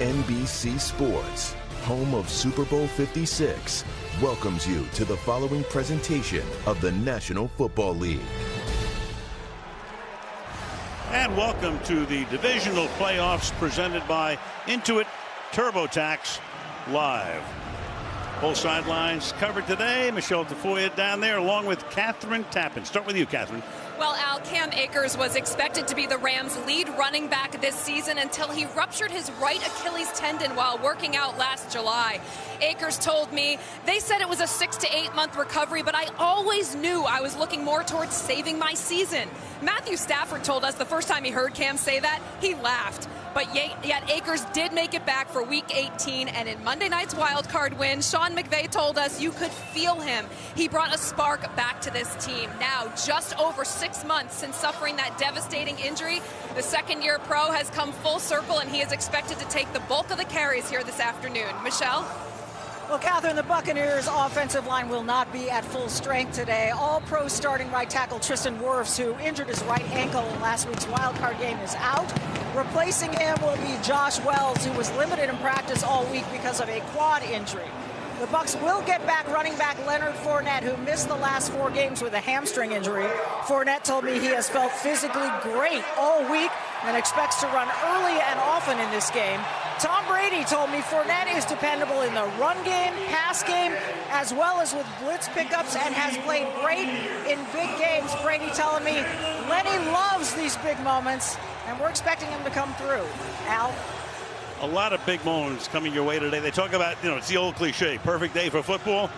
NBC Sports, home of Super Bowl 56, welcomes you to the following presentation of the National Football League. And welcome to the Divisional Playoffs presented by Intuit TurboTax Live. Both sidelines covered today. Michelle Tafoya down there along with Catherine Tappan. Start with you, Catherine. Well, Al, Cam Akers was expected to be the Rams' lead running back this season until he ruptured his right Achilles tendon while working out last July. Akers told me they said it was a 6 to 8 month recovery, but I always knew I was looking more towards saving my season. Matthew Stafford told us the first time he heard Cam say that, he laughed. But yet Akers did make it back for Week 18, and in Monday night's wildcard win, Sean McVay told us you could feel him. He brought a spark back to this team. Now, just over 6 months since suffering that devastating injury, the second-year pro has come full circle, and he is expected to take the bulk of the carries here this afternoon. Michelle? Well, Catherine, the Buccaneers' offensive line will not be at full strength today. All-pro starting right tackle Tristan Wirfs, who injured his right ankle in last week's wildcard game, is out. Replacing him will be Josh Wells, who was limited in practice all week because of a quad injury. The Bucs will get back running back Leonard Fournette, who missed the last 4 games with a hamstring injury. Fournette told me he has felt physically great all week and expects to run early and often in this game. Tom Brady told me Fournette is dependable in the run game, pass game, as well as with blitz pickups, and has played great in big games. Brady telling me Lenny loves these big moments, and we're expecting him to come through. Al? A lot of big moments coming your way today. They talk about, it's the old cliche, perfect day for football.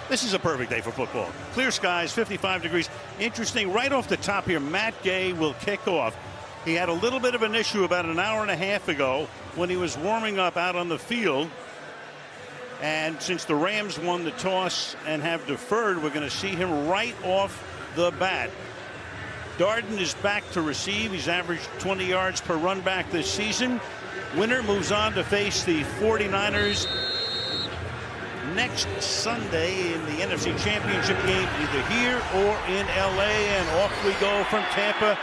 This is a perfect day for football. Clear skies, 55 degrees. Interesting, right off the top here, Matt Gay will kick off. He had a little bit of an issue about an hour and a half ago when he was warming up out on the field. And since the Rams won the toss and have deferred, we're going to see him right off the bat. Darden is back to receive. He's averaged 20 yards per run back this season. Winner moves on to face the 49ers next Sunday in the NFC Championship game, either here or in LA. And off we go from Tampa,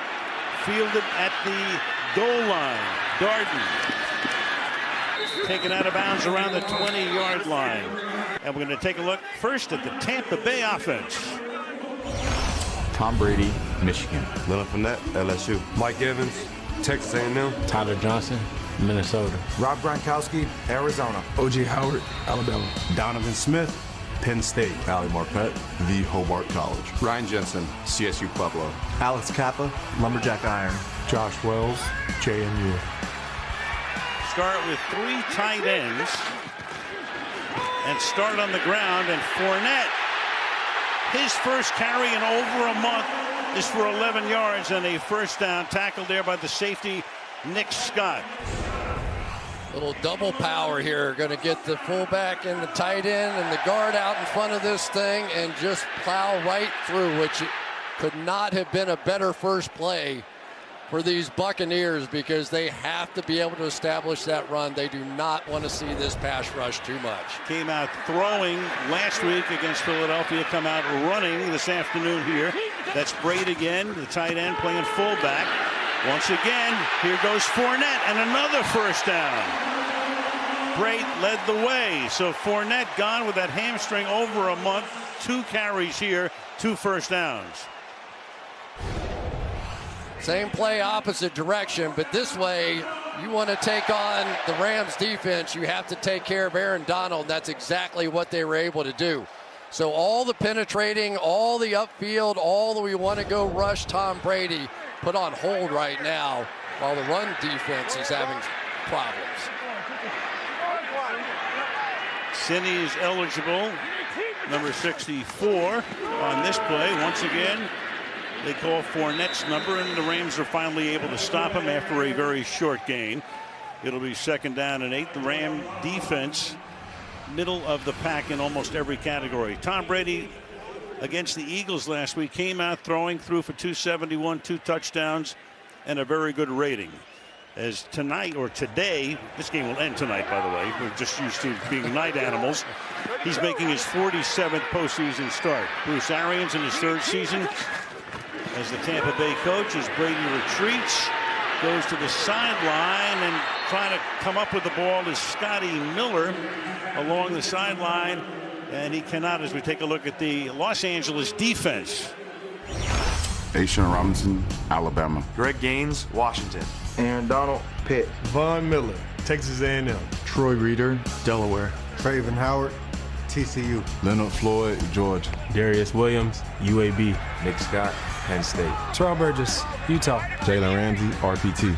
fielded at the goal line. Darden taken out of bounds around the 20-yard line. And we're going to take a look first at the Tampa Bay offense. Tom Brady, Michigan. Leonard Fournette, LSU. Mike Evans, Texas A&M. Tyler Johnson, Minnesota. Rob Gronkowski, Arizona. O.J. Howard, Alabama. Donovan Smith, Penn State. Ali Marpet, The Hobart College. Ryan Jensen, CSU Pueblo. Alex Kappa, Lumberjack Iron. Josh Wells, JMU. Start with 3 tight ends and start on the ground. And Fournette, his first carry in over a month is for 11 yards and a first down, tackled there by the safety, Nick Scott. Little double power here. Going to get the fullback and the tight end and the guard out in front of this thing and just plow right through, which could not have been a better first play for these Buccaneers, because they have to be able to establish that run. They do not want to see this pass rush too much. Came out throwing last week against Philadelphia, come out running this afternoon here. That's Braid again, the tight end playing fullback. Once again, here goes Fournette, and another first down. Braid led the way, so Fournette gone with that hamstring over a month. 2 carries here, 2 first downs. Same play, opposite direction, but this way, you want to take on the Rams defense, you have to take care of Aaron Donald. That's exactly what they were able to do. So all the penetrating, all the upfield, all the we want to go rush Tom Brady, put on hold right now while the run defense is having problems. Sinney is eligible, number 64 on this play. Once again, they call Fournette's number, and the Rams are finally able to stop him after a very short gain. It'll be 2nd down and 8. The Ram defense, middle of the pack in almost every category. Tom Brady against the Eagles last week came out throwing, threw for 271, 2 touchdowns, and a very good rating. As tonight, or today, this game will end tonight, by the way. We're just used to being night animals. He's making his 47th postseason start. Bruce Arians in his 3rd season as the Tampa Bay coach, as Brady retreats. goes to the sideline, and trying to come up with the ball is Scotty Miller along the sideline, and he cannot, as we take a look at the Los Angeles defense. Aishan Robinson, Alabama. Greg Gaines, Washington. Aaron Donald, Pitt. Von Miller, Texas A&M. Troy Reeder, Delaware. Traven Howard, TCU. Leonard Floyd, Georgia. Darius Williams, UAB. Nick Scott, Penn State. Terrell Burgess, Utah. Jalen Ramsey, RPT.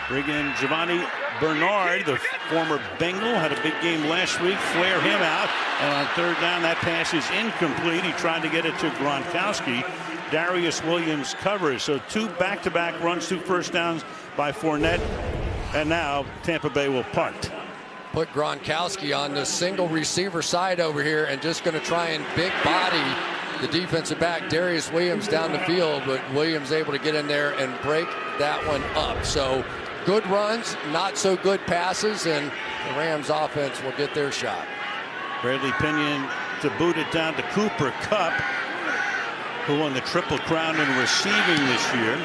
Bring in Giovanni Bernard, the former Bengal, had a big game last week. Flare him out, and on third down, that pass is incomplete. He tried to get it to Gronkowski. Darius Williams covers, so 2 back-to-back runs, 2 first downs by Fournette, and now Tampa Bay will punt. Put Gronkowski on the single receiver side over here and just going to try and big body the defensive back Darius Williams down the field, but Williams able to get in there and break that one up. So good runs, not so good passes, and the Rams offense will get their shot. Bradley Pinion to boot it down to Cooper Kupp, who won the Triple Crown in receiving this year.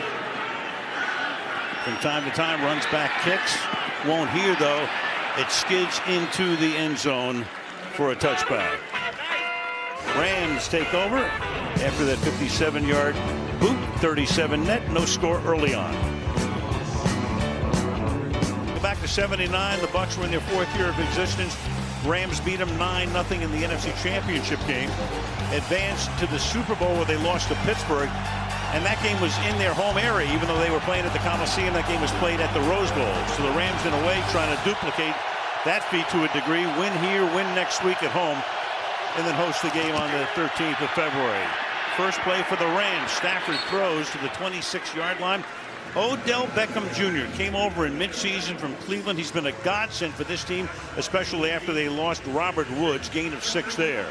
From time to time runs back kicks. Won't hear though. It skids into the end zone for a touchback. Rams take over after that 57-yard boot, 37 net, no score early on. Go back to 79. The Bucs were in their 4th year of existence. Rams beat them 9-0 in the NFC Championship game. Advanced to the Super Bowl where they lost to Pittsburgh. And that game was in their home area, even though they were playing at the Coliseum. That game was played at the Rose Bowl. So the Rams, in a way, trying to duplicate that feat to a degree. Win here, win next week at home, and then host the game on the 13th of February. First play for the Rams. Stafford throws to the 26-yard line. Odell Beckham Jr. came over in midseason from Cleveland. He's been a godsend for this team, especially after they lost Robert Woods, gain of 6 there.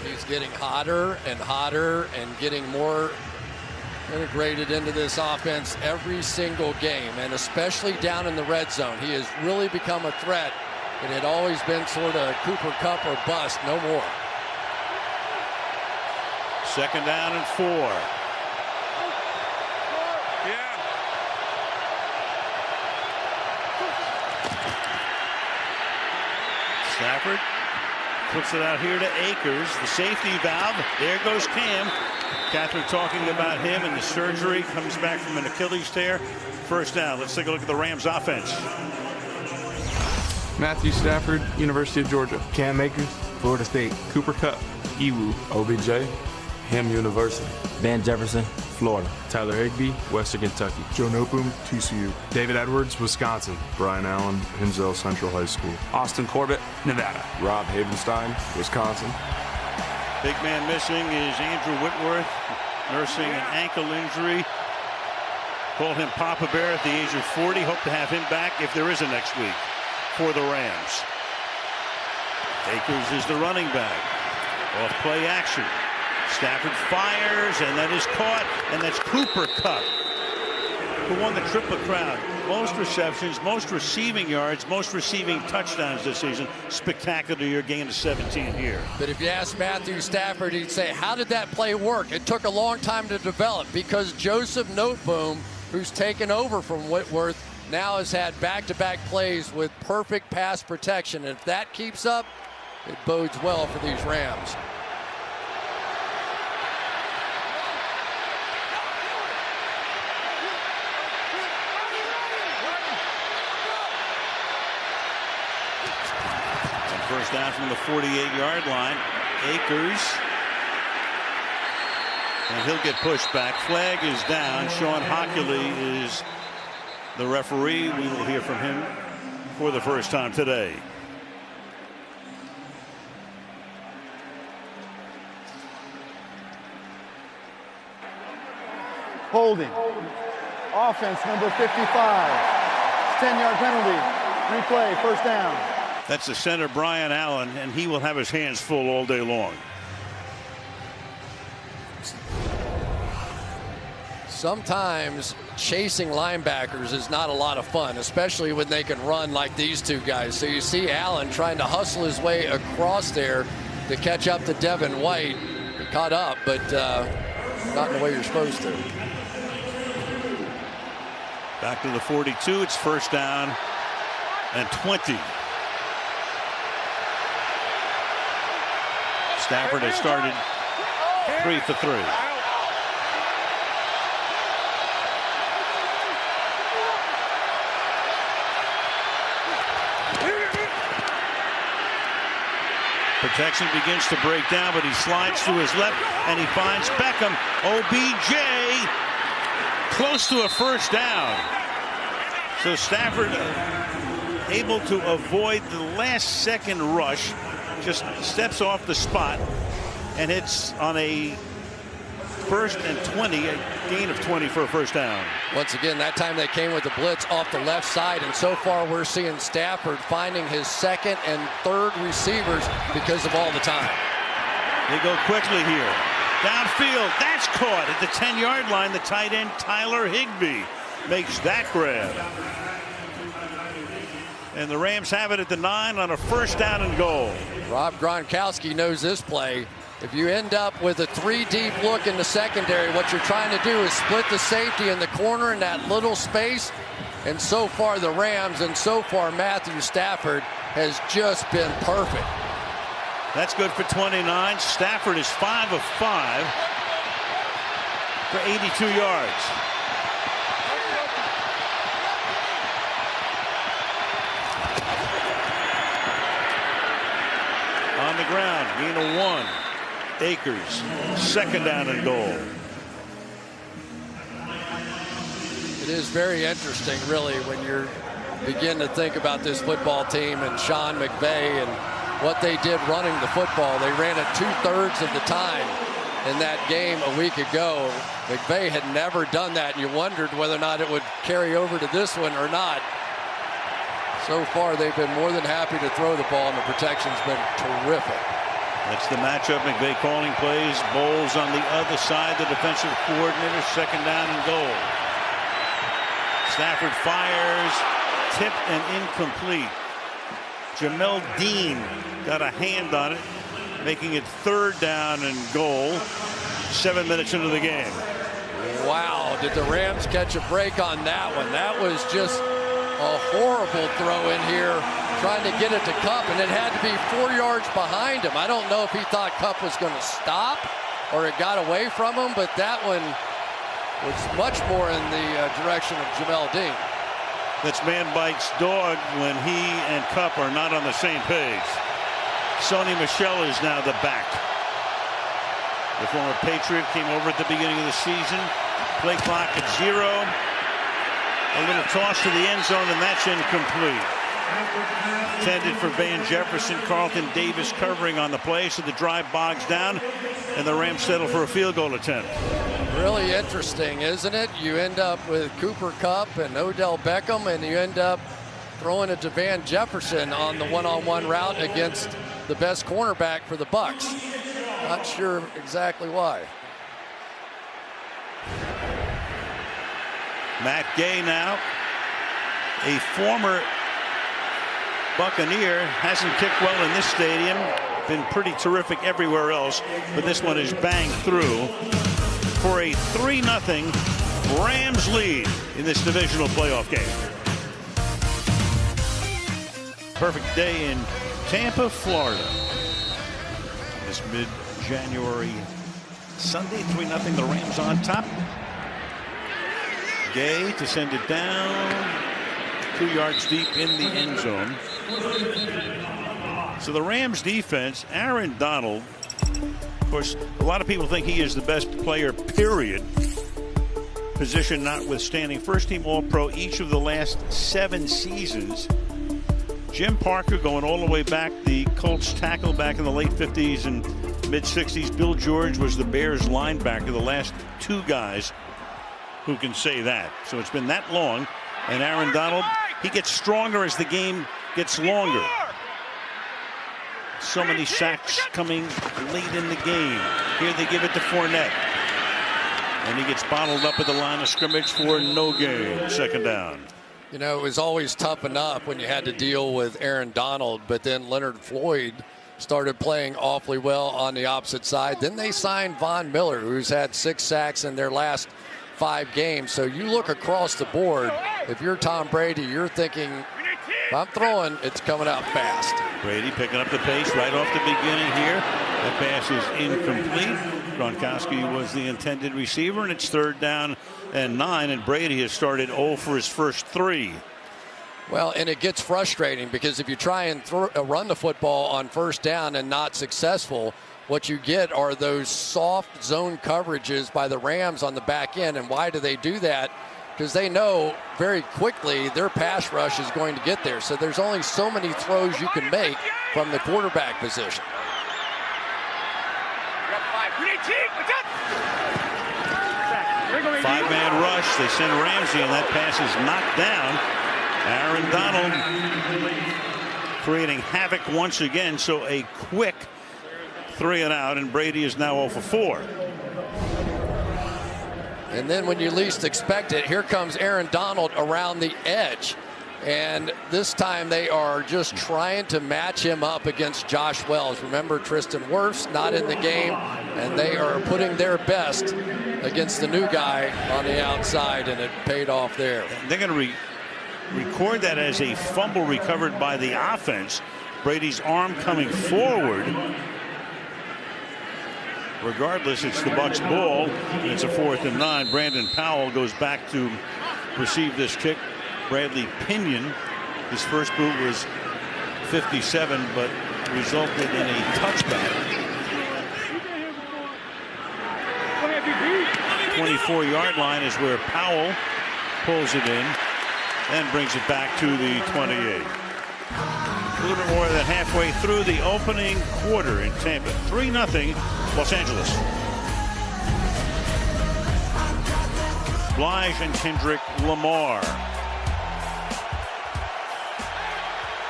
He's getting hotter and hotter and getting more integrated into this offense every single game, and especially down in the red zone. He has really become a threat. It had always been sort of Cooper Kupp or bust, no more. 2nd down and 4. Stafford puts it out here to Akers, the safety valve. There goes Cam. Catherine talking about him and the surgery. Comes back from an Achilles tear. First down. Let's take a look at the Rams offense. Matthew Stafford, University of Georgia. Cam Akers, Florida State. Cooper Kupp, EWU. OBJ, Ham University. Van Jefferson, Florida. Tyler Higbee, Western Kentucky. Joe Nopum, TCU. David Edwards, Wisconsin. Brian Allen, Hensel Central High School. Austin Corbett, Nevada. Rob Havenstein, Wisconsin. Big man missing is Andrew Whitworth, nursing an ankle injury. Call him Papa Bear at the age of 40. Hope to have him back if there is a next week for the Rams. Akers is the running back. Off play action. Stafford fires, and that is caught, and that's Cooper Kupp, who won the Triple Crown. Most receptions, most receiving yards, most receiving touchdowns this season. Spectacular year, gain of 17 here. But if you ask Matthew Stafford, he'd say, how did that play work? It took a long time to develop because Joseph Noteboom, who's taken over from Whitworth, now has had back-to-back plays with perfect pass protection. And if that keeps up, it bodes well for these Rams. First down from the 48-yard line. Akers. And he'll get pushed back. Flag is down. Sean Hockley is the referee. We will hear from him for the first time today. Holding. Offense number 55. 10-yard penalty. Replay, first down. That's the center, Brian Allen, and he will have his hands full all day long. Sometimes chasing linebackers is not a lot of fun, especially when they can run like these two guys. So you see Allen trying to hustle his way across there to catch up to Devin White. He caught up, but not in the way you're supposed to. Back to the 42. It's first down and 20. Stafford has started 3 for 3. Protection begins to break down, but he slides to his left and he finds Beckham. OBJ close to a first down. So Stafford able to avoid the last second rush, just steps off the spot and hits on a 1st and 20, a gain of 20 for a first down. Once again, that time they came with the blitz off the left side, and so far we're seeing Stafford finding his 2nd and 3rd receivers because of all the time. They go quickly here. Downfield, that's caught at the 10-yard line. The tight end, Tyler Higbee, makes that grab. And the Rams have it at the 9 on a first down and goal. Rob Gronkowski knows this play. If you end up with a 3-deep look in the secondary, what you're trying to do is split the safety in the corner in that little space. And so far the Rams, and so far Matthew Stafford has just been perfect. That's good for 29. Stafford is 5 of 5 for 82 yards. On the ground, gain of 1. Akers, 2nd down and goal. It is very interesting, really, when you begin to think about this football team and Sean McVay and what they did running the football. They ran it 2/3 of the time in that game a week ago. McVay had never done that, and you wondered whether or not it would carry over to this one or not. So far, they've been more than happy to throw the ball, and the protection's been terrific. That's the matchup. McVay calling plays. Bowles on the other side, the defensive coordinator. 2nd down and goal. Stafford fires, tipped and incomplete. Jamel Dean got a hand on it, making it 3rd down and goal. 7 minutes into the game. Wow, did the Rams catch a break on that one? That was just a horrible throw in here, trying to get it to Kupp, and it had to be 4 yards behind him. I don't know if he thought Kupp was going to stop or it got away from him, but that one was much more in the direction of Jamel Dean. That's man bites dog when he and Kupp are not on the same page. Sony Michel is now the back. The former Patriot came over at the beginning of the season. Play clock at 0. A little toss to the end zone, and that's incomplete. Intended for Van Jefferson. Carlton Davis covering on the play, so the drive bogs down, and the Rams settle for a field goal attempt. Really interesting, isn't it? You end up with Cooper Kupp and Odell Beckham, and you end up throwing it to Van Jefferson on the one-on-one route against the best cornerback for the Bucs. Not sure exactly why. Matt Gay now, a former Buccaneer, hasn't kicked well in this stadium, been pretty terrific everywhere else, but this one is banged through for a 3-0 Rams lead in this divisional playoff game. Perfect day in Tampa, Florida. This mid-January Sunday, 3-0, the Rams on top. Gay to send it down 2 yards deep in the end zone. So the Rams defense, Aaron Donald, of course, a lot of people think he is the best player, period. Position notwithstanding. First team All-Pro each of the last 7 seasons. Jim Parker going all the way back, the Colts tackle back in the late 50s and mid 60s. Bill George was the Bears linebacker, the last 2 guys who can say that. So it's been that long. And Aaron Donald, he gets stronger as the game gets longer. So many sacks coming late in the game. Here they give it to Fournette. And he gets bottled up at the line of scrimmage for no gain. 2nd down. You know, it was always tough enough when you had to deal with Aaron Donald, but then Leonard Floyd started playing awfully well on the opposite side. Then they signed Von Miller, who's had 6 sacks in their last 5 games. So you look across the board, if you're Tom Brady, you're thinking, if I'm throwing, it's coming out fast. Brady picking up the pace right off the beginning here. That pass is incomplete. Gronkowski was the intended receiver, and it's 3rd down and 9, and Brady has started 0 for his first 3. Well, and it gets frustrating because if you try and run the football on 1st down and not successful, what you get are those soft zone coverages by the Rams on the back end. And why do they do that? Because they know very quickly their pass rush is going to get there. So there's only so many throws you can make from the quarterback position. 5-man rush. They send Ramsey, and that pass is knocked down. Aaron Donald creating havoc once again. So a quick 3 and out, and Brady is now 0 for 4. And then when you least expect it, here comes Aaron Donald around the edge. And this time they are just trying to match him up against Josh Wells. Remember, Tristan Wirfs not in the game, and they are putting their best against the new guy on the outside, and it paid off there. They're going to record that as a fumble recovered by the offense. Brady's arm coming forward. Regardless, it's the Bucs ball, and it's a 4th and 9. Brandon Powell goes back to receive this kick. Bradley Pinion, his first boot was 57, but resulted in a touchback. 24-yard line is where Powell pulls it in and brings it back to the 28. A little bit more than halfway through the opening quarter in Tampa. 3-0 Los Angeles. Blige and Kendrick Lamar.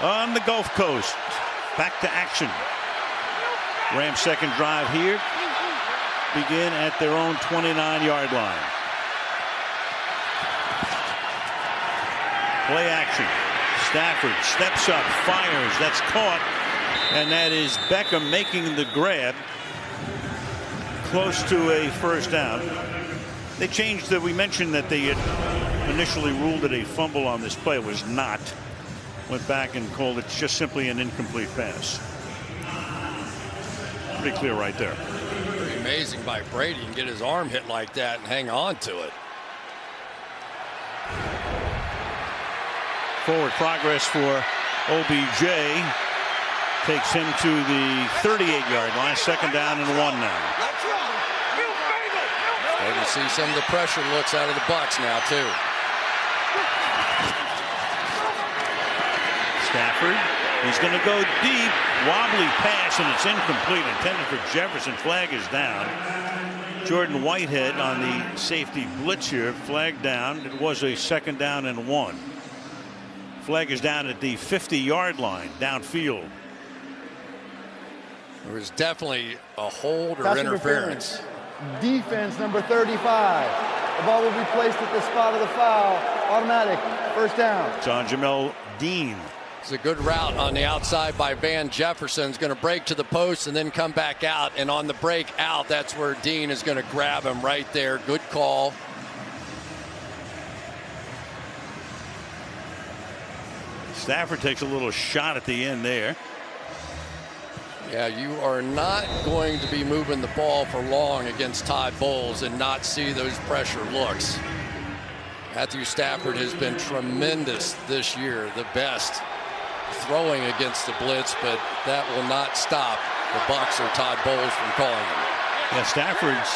On the Gulf Coast, back to action. Rams' second drive here begin at their own 29-yard line. Play action. Stafford steps up, fires. That's caught, and that is Beckham making the grab. Close to a 1st down. They changed that. We mentioned that they had initially ruled it a fumble on this play. It was not. Went back and called it just simply an incomplete pass. Pretty clear right there. Pretty amazing by Brady and get his arm hit like that and hang on to it. Forward progress for OBJ. Takes him to the 38-yard line. 2nd down and 1 now. Starting to see some of the pressure looks out of the Bucs now, too. Stafford, he's going to go deep. Wobbly pass, and it's incomplete. Intended for Jefferson. Flag is down. Jordan Whitehead on the safety blitz here. Flag down. It was a 2nd down and 1. Flag is down at the 50-yard line, downfield. There was definitely a hold or interference. Defense number 35. The ball will be placed at the spot of the foul. Automatic 1st down. It's on Jamel Dean. It's a good route on the outside by Van Jefferson. He's going to break to the post and then come back out. And on the break out, that's where Dean is going to grab him right there. Good call. Stafford takes a little shot at the end there. Yeah, you are not going to be moving the ball for long against Todd Bowles and not see those pressure looks. Matthew Stafford has been tremendous this year, the best throwing against the blitz, but that will not stop the Bucs or Todd Bowles from calling him. Yeah, Stafford's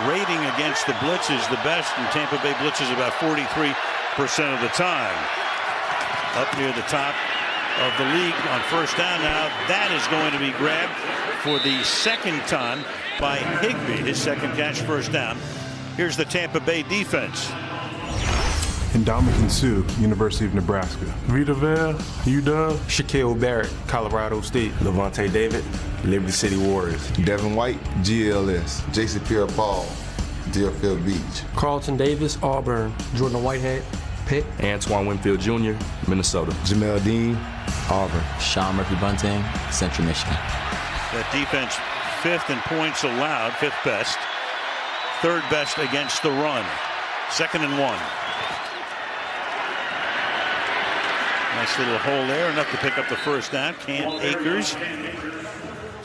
rating against the blitz is the best, and Tampa Bay blitzes about 43% of the time. Up near the top of the league on 1st down now. That is going to be grabbed for the 2nd time by Higbee. His 2nd catch, 1st down. Here's the Tampa Bay defense. Ndamukong Suh, University of Nebraska. Vita Vea, UW. Shaquille Barrett, Colorado State. Levante David, Liberty City Warriors. Devin White, GLS. Jason Pierre-Paul, Deerfield Beach. Carlton Davis, Auburn. Jordan Whitehead, Pitt. Antoine Winfield Jr., Minnesota. Jamel Dean, Auburn. Sean Murphy-Bunting, Central Michigan. That defense 5th in points allowed, 5th best. 3rd best against the run. 2nd and 1. Nice little hole there, enough to pick up the first down. Cam Akers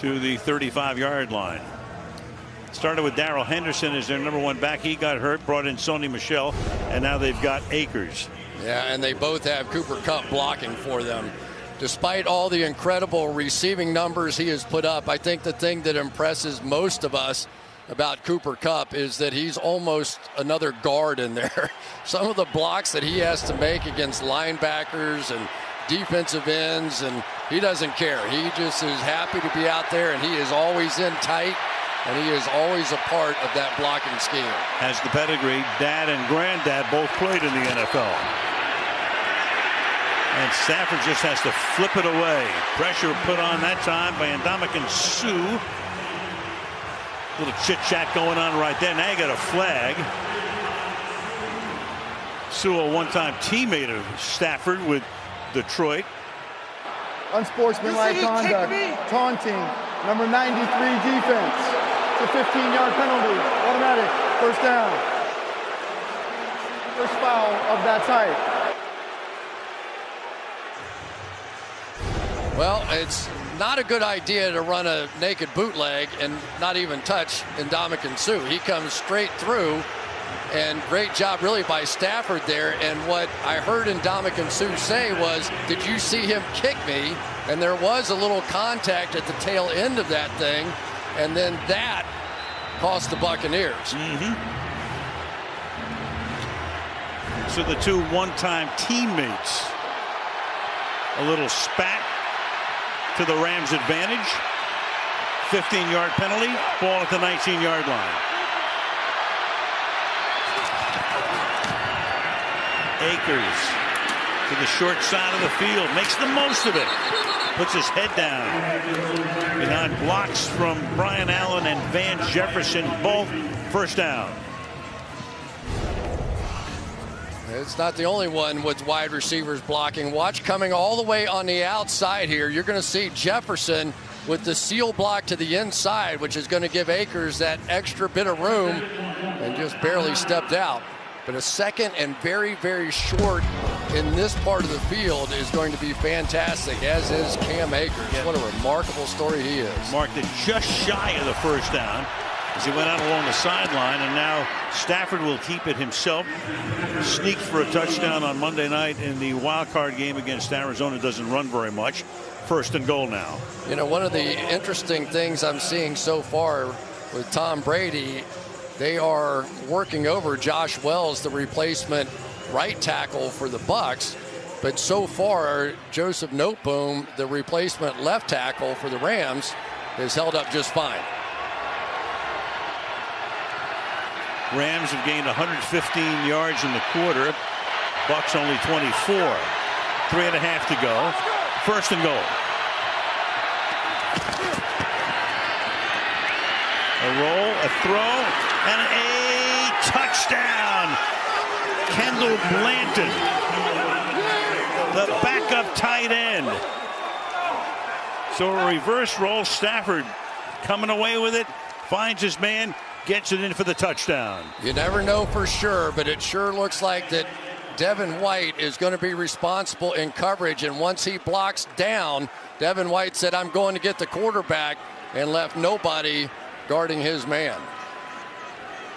to the 35-yard line. Started with Darrell Henderson as their number 1 back. He got hurt, brought in Sony Michel, and now they've got Akers. Yeah, and they both have Cooper Kupp blocking for them. Despite all the incredible receiving numbers he has put up, I think the thing that impresses most of us about Cooper Kupp is that he's almost another guard in there. Some of the blocks that he has to make against linebackers and defensive ends, and he doesn't care. He just is happy to be out there, and he is always in tight, and he is always a part of that blocking scheme. Has the pedigree. Dad and granddad both played in the NFL. And Stafford just has to flip it away. Pressure put on that time by Ndamukong Suh. Little chit-chat going on right there. Now you got a flag. Suh, a one-time teammate of Stafford with Detroit. Unsportsmanlike conduct, taunting, number 93 defense. It's a 15-yard penalty, automatic, first down. First foul of that type. Well, it's not a good idea to run a naked bootleg and not even touch Ndamukong Suh. He comes straight through, and great job really by Stafford there. And what I heard Ndamukong Suh say was, did you see him kick me? And there was a little contact at the tail end of that thing, and then that cost the Buccaneers. So the two one-time teammates, a little spat to the Rams' advantage. 15-yard penalty, ball at the 19-yard line. Akers to the short side of the field, makes the most of it, puts his head down. Behind blocks from Brian Allen and Van Jefferson, both first down. It's not the only one with wide receivers blocking. Watch coming all the way on the outside here. You're going to see Jefferson with the seal block to the inside, which is going to give Akers that extra bit of room, and just barely stepped out. But a second and very, very short in this part of the field is going to be fantastic, as is Cam Akers. What a remarkable story he is. Marked it just shy of the first down as he went out along the sideline, and now Stafford will keep it himself. Sneaked for a touchdown on Monday night in the wild card game against Arizona. Doesn't run very much. 1st and goal now. You know, one of the interesting things I'm seeing so far with Tom Brady, they are working over Josh Wells, the replacement right tackle for the Bucs. But so far, Joseph Noteboom, the replacement left tackle for the Rams, has held up just fine. Rams have gained 115 yards in the quarter. Bucs only 24. 3.5 to go. 1st and goal. A roll, a throw, and a touchdown. Kendall Blanton, the backup tight end. So a reverse roll. Stafford coming away with it, finds his man, gets it in for the touchdown. You never know for sure, but it sure looks like that Devin White is going to be responsible in coverage, and once he blocks down, Devin White said, I'm going to get the quarterback, and left nobody guarding his man.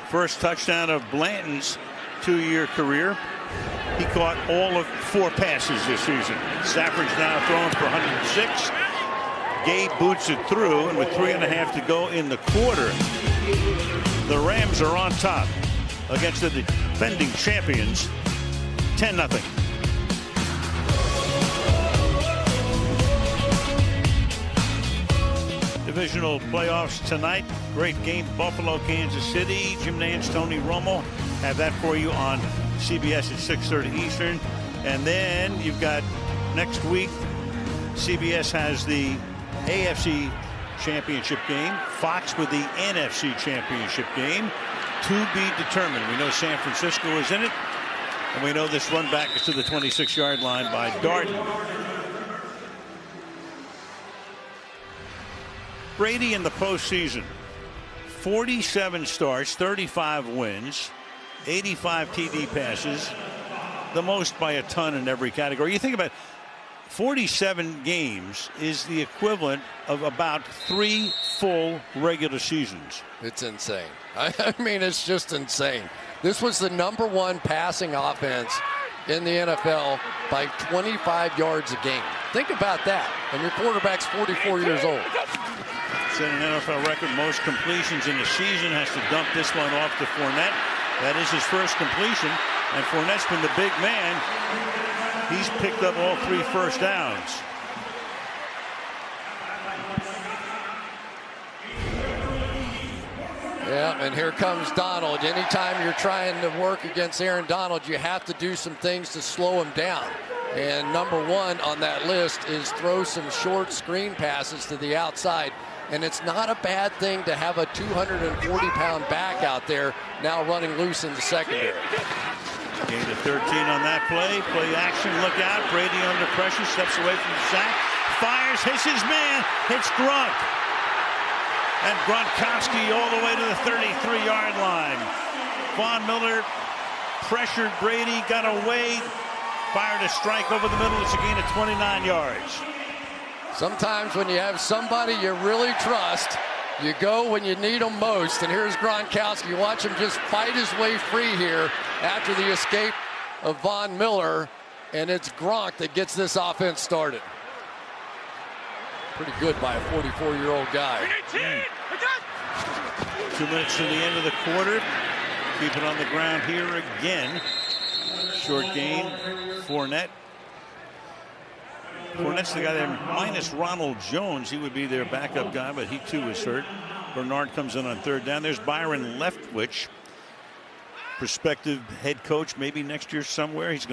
First touchdown of Blanton's 2-year career. He caught all of 4 passes this season. Stafford's now throwing for 106. Gabe boots it through, and with 3.5 to go in the quarter, the Rams are on top against the defending champions, 10-0. Divisional playoffs tonight. Great game. Buffalo, Kansas City. Jim Nantz, Tony Romo have that for you on CBS at 6:30 Eastern. And then you've got next week, CBS has the AFC Championship game. Fox with the NFC Championship game. To be determined. We know San Francisco is in it. And we know this run back is to the 26-yard line by Darden. Brady in the postseason. 47 starts, 35 wins, 85 TD passes, the most by a ton in every category. You think about 47 games is the equivalent of about 3 full regular seasons. It's insane. I mean, it's just insane. This was the #1 passing offense in the NFL by 25 yards a game. Think about that. And your quarterback's 44 years old. Set an NFL record, most completions in the season. Has to dump this one off to Fournette. That is his first completion. And Fournette's been the big man. He's picked up all 3 first downs. Yeah, and here comes Donald. Anytime you're trying to work against Aaron Donald, you have to do some things to slow him down. And #1 on that list is throw some short screen passes to the outside. And it's not a bad thing to have a 240-pound back out there now running loose in the secondary. Gain of 13 on that play. Play action, look out. Brady under pressure, steps away from the sack. Fires, hits his man, hits Grunt. And Gronkowski all the way to the 33-yard line. Von Miller pressured Brady, got away, fired a strike over the middle. It's a gain of 29 yards. Sometimes when you have somebody you really trust, you go when you need them most. And here's Gronkowski. Watch him just fight his way free here after the escape of Von Miller. And it's Gronk that gets this offense started. Pretty good by a 44-year-old guy. 2 minutes to the end of the quarter. Keep it on the ground here again. Short gain. Fournette. Fournette's the guy there minus Ronald Jones. He would be their backup guy, but he too is hurt. Bernard comes in on 3rd down. There's Byron Leftwich, prospective head coach, maybe next year somewhere. He's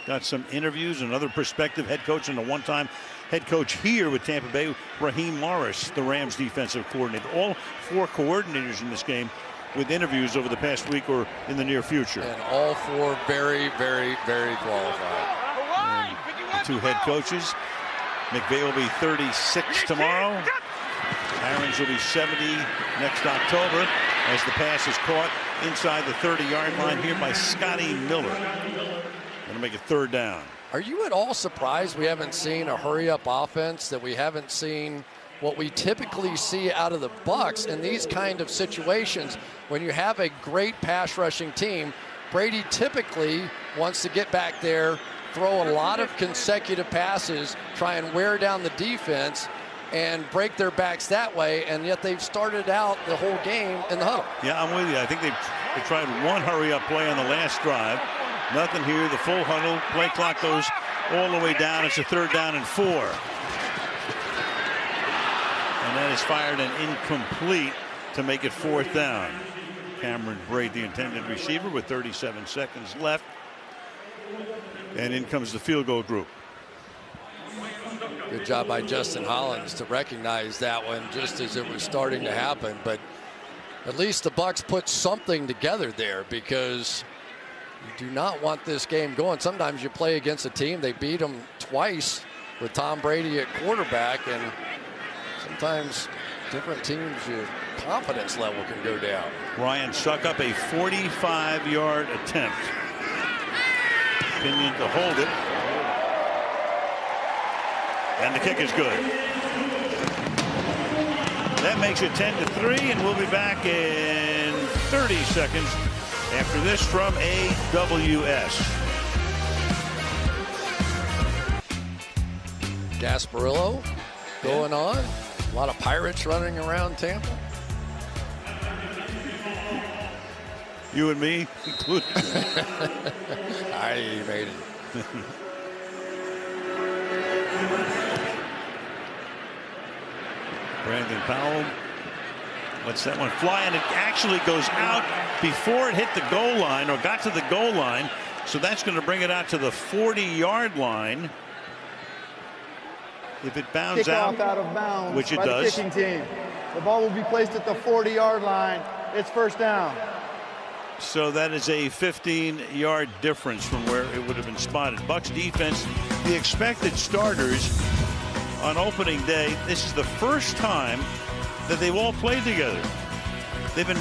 got some interviews. Another prospective head coach and a one-time head coach here with Tampa Bay, Raheem Morris, the Rams defensive coordinator. All 4 coordinators in this game with interviews over the past week or in the near future. And all 4 very, very, very qualified. And the 2 head coaches. McVay will be 36 tomorrow. Arians will be 70 next October as the pass is caught inside the 30-yard line here by Scotty Miller. Going to make it 3rd down. Are you at all surprised we haven't seen a hurry-up offense, that we haven't seen what we typically see out of the Bucs in these kind of situations? When you have a great pass rushing team, Brady typically wants to get back there, throw a lot of consecutive passes, try and wear down the defense and break their backs that way, and yet they've started out the whole game in the huddle. Yeah, I'm with you. I think they tried one hurry-up play on the last drive. Nothing here. The full huddle. Play clock goes all the way down. It's a 3rd down and 4. And that is fired and incomplete to make it 4th down. Cameron Braid, the intended receiver, with 37 seconds left. And in comes the field goal group. Good job by Justin Hollins to recognize that one just as it was starting to happen. But at least the Bucs put something together there, because you do not want this game going. Sometimes you play against a team, they beat them twice with Tom Brady at quarterback, and sometimes different teams, your confidence level can go down. Ryan stuck up a 45-yard attempt. Pinion to hold it. And the kick is good. That makes it 10-3, and we'll be back in 30 seconds after this from AWS. Gasparillo going on. A lot of Pirates running around Tampa. You and me included. I made it. Brandon Powell lets that one fly, and it actually goes out before it hit the goal line or got to the goal line. So that's going to bring it out to the 40-yard line. If it bounds out of bounds, which it by does. The kicking team. The ball will be placed at the 40-yard line. It's 1st down. So that is a 15-yard difference from where it would have been spotted. Bucs defense, the expected starters on opening day, this is the first time that they've all played together. They've been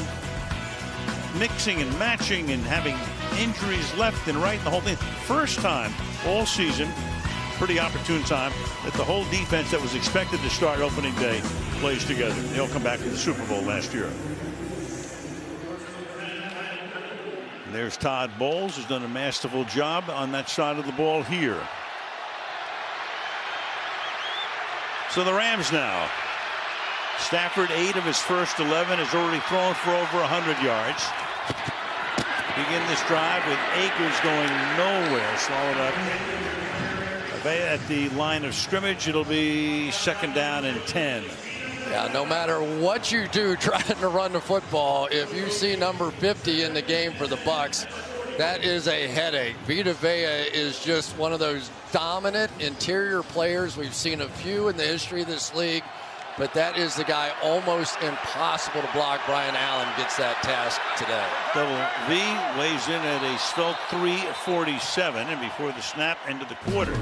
mixing and matching and having injuries left and right and the whole thing. First time all season, pretty opportune time, that the whole defense that was expected to start opening day plays together. They all come back from the Super Bowl last year. And there's Todd Bowles, who's done a masterful job on that side of the ball here. So the Rams now. Stafford, 8 of his first 11, has already thrown for over 100 yards. Begin this drive with Akers going nowhere. Swallowed up at the line of scrimmage. It'll be 2nd down and 10. Yeah, no matter what you do trying to run the football, if you see number 50 in the game for the Bucs, that is a headache. Vita Vea is just one of those dominant interior players. We've seen a few in the history of this league, but that is the guy almost impossible to block. Brian Allen gets that task today. Double V weighs in at a svelte 347, and before the snap, end of the quarter.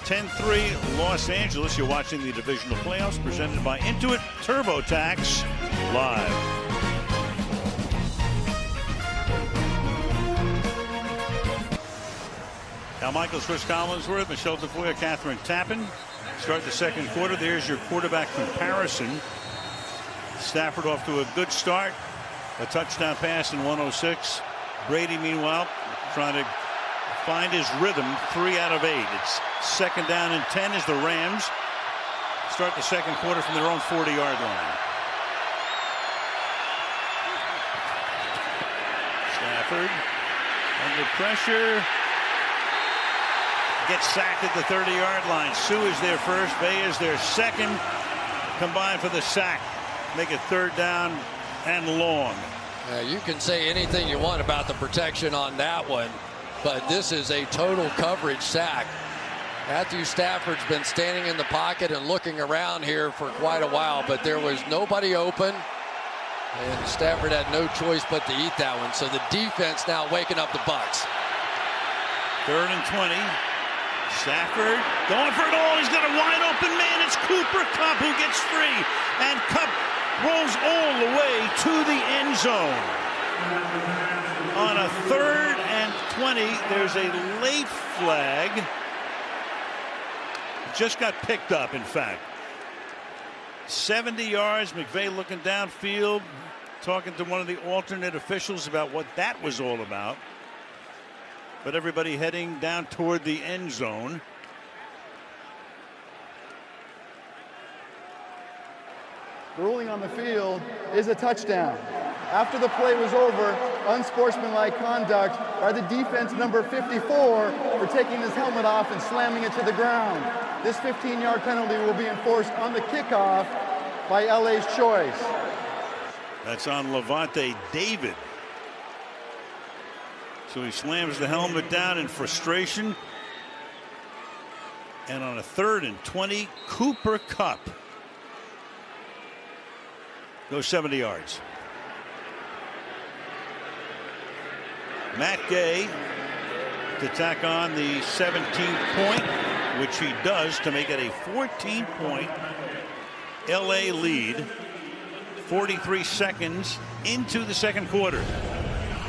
10-3 Los Angeles. You're watching the divisional playoffs presented by Intuit TurboTax live. Al Michaels, Chris Collinsworth, Michelle Tafoya, Catherine Tappan. Start the second quarter. There's your quarterback comparison. Stafford off to a good start. A touchdown pass in 106. Brady, meanwhile, trying to find his rhythm. 3 out of 8. It's 2nd down and 10 as the Rams start the second quarter from their own 40-yard line. Stafford under pressure. Gets sacked at the 30-yard line. Sue is there first. Vea is there second. Combined for the sack. Make it 3rd down and long. You can say anything you want about the protection on that one, but this is a total coverage sack. Matthew Stafford's been standing in the pocket and looking around here for quite a while, but there was nobody open, and Stafford had no choice but to eat that one. So the defense now waking up the Bucs. 3rd and 20. Stafford going for it all. He's got a wide open man. It's Cooper Kupp who gets free. And Kupp rolls all the way to the end zone. On a 3rd and 20, there's a late flag. Just got picked up, in fact. 70 yards. McVay looking downfield, talking to one of the alternate officials about what that was all about. But everybody heading down toward the end zone. The ruling on the field is a touchdown. After the play was over, unsportsmanlike conduct by the defense number 54 for taking his helmet off and slamming it to the ground. This 15-yard penalty will be enforced on the kickoff by LA's choice. That's on Levante David. So he slams the helmet down in frustration. And on a 3rd and 20, Cooper Kupp goes 70 yards. Matt Gay to tack on the 17th point, which he does to make it a 14-point LA lead. 43 seconds into the second quarter.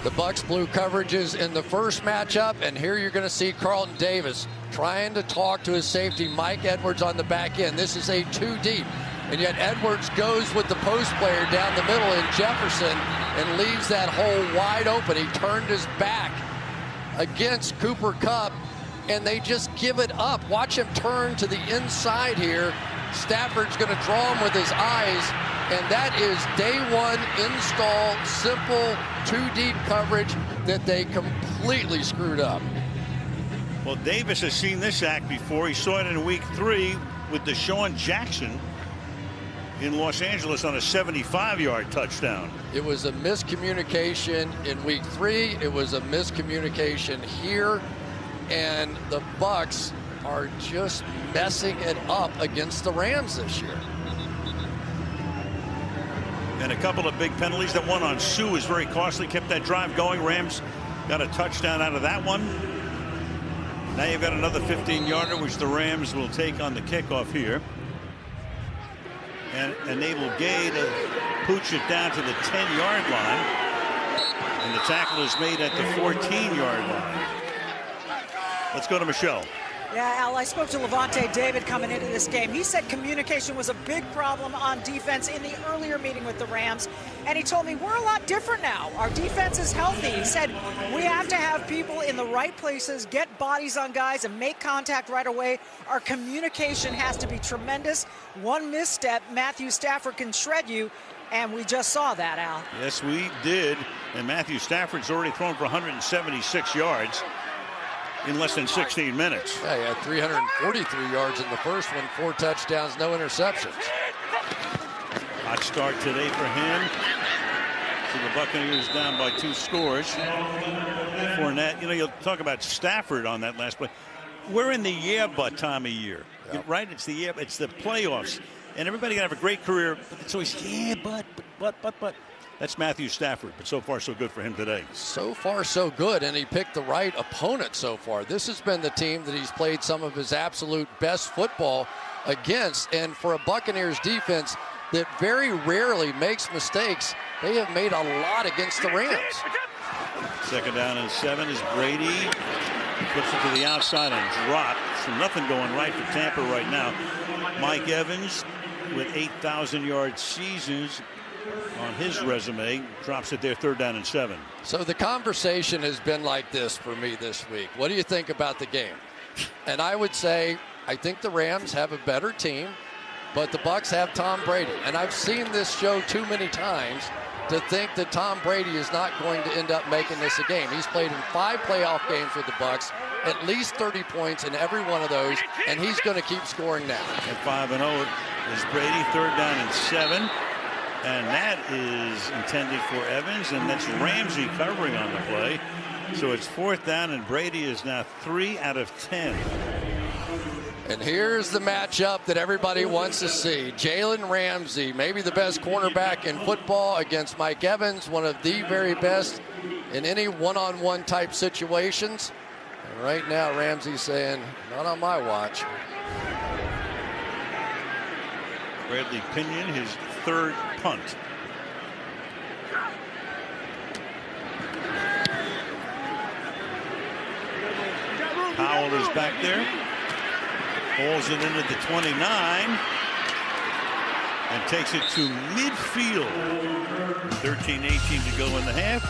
The Bucs blew coverages in the first matchup, and here you're going to see Carlton Davis trying to talk to his safety Mike Edwards on the back end. This is a 2 deep, and yet Edwards goes with the post player down the middle in Jefferson and leaves that hole wide open. He turned his back against Cooper Kupp, and they just give it up. Watch him turn to the inside here. Stafford's going to draw him with his eyes, and that is day one install, simple 2 deep coverage that they completely screwed up. Well, Davis has seen this act before. He saw it in week 3 with Deshaun Jackson in Los Angeles on a 75-yard touchdown. It was a miscommunication in week 3. It was a miscommunication here, and the Bucs are just messing it up against the Rams this year. And a couple of big penalties. That one on Sue is very costly, kept that drive going. Rams got a touchdown out of that one. Now you've got another 15-yarder, which the Rams will take on the kickoff here. And enable Gay to pooch it down to the 10-yard line. And the tackle is made at the 14-yard line. Let's go to Michelle. Yeah, Al, I spoke to Levante David coming into this game. He said communication was a big problem on defense in the earlier meeting with the Rams. And he told me we're a lot different now. Our defense is healthy. He said we have to have people in the right places, get bodies on guys, and make contact right away. Our communication has to be tremendous. One misstep, Matthew Stafford can shred you. And we just saw that, Al. Yes, we did. And Matthew Stafford's already thrown for 176 yards. In less than 16 minutes. Yeah, he had 343 yards in the first one, 4 touchdowns, no interceptions. Hot start today for him. So the Buccaneers down by 2 scores. Fournette, you'll talk about Stafford on that last play. We're in the yeah but time of year, right? It's the yeah, it's the playoffs. And everybody can have a great career, but it's always yeah, but. That's Matthew Stafford, but so far so good for him today. So far so good, and he picked the right opponent so far. This has been the team that he's played some of his absolute best football against, and for a Buccaneers defense that very rarely makes mistakes, they have made a lot against the Rams. 2nd down and 7 as Brady puts it to the outside and dropped. So nothing going right for Tampa right now. Mike Evans with 8,000-yard seasons on his resume drops it there, 3rd down and 7. So the conversation has been like this for me this week. What do you think about the game? And I would say I think the Rams have a better team, but the Bucs have Tom Brady. And I've seen this show too many times to think that Tom Brady is not going to end up making this a game. He's played in 5 playoff games with the Bucs, at least 30 points in every one of those, and he's going to keep scoring now. At 5-0 is Brady, 3rd down and 7. And that is intended for Evans, and that's Ramsey covering on the play. So it's 4th down, and Brady is now 3 out of 10. And here's the matchup that everybody wants to see. Jalen Ramsey, maybe the best cornerback in football, against Mike Evans, one of the very best in any one-on-one type situations. And right now, Ramsey's saying, not on my watch. Bradley Pinion, his 3rd punt. Powell is back there. Pulls it into the 29 and takes it to midfield. 13:18 to go in the half.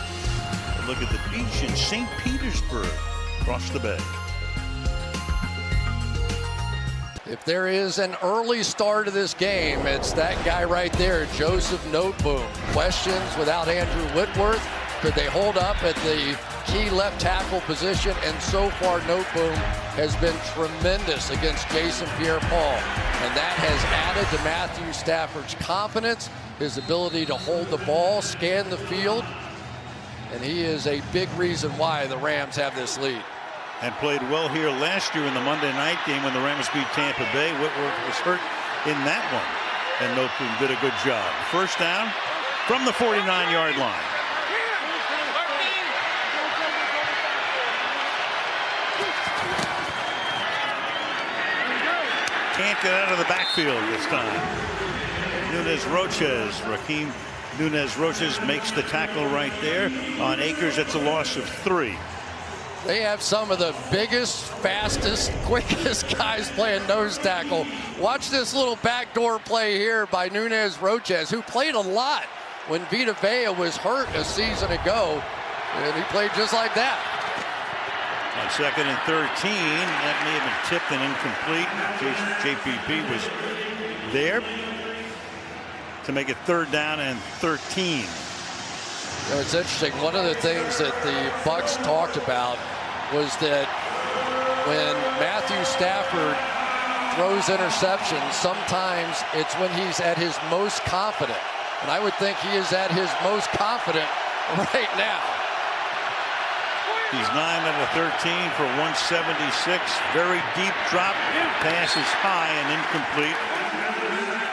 A look at the beach in St. Petersburg across the bay. If there is an early start of this game, it's that guy right there, Joseph Noteboom. Questions without Andrew Whitworth. Could they hold up at the key left tackle position? And so far, Noteboom has been tremendous against Jason Pierre-Paul. And that has added to Matthew Stafford's confidence, his ability to hold the ball, scan the field. And he is a big reason why the Rams have this lead. And played well here last year in the Monday night game when the Rams beat Tampa Bay. Whitworth was hurt in that one, and Noteboom did a good job. 1st down from the 49-yard line. Can't get out of the backfield this time. Raheem Nunez-Roches makes the tackle right there. On Akers, it's a loss of 3. They have some of the biggest, fastest, quickest guys playing nose tackle. Watch this little backdoor play here by Nunez-Roches, who played a lot when Vita Vea was hurt a season ago. And he played just like that. On 2nd and 13, that may have been tipped and incomplete. JPP was there to make it 3rd down and 13. You know, it's interesting. One of the things that the Bucs talked about was that when Matthew Stafford throws interceptions, sometimes it's when he's at his most confident. And I would think he is at his most confident right now. He's 9 out of 13 for 176. Very deep drop. Pass is high and incomplete.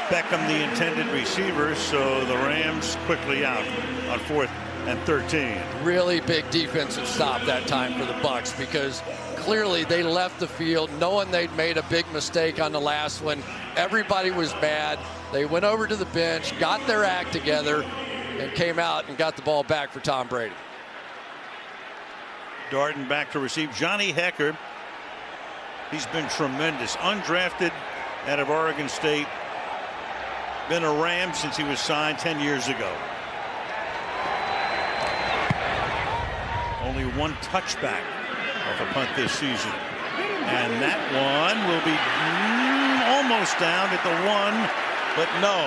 Beckham, the intended receiver, so the Rams quickly out on 4th and 13. Really big defensive stop that time for the Bucs, because clearly they left the field knowing they'd made a big mistake on the last one. Everybody was mad. They went over to the bench, got their act together, and came out and got the ball back for Tom Brady. Darden back to receive. Johnny Hecker. He's been tremendous. Undrafted out of Oregon State. Been a Ram since he was signed 10 years ago. Only one touchback off a punt this season. And that one will be almost down at the 1, but no.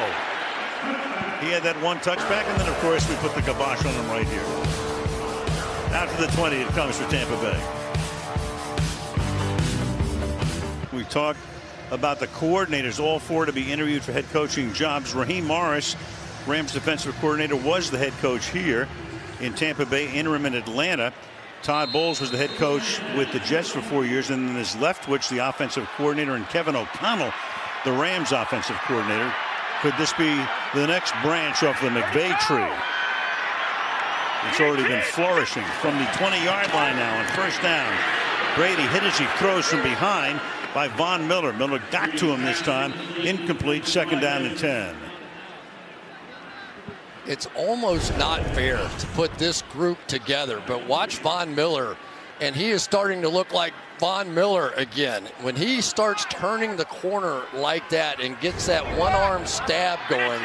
He had that one touchback, and then, of course, we put the kibosh on him right here. Out to the 20, it comes for Tampa Bay. We talked about the coordinators, all 4 to be interviewed for head coaching jobs. Raheem Morris, Rams defensive coordinator, was the head coach here in Tampa Bay, interim in Atlanta. Todd Bowles was the head coach with the Jets for 4 years, and then his Leftwich, the offensive coordinator, and Kevin O'Connell, the Rams offensive coordinator. Could this be the next branch off the McVay tree? It's already been flourishing from the 20-yard line now on first down. Brady hit as he throws from behind by Von Miller. Miller got to him this time. Incomplete, second down and 10. It's almost not fair to put this group together, but watch Von Miller, and he is starting to look like Von Miller again. When he starts turning the corner like that and gets that one-arm stab going,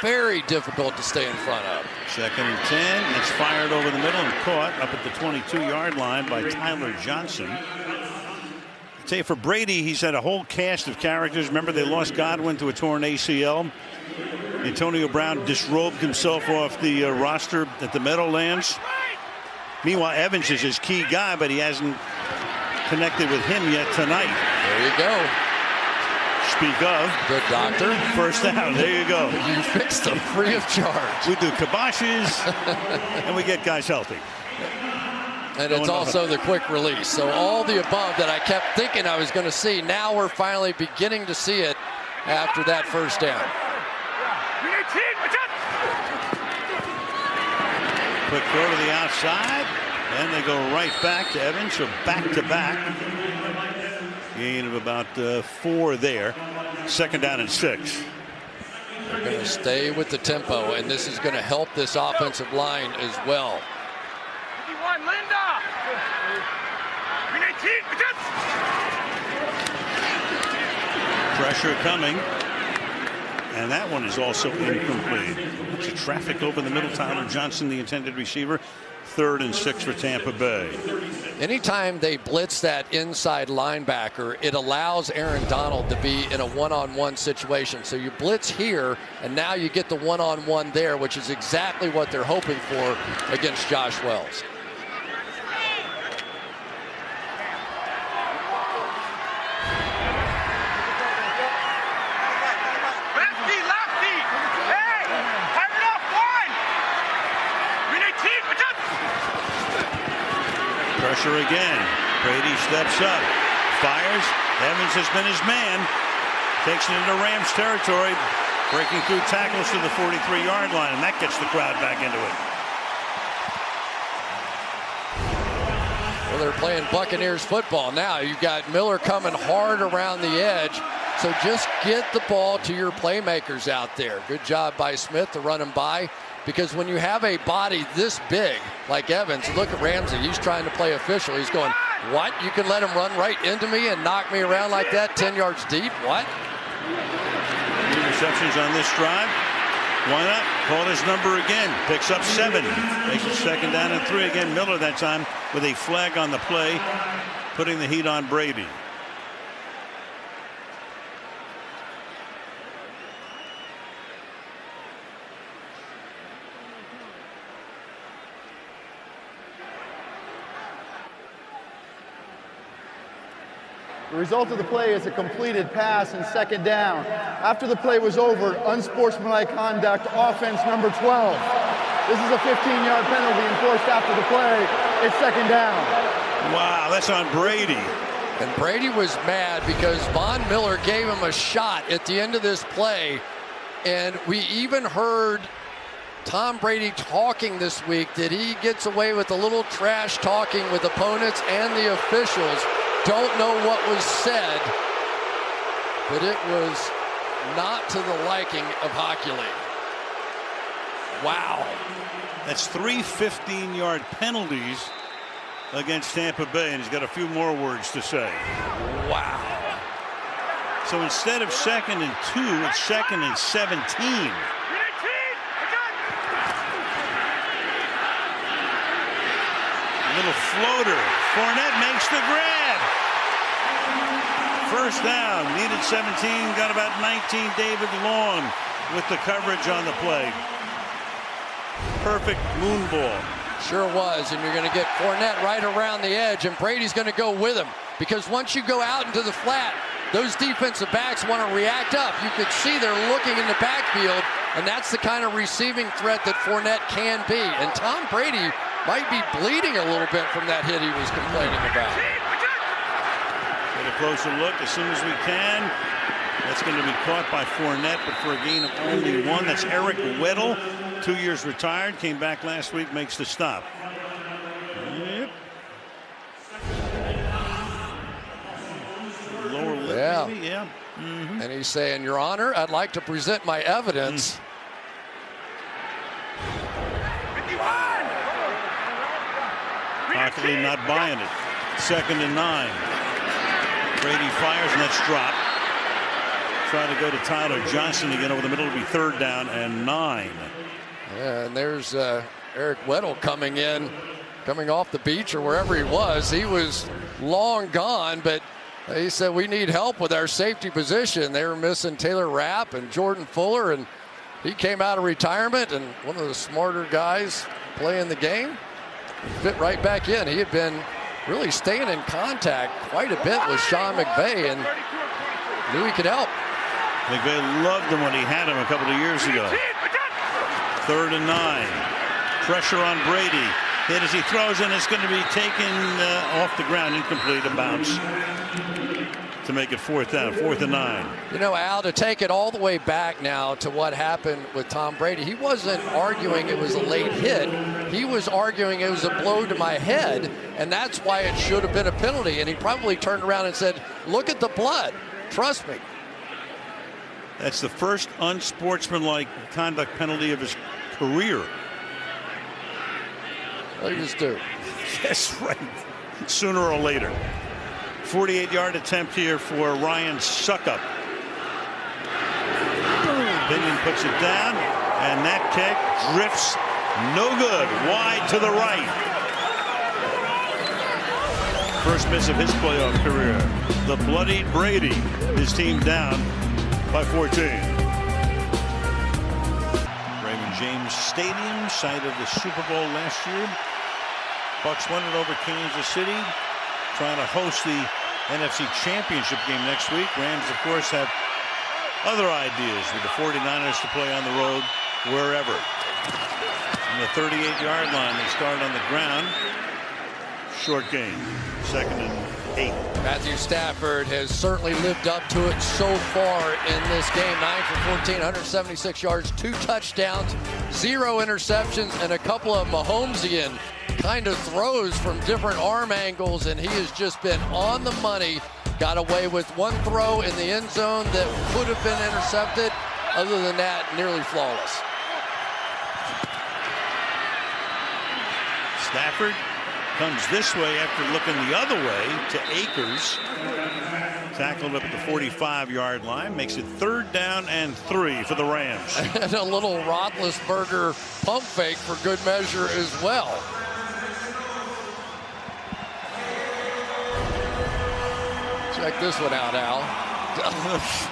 very difficult to stay in front of. Second and 10. It's fired over the middle and caught up at the 22-yard line by Tyler Johnson. I'd say for Brady, he's had a whole cast of characters. Remember, they lost Godwin to a torn ACL. Antonio Brown disrobed himself off the roster at the Meadowlands. Meanwhile, Evans is his key guy, but he hasn't connected with him yet tonight. There you go. Speak of. Good doctor. First down. There you go. You fixed them free of charge. We do kiboshes, and we get guys healthy. And it's also the quick release. So all the above that I kept thinking I was going to see, now we're finally beginning to see it after that first down. Quick throw to the outside, and they go right back to Evans, so back-to-back. Gain of about 4 there. Second down and 6. They're going to stay with the tempo, and this is going to help this offensive line as well. Pressure coming. And that one is also incomplete. It's a traffic over the middle. Tyler Johnson, the intended receiver. 3rd and 6 for Tampa Bay. Anytime they blitz that inside linebacker, it allows Aaron Donald to be in a one-on-one situation. So you blitz here, and now you get the one-on-one there, which is exactly what they're hoping for against Josh Wells. Pressure again. Brady steps up, fires. Evans has been his man. Takes it into Rams territory, breaking through tackles to the 43-yard line, and that gets the crowd back into it. Well, they're playing Buccaneers football now. You've got Miller coming hard around the edge. So just get the ball to your playmakers out there. Good job by Smith to run him by. Because when you have a body this big, like Evans, look at Ramsey. He's trying to play official. He's going, what? You can let him run right into me and knock me around like that 10 yards deep? What? 3 receptions on this drive. Why not? Call his number again. Picks up 7. Makes it second down and 3 again. Miller that time with a flag on the play, putting the heat on Brady. The result of the play is a completed pass and second down. After the play was over, unsportsmanlike conduct, offense number 12. This is a 15-yard penalty enforced after the play. It's second down. Wow, that's on Brady. And Brady was mad because Von Miller gave him a shot at the end of this play. And we even heard Tom Brady talking this week that he gets away with a little trash talking with opponents and the officials. Don't know what was said, but it was not to the liking of Hockey League. Wow. That's 3 15-yard penalties against Tampa Bay, and he's got a few more words to say. Wow. So instead of 2nd and 2, it's 2nd and 17. Little floater. Fournette makes the grab. First down. Needed 17. Got about 19. David Long with the coverage on the play. Perfect moon ball. Sure was. And you're going to get Fournette right around the edge. And Brady's going to go with him. Because once you go out into the flat, those defensive backs want to react up. You could see they're looking in the backfield. And that's the kind of receiving threat that Fournette can be. And Tom Brady might be bleeding a little bit from that hit he was complaining about. Get a closer look as soon as we can. That's going to be caught by Fournette, but for a gain of only 1. That's Eric Weddle, 2 years retired, came back last week, makes the stop. Yep. Lower lip, yeah. Maybe? Yeah. Mm-hmm. And he's saying, Your Honor, I'd like to present my evidence. Hockley not buying it. 2nd and 9. Brady fires, and that's dropped. Trying to go to Tyler Johnson again over the middle. It'll be 3rd down and 9. Yeah, and there's Eric Weddle coming in, coming off the beach or wherever he was. He was long gone, but he said we need help with our safety position. They were missing Taylor Rapp and Jordan Fuller, and he came out of retirement, and one of the smarter guys playing the game fit right back in. He had been really staying in contact quite a bit with Sean McVay and knew he could help. McVay loved him when he had him a couple of years ago. 3rd and 9. Pressure on Brady. Hit as he throws, and it's going to be taken off the ground, incomplete, a bounce to make it 4th down, 4th and 9. You know, Al, to take it all the way back now to what happened with Tom Brady, he wasn't arguing it was a late hit. He was arguing it was a blow to my head, and that's why it should have been a penalty. And he probably turned around and said, look at the blood. Trust me. That's the first unsportsmanlike conduct penalty of his career. What you just do? That's right. Sooner or later. 48-yard attempt here for Ryan Suckup. Binion puts it down, and that kick drifts no good. Wide to the right. First miss of his playoff career. The bloodied Brady. His team down by 14. Raymond James Stadium, site of the Super Bowl last year. Bucs won it over Kansas City, trying to host the NFC Championship game next week. Rams, of course, have other ideas with the 49ers to play on the road wherever. On the 38-yard line, they start on the ground. Short game, 2nd and 8. Matthew Stafford has certainly lived up to it so far in this game. 9 for 14, 176 yards, 2 touchdowns, 0 interceptions, and a couple of Mahomesian kind of throws from different arm angles, and he has just been on the money. Got away with 1 throw in the end zone that could have been intercepted. Other than that, nearly flawless. Stafford comes this way after looking the other way to Akers. Tackled up at the 45-yard line. Makes it 3rd down and 3 for the Rams. And a little Roethlisberger pump fake for good measure as well. Check this one out, Al.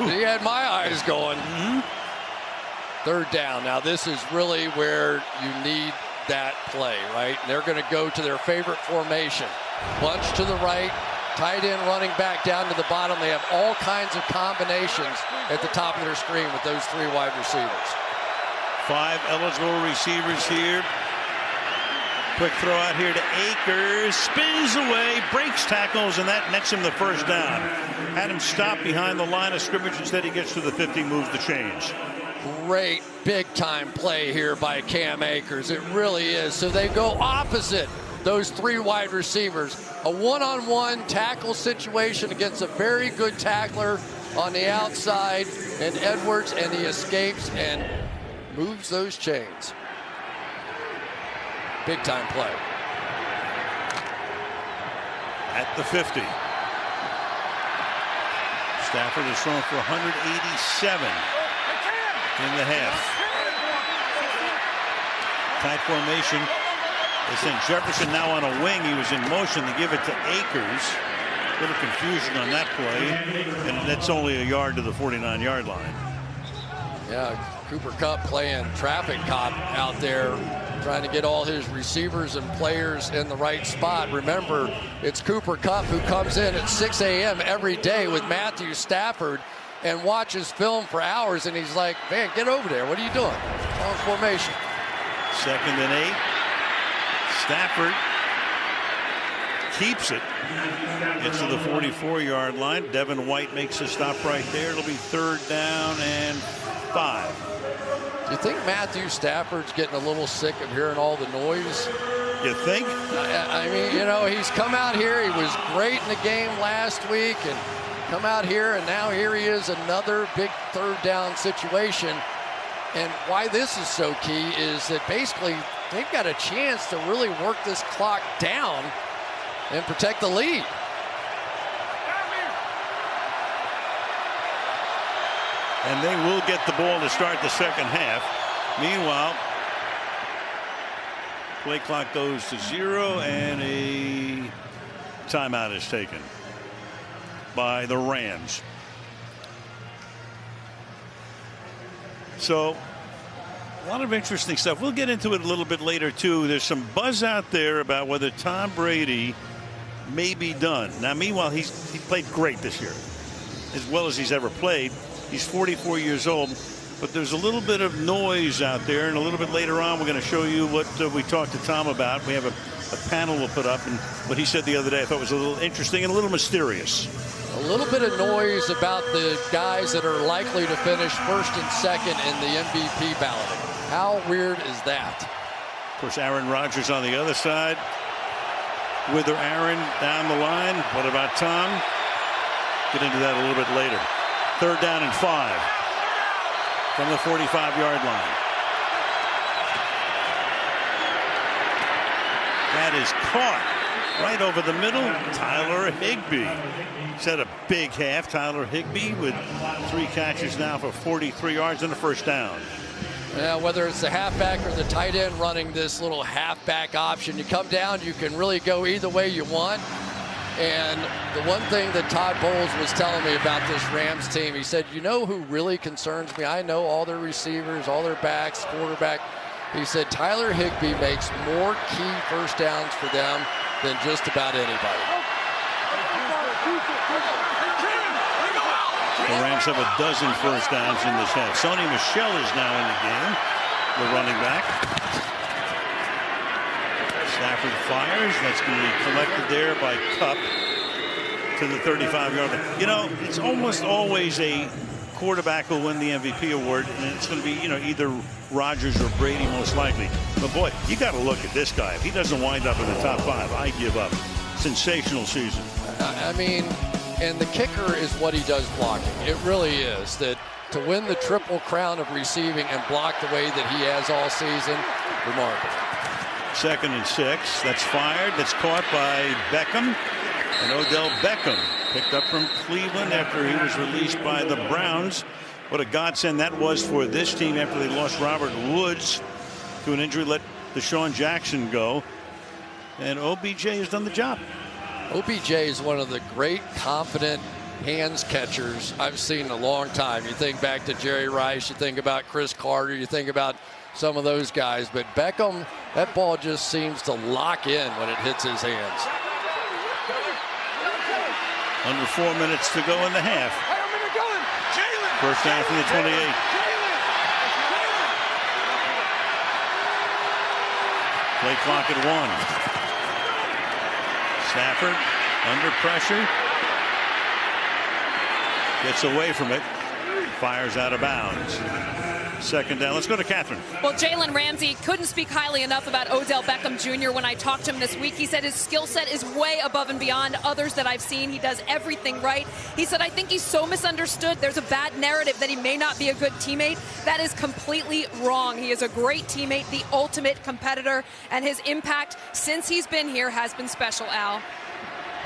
He had my eyes going. 3rd down. Now this is really where you need that play, right? They're going to go to their favorite formation. Bunch to the right, tight end running back down to the bottom. They have all kinds of combinations at the top of their screen with those 3 wide receivers. 5 eligible receivers here. Quick throw out here to Akers. Spins away, breaks tackles, and that nets him the 1st down. Had him stop behind the line of scrimmage. Instead, he gets to the 50, moves the chains. Great big-time play here by Cam Akers. It really is. So they go opposite those 3 wide receivers. A one-on-one tackle situation against a very good tackler on the outside, and Edwards, and he escapes and moves those chains. Big-time play. at the 50. Stafford has thrown for 187 in the half. Tight formation. They sent Jefferson now on a wing. He was in motion to give it to Akers. A little confusion on that play, and that's only a yard to the 49-yard line. Yeah, Cooper Kupp playing traffic cop out there, trying to get all his receivers and players in the right spot. Remember, it's Cooper Kupp who comes in at 6 a.m. every day with Matthew Stafford and watches film for hours, and he's like, man, get over there. What are you doing? On formation. 2nd and 8. Stafford keeps it. Gets to the 44-yard line. Devin White makes a stop right there. It'll be 3rd down and 5. Do you think Matthew Stafford's getting a little sick of hearing all the noise? You think? I mean, you know, he's come out here. He was great in the game last week and come out here, and now here he is, another big 3rd down situation. And why this is so key is that basically they've got a chance to really work this clock down and protect the lead. And they will get the ball to start the second half. Meanwhile, play clock goes to 0 and a timeout is taken by the Rams. So a lot of interesting stuff. We'll get into it a little bit later too. There's some buzz out there about whether Tom Brady may be done. Now meanwhile, he played great this year, as well as he's ever played. He's 44 years old, but there's a little bit of noise out there, and a little bit later on we're going to show you what we talked to Tom about. We have a panel we'll put up, and what he said the other day I thought was a little interesting and a little mysterious. A little bit of noise about the guys that are likely to finish 1st and 2nd in the MVP balloting. How weird is that? Of course, Aaron Rodgers on the other side. With Aaron down the line. What about Tom? Get into that a little bit later. 3rd down and 5 from the 45-yard line. That is caught right over the middle. Tyler Higbee. He's had a big half. Tyler Higbee with 3 catches now for 43 yards and a 1st down. Yeah, whether it's the halfback or the tight end running this little halfback option, you come down, you can really go either way you want. And the one thing that Todd Bowles was telling me about this Rams team, he said, you know who really concerns me? I know all their receivers, all their backs, quarterback. He said Tyler Higbee makes more key 1st downs for them than just about anybody. The Rams have a dozen 1st downs in this half. Sony Michel is now in the game, the running back. Stafford fires. That's going to be collected there by Kupp to the 35-yard line. You know, it's almost always a quarterback will win the MVP award, and it's going to be, you know, either Rodgers or Brady most likely. But boy, you got to look at this guy. If he doesn't wind up in the top 5, I give up. Sensational season. I mean, and the kicker is what he does blocking. It really is. That to win the triple crown of receiving and block the way that he has all season, remarkable. 2nd and 6. That's fired. That's caught by Beckham. And Odell Beckham picked up from Cleveland after he was released by the Browns. What a godsend that was for this team after they lost Robert Woods to an injury, let Deshaun Jackson go. And OBJ has done the job. OBJ is one of the great, confident hands catchers I've seen in a long time. You think back to Jerry Rice, you think about Chris Carter, you think about some of those guys. But Beckham, that ball just seems to lock in when it hits his hands. Under 4 minutes to go in the half. 1st down from the 28. Play clock at 1. Stafford under pressure. Gets away from it. Fires out of bounds. 2nd down. Let's go to Catherine. Well, Jalen Ramsey couldn't speak highly enough about Odell Beckham Jr. when I talked to him this week. He said his skill set is way above and beyond others that I've seen. He does everything right. He said, I think he's so misunderstood. There's a bad narrative that he may not be a good teammate. That is completely wrong. He is a great teammate, the ultimate competitor, and his impact since he's been here has been special, Al.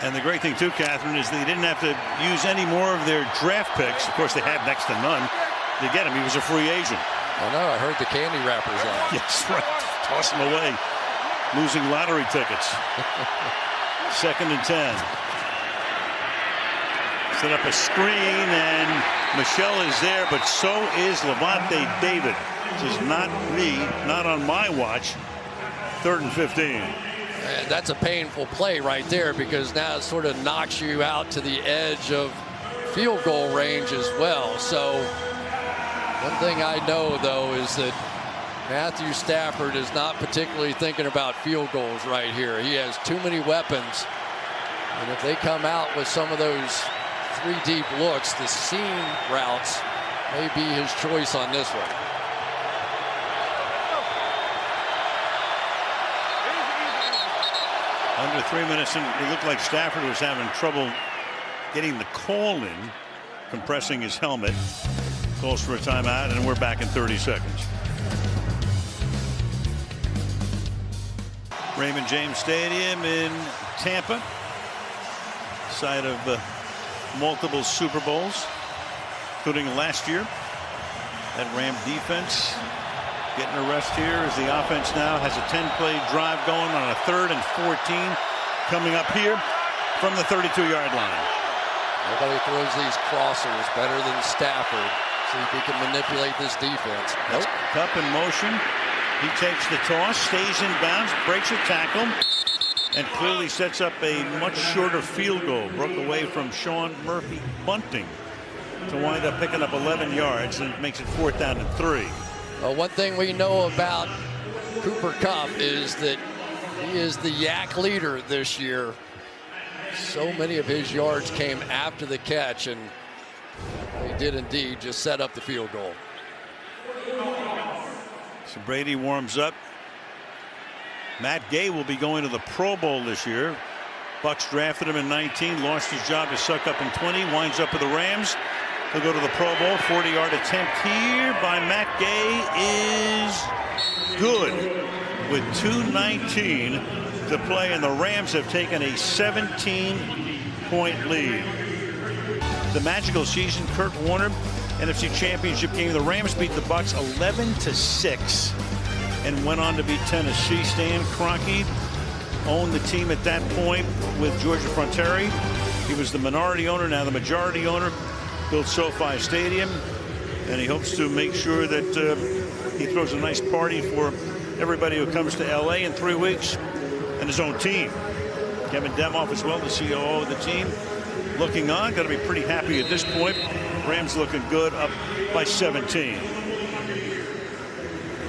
And the great thing, too, Catherine, is they didn't have to use any more of their draft picks. Of course, they had next to none to get him. He was a free agent. I know. I heard the candy wrappers on. Yes, right. Toss them away. Losing lottery tickets. 2nd and 10. Set up a screen, and Michelle is there, but so is Levante David. This is not me, not on my watch. 3rd and 15. And that's a painful play right there, because now it sort of knocks you out to the edge of field goal range as well. So one thing I know, though, is that Matthew Stafford is not particularly thinking about field goals right here. He has too many weapons. And if they come out with some of those 3 deep looks, the seam routes may be his choice on this one. Under 3 minutes, and it looked like Stafford was having trouble getting the call in, compressing his helmet. Calls for a timeout, and we're back in 30 seconds. Raymond James Stadium in Tampa, site of multiple Super Bowls, including last year. That Ram defense getting a rest here as the offense now has a 10-play drive going on a 3rd and 14 coming up here from the 32-yard line. Nobody throws these crossers better than Stafford. See if he can manipulate this defense. Nope. Cup in motion. He takes the toss, stays in bounds, breaks a tackle, and clearly sets up a much shorter field goal. Broke away from Sean Murphy bunting to wind up picking up 11 yards, and makes it 4th down and 3. Well, one thing we know about Cooper Kupp is that he is the yak leader this year. So many of his yards came after the catch, and he did indeed just set up the field goal. So Brady warms up. Matt Gay will be going to the Pro Bowl this year. Bucs drafted him in 19, lost his job to suck up in 20, winds up with the Rams. He'll go to the Pro Bowl. 40-yard attempt here by Matt Gay is good with 2:19 to play, and the Rams have taken a 17-point lead. The magical season, Kurt Warner, NFC Championship game. The Rams beat the Bucs 11-6 and went on to beat Tennessee. Stan Kroenke owned the team at that point with Georgia Fronteri. He was the minority owner, now the majority owner. Built SoFi Stadium, and he hopes to make sure that he throws a nice party for everybody who comes to LA in 3 weeks, and his own team. Kevin Demoff as well, the COO of the team, looking on. Got to be pretty happy at this point. Rams looking good, up by 17.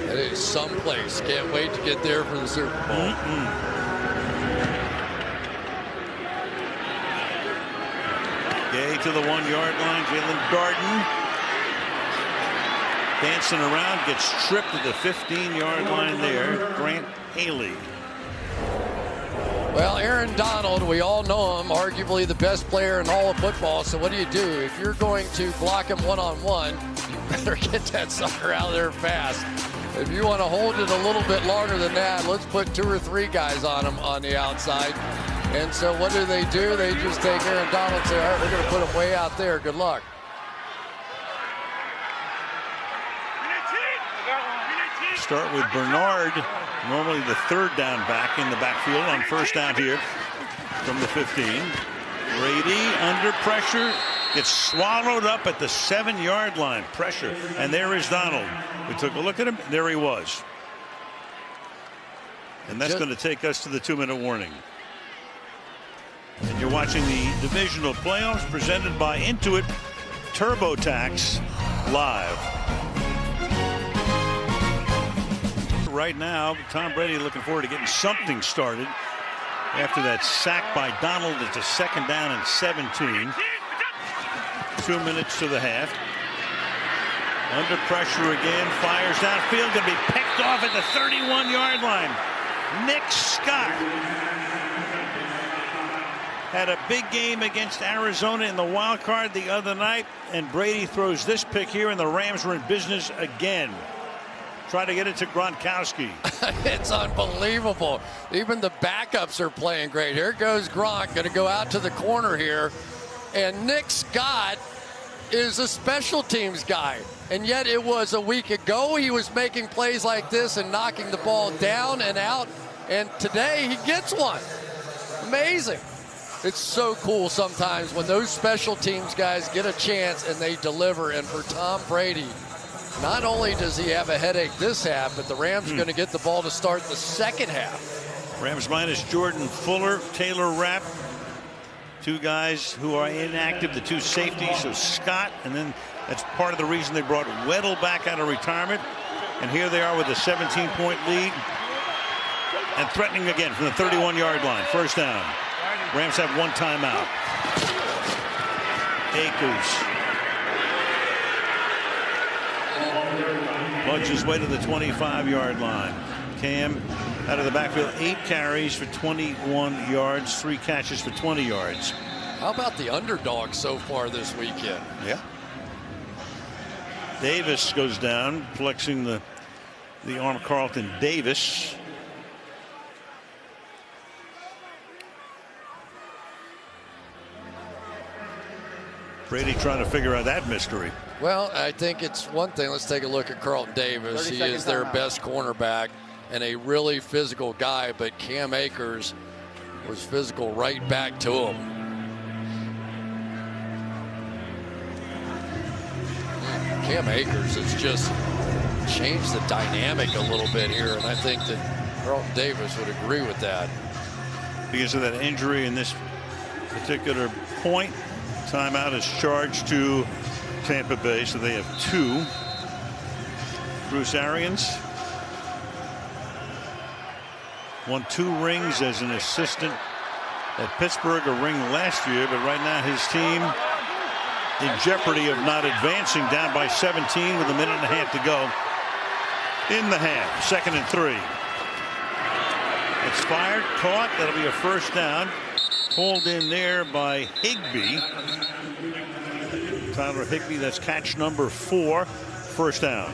That is someplace. Can't wait to get there for the Super Bowl. Gay to the 1-yard line. Jalen Darden dancing around, gets stripped at the 15-yard line there. Grant Haley. Well, Aaron Donald, we all know him, arguably the best player in all of football. So what do? If you're going to block him one-on-one, you better get that sucker out of there fast. If you want to hold it a little bit longer than that, let's put 2 or 3 guys on him on the outside. And so what do? They just take Aaron Donald and say, all right, we're going to put him way out there. Good luck. Start with Bernard, normally the 3rd down back in the backfield on 1st down here from the 15. Brady under pressure, gets swallowed up at the 7-yard line. Pressure, and there is Donald. We took a look at him. There he was. And that's going to take us to the 2-minute warning. And you're watching the divisional playoffs presented by Intuit TurboTax live. Right now, Tom Brady looking forward to getting something started after that sack by Donald. It's a 2nd down and 17. 2 minutes to the half. Under pressure again, fires downfield, going to be picked off at the 31-yard line. Nick Scott had a big game against Arizona in the wild card the other night, and Brady throws this pick here, and the Rams were in business again. Try to get it to Gronkowski. It's unbelievable. Even the backups are playing great. Here goes Gronk, going to go out to the corner here. And Nick Scott is a special teams guy. And yet it was a week ago he was making plays like this and knocking the ball down and out. And today he gets one. Amazing. It's so cool sometimes when those special teams guys get a chance and they deliver. And for Tom Brady, not only does he have a headache this half, but the Rams are going to get the ball to start the second half. Rams minus Jordan Fuller, Taylor Rapp. Two guys who are inactive, the two safeties, so Scott, and then that's part of the reason they brought Weddle back out of retirement. And here they are with a 17-point lead and threatening again from the 31-yard line. First down. Rams have one timeout. Akers plunges his way to the 25-yard line. Cam out of the backfield, 8 carries for 21 yards, 3 catches for 20 yards. How about the underdog so far this weekend? Yeah. Davis goes down, flexing the arm. Carlton Davis. Brady trying to figure out that mystery. Well, I think it's one thing. Let's take a look at Carlton Davis. He is their best cornerback and a really physical guy, but Cam Akers was physical right back to him. Cam Akers has just changed the dynamic a little bit here, and I think that Carlton Davis would agree with that. Because of that injury in this particular point, timeout is charged to Tampa Bay, so they have 2. Bruce Arians won 2 rings as an assistant at Pittsburgh, a ring last year, but right now his team in jeopardy of not advancing, down by 17 with a minute and a half to go in the half. 2nd and 3. Expired, caught. That'll be a first down. Pulled in there by Higbee. Tyler Higbee, that's catch number 4. First down.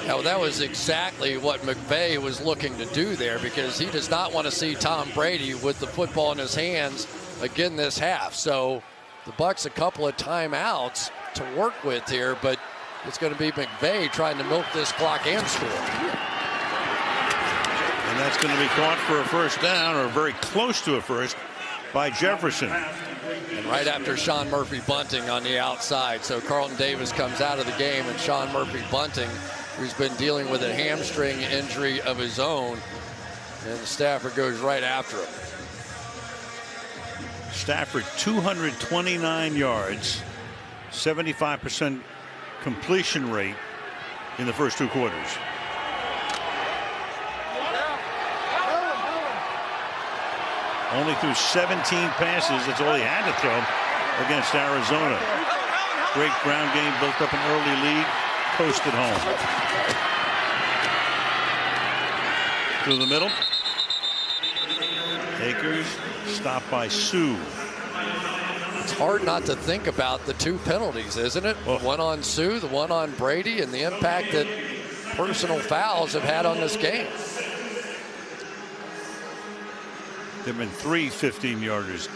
Now, that was exactly what McVay was looking to do there, because he does not want to see Tom Brady with the football in his hands again this half. So the Bucs a couple of timeouts to work with here, but it's going to be McVay trying to milk this clock and score. And that's going to be caught for a first down, or very close to a first, by Jefferson. And right after Sean Murphy Bunting on the outside. So Carlton Davis comes out of the game, and Sean Murphy Bunting, who's been dealing with a hamstring injury of his own, and Stafford goes right after him. Stafford 229 yards, 75% completion rate in the first 2 quarters. Only threw 17 passes. That's all he had to throw against Arizona. Great ground game, built up an early lead, coasted home. Through the middle. Akers stopped by Sue. It's hard not to think about the 2 penalties, isn't it? The one on Sue, the one on Brady, and the impact that personal fouls have had on this game. There have been 3 15-yarders.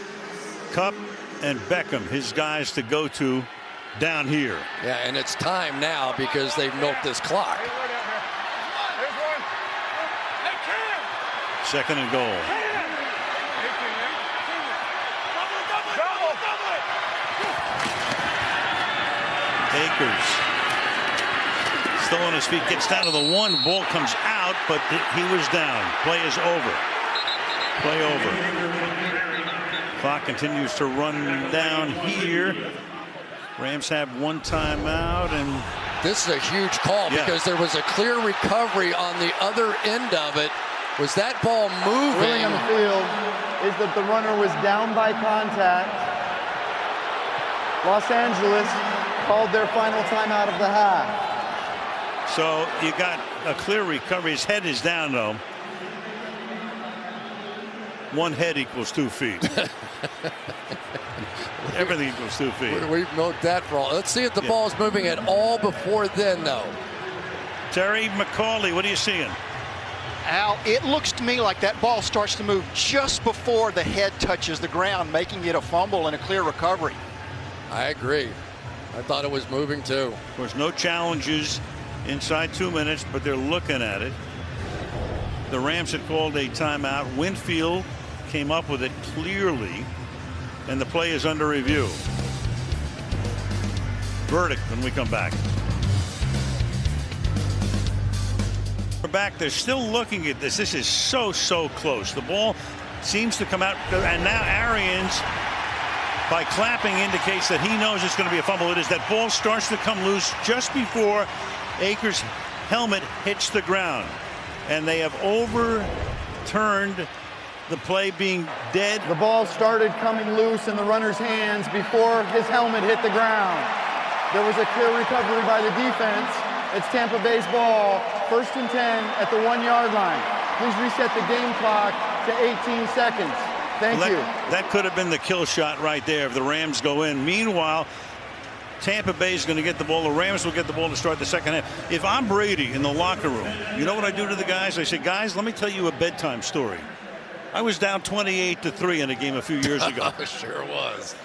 Kupp and Beckham, his guys to go to down here. Yeah, and it's time now because they've milked this clock. 2nd and goal. Akers still on his feet, gets down to the 1. Ball comes out, but he was down. Play is over. Play over. Clock continues to run down here. Rams have 1 timeout, and this is a huge call because there was a clear recovery on the other end of it. Was that ball moving? The ruling on the field is that the runner was down by contact. Los Angeles called their final timeout of the half. So you got a clear recovery. His head is down, though. 1 head equals 2 feet. Everything equals 2 feet. We've milked that for all. Let's see if the ball's moving at all before then, though. Terry McCauley, what are you seeing? Al, it looks to me like that ball starts to move just before the head touches the ground, making it a fumble and a clear recovery. I agree. I thought it was moving too. Of course, no challenges inside 2 minutes, but they're looking at it. The Rams had called a timeout. Winfield came up with it clearly, and the play is under review. Verdict when we come back. We're back. They're still looking at this. This is so close. The ball seems to come out, and now Arians, by clapping, indicates that he knows it's going to be a fumble. It is. That ball starts to come loose just before Akers' helmet hits the ground, and they have overturned the play being dead. The ball started coming loose in the runner's hands before his helmet hit the ground. There was a clear recovery by the defense. It's Tampa Bay's ball, 1st and 10 at the 1-yard line. Please reset the game clock to 18 seconds. Thank you. That could have been the kill shot right there if the Rams go in. Meanwhile, Tampa Bay is going to get the ball. The Rams will get the ball to start the second half. If I'm Brady in the locker room, you know what I do to the guys? I say, guys, let me tell you a bedtime story. I was down 28-3 in a game a few years ago. Sure was.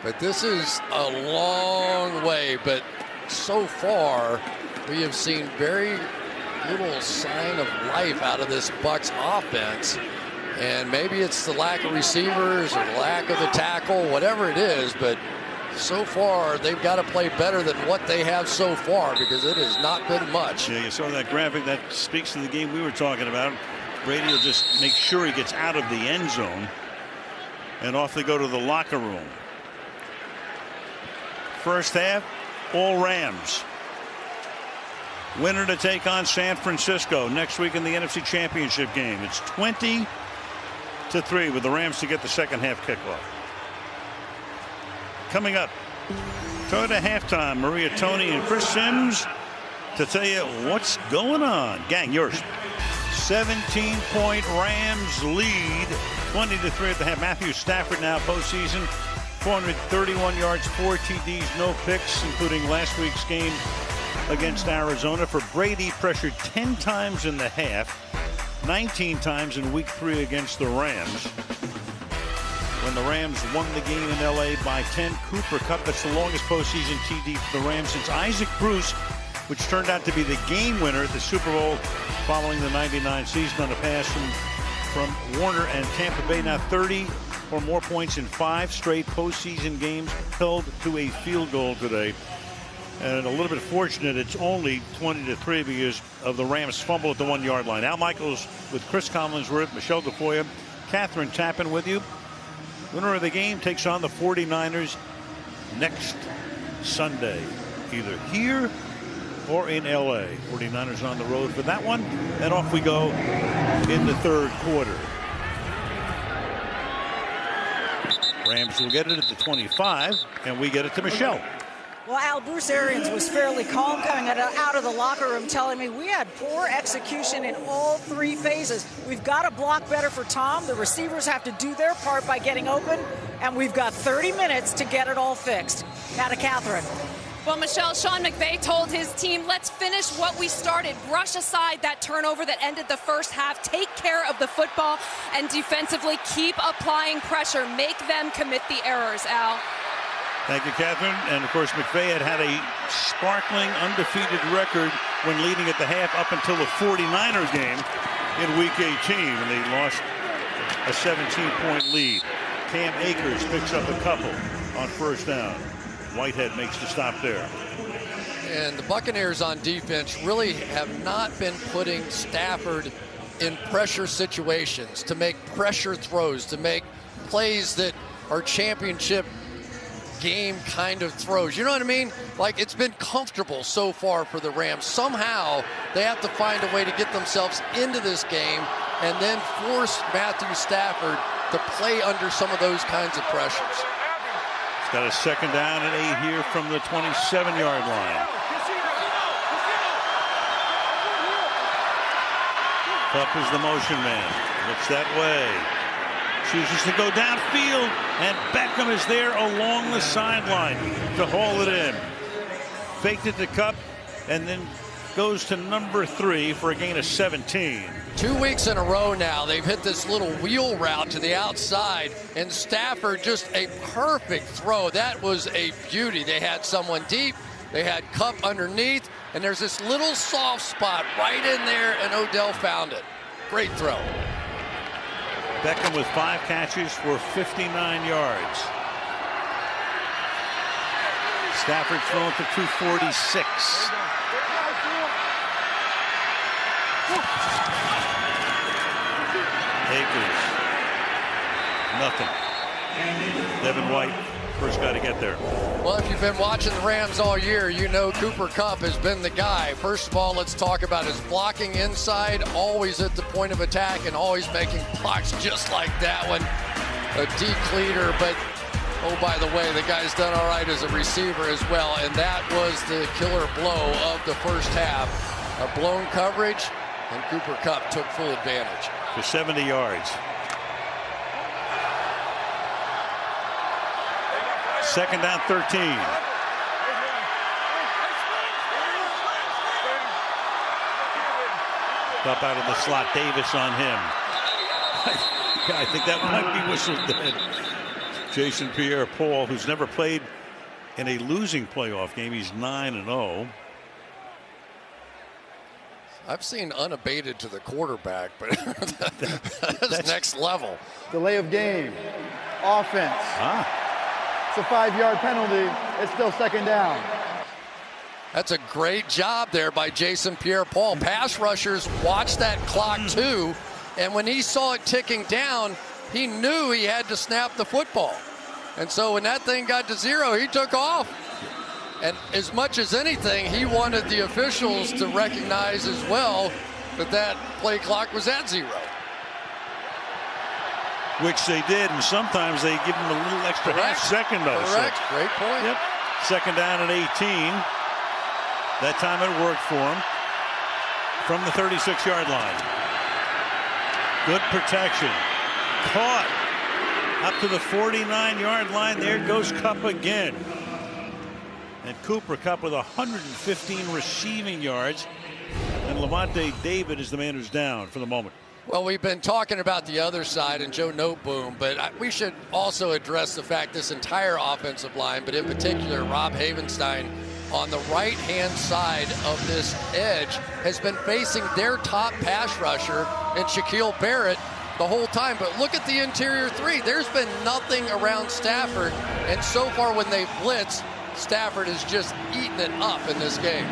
But this is a long way. But so far, we have seen very little sign of life out of this Bucs offense. And maybe it's the lack of receivers or the lack of the tackle, whatever it is. But so far, they've got to play better than what they have so far, because it has not been much. Yeah, you saw that graphic. That speaks to the game we were talking about. Brady will just make sure he gets out of the end zone, and off they go to the locker room. First half, all Rams. Winner to take on San Francisco next week in the NFC Championship game. It's 20-3 with the Rams to get the second half kickoff. Coming up, go to halftime. Maria Toney and Chris Sims to tell you what's going on. Gang, yours. 17-point Rams lead, 20-3 at the half. Matthew Stafford now postseason, 431 yards, 4 TDs, no picks, including last week's game against Arizona. For Brady, pressured 10 times in the half, 19 times in week 3 against the Rams. When the Rams won the game in LA by 10, Cooper Kupp, that's the longest postseason TD for the Rams since Isaac Bruce, which turned out to be the game winner at the Super Bowl following the '99 season on a pass from Warner. And Tampa Bay now 30 or more points in 5 straight postseason games, held to a field goal today. And a little bit fortunate it's only 20-3 because of the Rams fumble at the 1-yard line. Al Michaels with Chris Collinsworth, Michelle DeFoya, Catherine Tappan with you. Winner of the game takes on the 49ers next Sunday, either here or in LA. 49ers on the road for that one, and off we go in the third quarter. Rams will get it at the 25, and we get it to Michelle. Well, Al, Bruce Arians was fairly calm coming out of the locker room, telling me we had poor execution in all 3 phases. We've got to block better for Tom. The receivers have to do their part by getting open, and we've got 30 minutes to get it all fixed. Now to Catherine. Well, Michelle, Sean McVay told his team, let's finish what we started. Brush aside that turnover that ended the first half. Take care of the football, and defensively keep applying pressure. Make them commit the errors, Al. Thank you, Catherine. And, of course, McVay had a sparkling, undefeated record when leading at the half up until the 49ers game in Week 18, when they lost a 17-point lead. Cam Akers picks up a couple on first down. Whitehead makes the stop there. And the Buccaneers on defense really have not been putting Stafford in pressure situations, to make pressure throws, to make plays that are championship game kind of throws. You know what I mean? Like, it's been comfortable so far for the Rams. Somehow they have to find a way to get themselves into this game and then force Matthew Stafford to play under some of those kinds of pressures. He's got a second down and 8 here from the 27-yard line. Kupp is the motion man. Looks that way. Chooses to go downfield, and Beckham is there along the sideline to haul it in. Faked it to Kupp, and then goes to number 3 for a gain of 17. 2 weeks in a row now, they've hit this little wheel route to the outside, and Stafford just a perfect throw. That was a beauty. They had someone deep, they had Kupp underneath, and there's this little soft spot right in there, and Odell found it. Great throw. Beckham with 5 catches for 59 yards. Stafford throwing for 246. Akers. Nothing. Devin White, first guy to get there. Well, if you've been watching the Rams all year, you know Cooper Kupp has been the guy. First of all, let's talk about his blocking inside, always at the point of attack and always making blocks just like that one. A decleater, but oh, by the way, the guy's done all right as a receiver as well, and that was the killer blow of the first half. A blown coverage, and Cooper Kupp took full advantage. For 70 yards. Second down, 13. Up out of the slot, Davis on him. I think that might be whistled dead. Jason Pierre-Paul, who's never played in a losing playoff game. He's 9-0. I've seen unabated to the quarterback, but that's next level. Delay of game. Offense. It's a 5-yard penalty. It's still second down. That's a great job there by Jason Pierre-Paul. Pass rushers watch that clock too, and when he saw it ticking down, he knew he had to snap the football. And so when that thing got to 0, he took off. And as much as anything, he wanted the officials to recognize as well that that play clock was at 0. Which they did, and sometimes they give him a little extra half second though. Correct, so, great point. Yep. Second down and 18. That time it worked for him from the 36-yard line. Good protection. Caught up to the 49-yard line. There goes Kupp again. And Cooper Kupp with 115 receiving yards. And Levante David is the man who's down for the moment. Well, we've been talking about the other side and Joe Noteboom, but we should also address the fact this entire offensive line, but in particular Rob Havenstein on the right-hand side of this edge has been facing their top pass rusher in Shaquille Barrett the whole time. But look at the interior 3. There's been nothing around Stafford, and so far when they blitz, Stafford has just eaten it up in this game.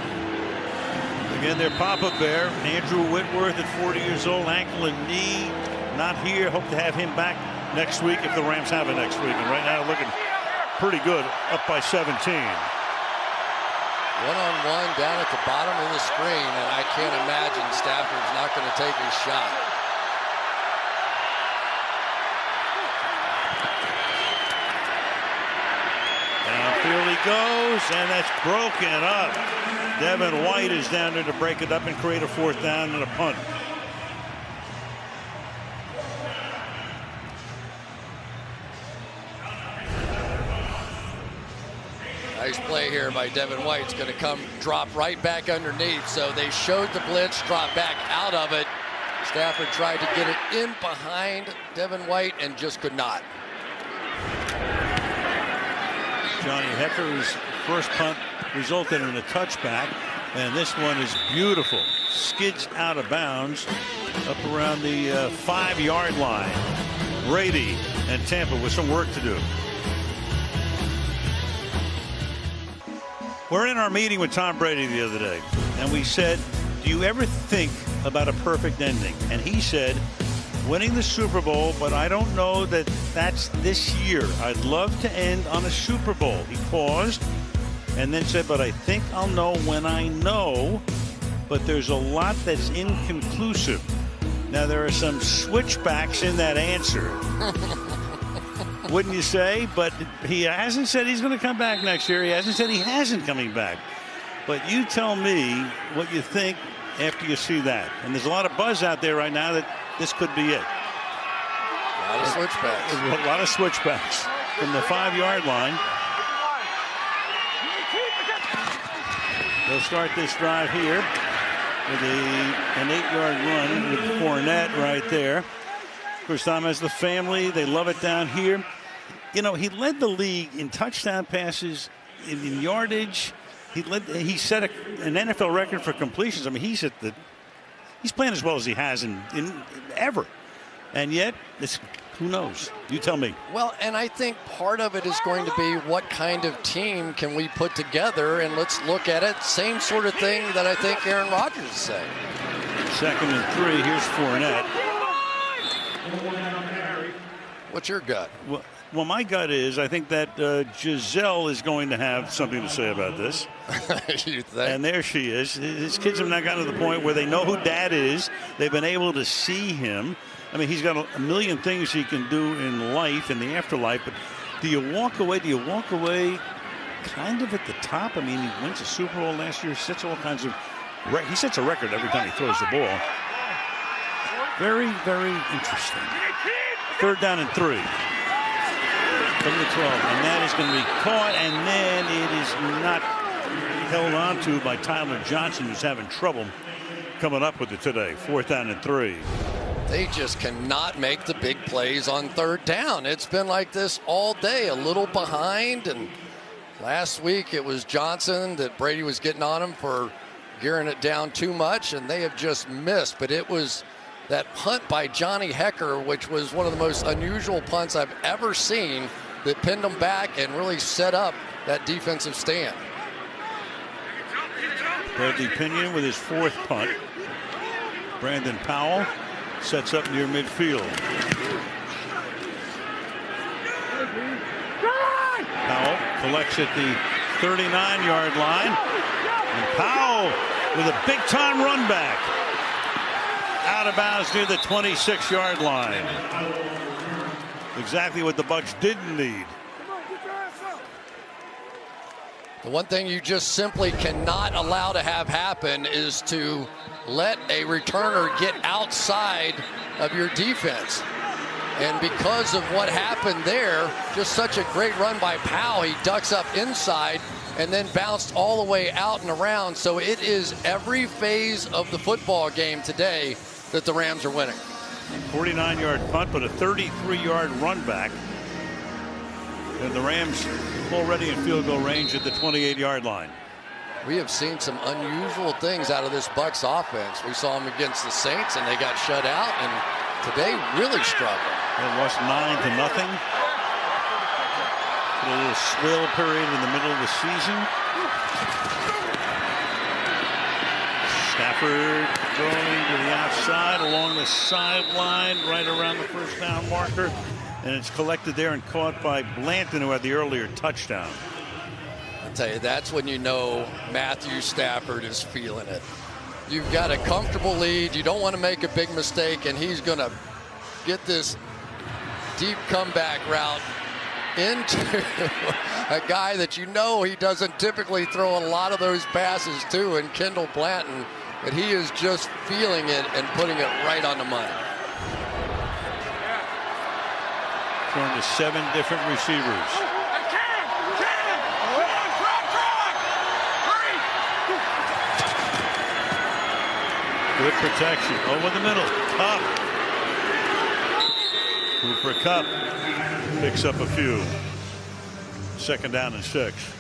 Again, their Papa Bear, Andrew Whitworth at 40 years old, ankle and knee, not here. Hope to have him back next week if the Rams have it next week. And right now looking pretty good, up by 17. One-on-one down at the bottom of the screen, and I can't imagine Stafford's not going to take his shot. Downfield he goes, and that's broken up. Devin White is down there to break it up and create a fourth down and a punt. Nice play here by Devin White. It's going to come drop right back underneath. So they showed the blitz, drop back out of it. Stafford tried to get it in behind Devin White and just could not. Johnny Hecker's first punt resulted in a touchback, and this one is beautiful. Skids out of bounds up around the 5-yard line. Brady and Tampa with some work to do. We're in our meeting with Tom Brady the other day, and we said, do you ever think about a perfect ending? And he said, winning the Super Bowl, but I don't know that that's this year. I'd love to end on a Super Bowl. He paused and then said, but I think I'll know when I know, but there's a lot that's inconclusive. Now, there are some switchbacks in that answer. Wouldn't you say? But he hasn't said he's going to come back next year. He hasn't said he hasn't coming back. But you tell me what you think after you see that. And there's a lot of buzz out there right now that this could be it. A lot of switchbacks. A lot of switchbacks from the 5-yard line. They'll start this drive here. with an 8-yard run with Fournette right there. First time as the family. They love it down here. You know, he led the league in touchdown passes, in yardage. He set an NFL record for completions. I mean, he's playing as well as he has in ever. And yet, who knows? You tell me. Well, and I think part of it is going to be what kind of team can we put together, and let's look at it. Same sort of thing that I think Aaron Rodgers is saying. 2nd and 3. Here's Fournette. What's your gut? Well, my gut is I think that Giselle is going to have something to say about this. You think? And there she is. His kids have now gotten to the point where they know who Dad is. They've been able to see him. I mean, he's got a million things he can do in life, in the afterlife. But do you walk away? Do you walk away kind of at the top? I mean, he wins a Super Bowl last year. Sets all kinds of. He sets a record every time he throws the ball. Very, very interesting. 3rd down and 3. From the 12, and that is going to be caught, and then it is not held on to by Tyler Johnson, who's having trouble coming up with it today. 4th down and 3. They just cannot make the big plays on 3rd down. It's been like this all day, a little behind, and last week it was Johnson that Brady was getting on him for gearing it down too much, and they have just missed. But it was that punt by Johnny Hecker, which was one of the most unusual punts I've ever seen, that pinned them back and really set up that defensive stand. Bradley Pinion with his 4th punt. Brandon Powell sets up near midfield. Powell collects at the 39-yard line. And Powell with a big-time run back. Out of bounds near the 26-yard line. Exactly what the Bucs didn't need. The one thing you just simply cannot allow to have happen is to let a returner get outside of your defense. And because of what happened there, just such a great run by Powell. He ducks up inside and then bounced all the way out and around. So it is every phase of the football game today that the Rams are winning. 49-yard punt, but a 33-yard run back. And the Rams already in field goal range at the 28-yard line. We have seen some unusual things out of this Bucs offense. We saw them against the Saints, and they got shut out, and today really struggled. They lost 9-0. A little swill period in the middle of the season. Stafford going to the outside along the sideline right around the 1st down marker, and it's collected there and caught by Blanton, who had the earlier touchdown. I'll tell you, that's when you know Matthew Stafford is feeling it. You've got a comfortable lead, you don't want to make a big mistake, and he's going to get this deep comeback route into a guy that you know he doesn't typically throw a lot of those passes to, and Kendall Blanton. But he is just feeling it and putting it right on the money. Throwing to 7 different receivers. Good protection over the middle. Up. Cooper Kupp picks up a few. 2nd down and 6.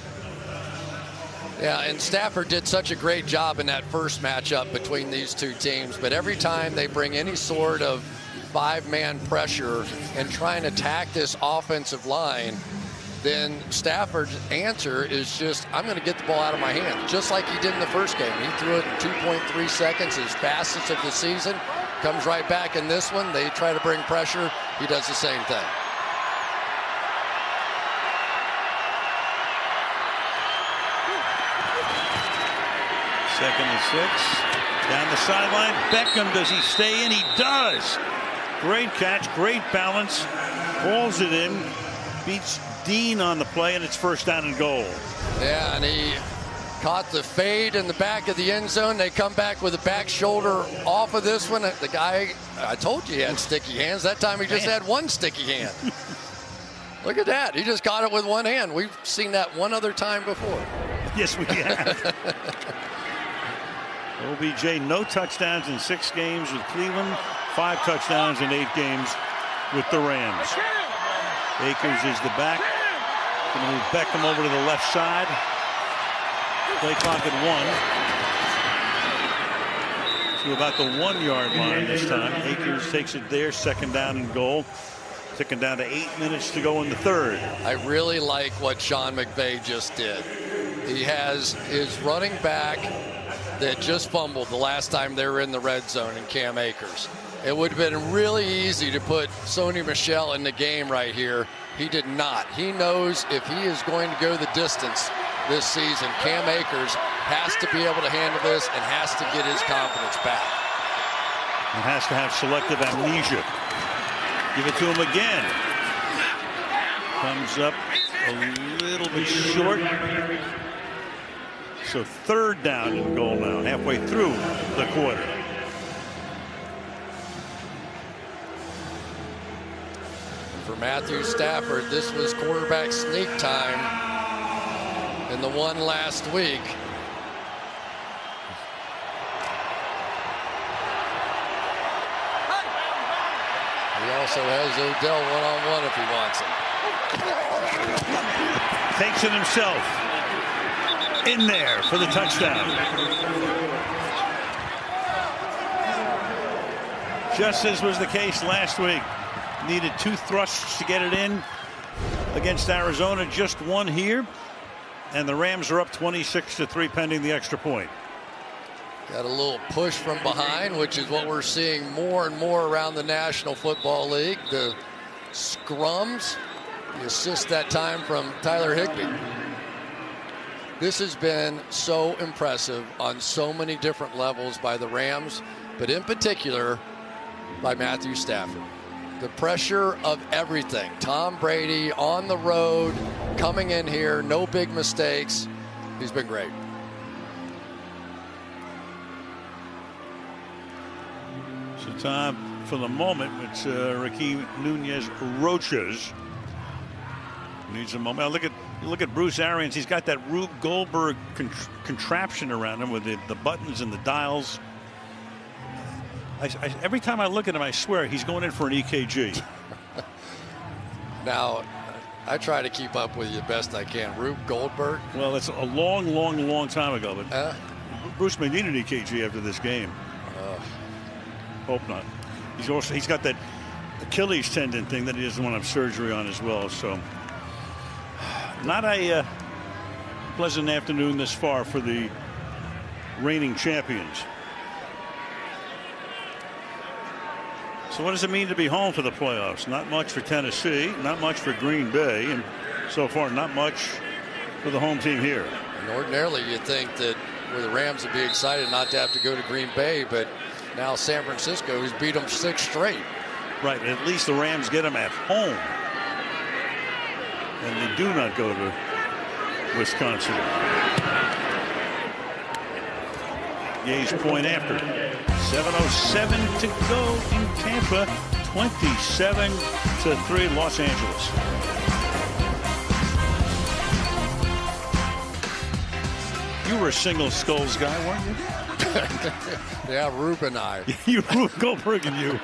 Yeah, and Stafford did such a great job in that first matchup between these two teams. But every time they bring any sort of 5-man pressure and try and attack this offensive line, then Stafford's answer is just, I'm going to get the ball out of my hands, just like he did in the first game. He threw it in 2.3 seconds, his fastest of the season. Comes right back in this one. They try to bring pressure. He does the same thing. Second and 6. Down the sideline. Beckham, does he stay in? He does. Great catch, great balance. Pulls it in. Beats Dean on the play, and it's 1st down and goal. Yeah, and he caught the fade in the back of the end zone. They come back with a back shoulder off of this one. The guy, I told you he had sticky hands. That time he just had one sticky hand. Look at that. He just caught it with one hand. We've seen that one other time before. Yes, we have. OBJ, no touchdowns in 6 games with Cleveland, 5 touchdowns in 8 games with the Rams. Akers is the back. Going to move Beckham over to the left side. Play clock at 1. To about the 1-yard line this time. Akers takes it there, 2nd down and goal. Ticking down to 8 minutes to go in the 3rd. I really like what Sean McVay just did. He has his running back that just fumbled the last time they were in the red zone in Cam Akers. It would have been really easy to put Sony Michel in the game right here. He did not. He knows if he is going to go the distance this season, Cam Akers has to be able to handle this and has to get his confidence back. And has to have selective amnesia. Give it to him again. Comes up a little bit short. So 3rd down and goal now, halfway through the quarter. For Matthew Stafford, this was quarterback sneak time in the one last week. He also has Odell one-on-one if he wants him. Takes it himself. In there for the touchdown. Just as was the case last week. Needed 2 thrusts to get it in against Arizona. Just 1 here. And the Rams are up 26-3 pending the extra point. Got a little push from behind, which is what we're seeing more and more around the National Football League. The scrums, the assist that time from Tyler Higbee. This has been so impressive on so many different levels by the Rams, but in particular by Matthew Stafford. The pressure of everything. Tom Brady on the road, coming in here, no big mistakes. He's been great. So Tom, for the moment, it's Raheem Nunez-Roches. Needs a moment. Look at Bruce Arians. He's got that Rube Goldberg contraption around him with the buttons and the dials. Every time I look at him, I swear he's going in for an EKG. Now, I try to keep up with you best I can. Rube Goldberg. Well, that's a long time ago. But Bruce may need an EKG after this game. Hope not. He's got that Achilles tendon thing that he doesn't want to have surgery on as well. So, not a pleasant afternoon this far for the reigning champions. So what does it mean to be home for the playoffs? Not much for Tennessee, not much for Green Bay, and so far not much for the home team here. And ordinarily you'd think that where the Rams would be excited not to have to go to Green Bay, but now San Francisco has beat them 6 straight. Right, at least the Rams get them at home. And they do not go to Wisconsin. Yea's point after. 7:07 to go in Tampa. 27-3 Los Angeles. You were a single skulls guy, weren't you? Yeah, Rube and I. You, Rube Goldberg and you.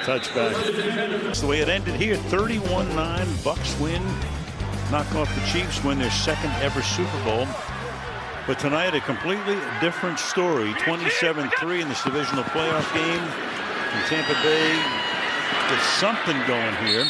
Touchback. That's the way it ended here. 31-9. Bucks win. Knock off the Chiefs, win their 2nd ever Super Bowl. But tonight, a completely different story. 27-3 in this divisional playoff game. And Tampa Bay gets something going here.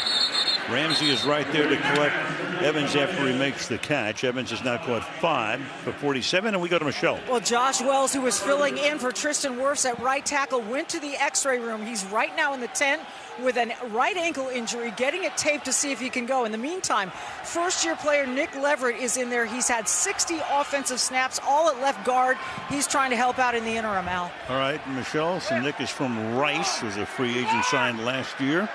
Ramsey is right there to collect Evans after he makes the catch. Evans has now caught 5 for 47, and we go to Michelle. Well, Josh Wells, who was filling in for Tristan Wirfs at right tackle, went to the x-ray room. He's right now in the tent with a right ankle injury, getting it taped to see if he can go. In the meantime, first-year player Nick Leverett is in there. He's had 60 offensive snaps, all at left guard. He's trying to help out in the interim, Al. All right, Michelle. So Nick is from Rice, was a free agent signed last year.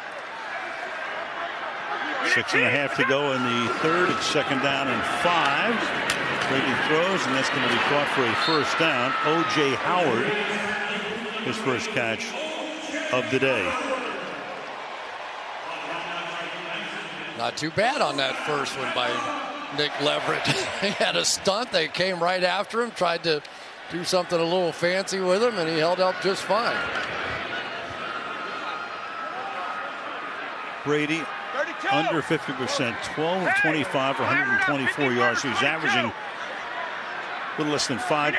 6.5 to go in the 3rd. It's 2nd down and 5. Brady throws, and that's going to be caught for a first down. O.J. Howard, his first catch of the day. Not too bad on that first one by Nick Leverett. He had a stunt. They came right after him, tried to do something a little fancy with him, and he held up just fine. Brady under 50%, 12 of 25 for 124 yards. So he's averaging a little less than 5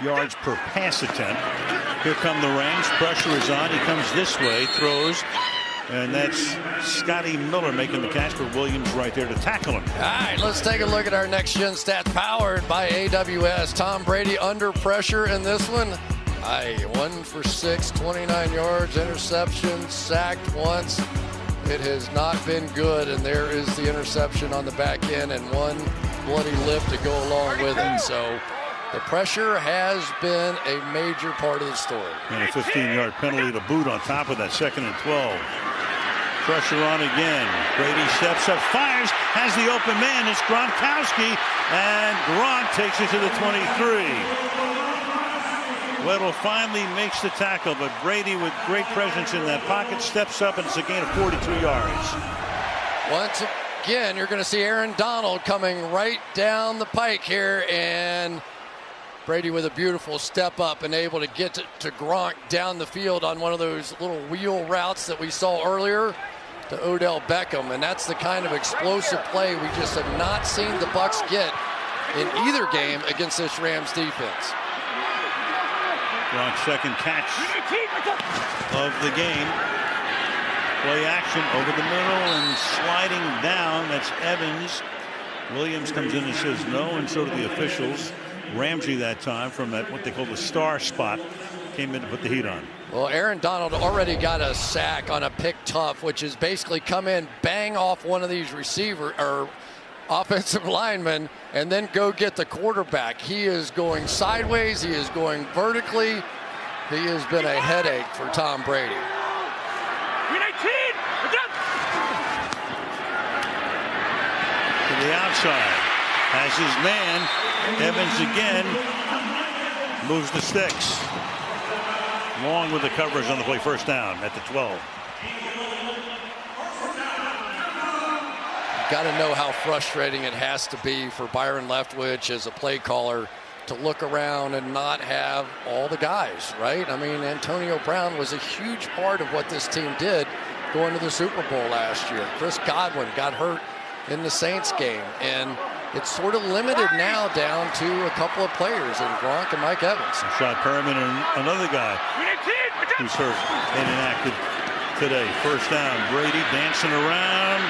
yards per pass attempt. Here come the Rams. Pressure is on. He comes this way, throws, and that's Scotty Miller making the catch, but Williams right there to tackle him. All right, let's take a look at our next gen stats powered by AWS. Tom Brady under pressure in this one. 1 for 6, 29 yards, interception, sacked once. It has not been good, and there is the interception on the back end and one bloody lip to go along with it. So the pressure has been a major part of the story. And a 15-yard penalty to boot on top of that, 2nd and 12. Pressure on again. Brady steps up, fires, has the open man. It's Gronkowski, and Gronk takes it to the 23. Weddle finally makes the tackle, but Brady, with great presence in that pocket, steps up, and it's a gain of 42 yards. Once again, you're going to see Aaron Donald coming right down the pike here, and Brady with a beautiful step up and able to get to Gronk down the field on one of those little wheel routes that we saw earlier to Odell Beckham. And that's the kind of explosive play we just have not seen the Bucs get in either game against this Rams defense. Gronk's second catch of the game. Play action over the middle and sliding down. That's Evans. Williams comes in and says no, and so do the officials. Ramsey that time from that what they call the star spot came in to put the heat on. Well, Aaron Donald already got a sack on a pick tough, which is basically come in, bang off one of these receiver or offensive linemen, and then go get the quarterback. He is going sideways. He is going vertically. He has been a headache for Tom Brady. To the outside. Has his man. Evans again moves the sticks. Long with the coverage on the play, first down at the 12. Got to know how frustrating it has to be for Byron Leftwich as a play caller to look around and not have all the guys, right? I mean, Antonio Brown was a huge part of what this team did going to the Super Bowl last year. Chris Godwin got hurt in the Saints game, and it's sort of limited now down to a couple of players in Gronk and Mike Evans. Shot Perriman and another guy who's hurt and inactive today. First down, Brady dancing around.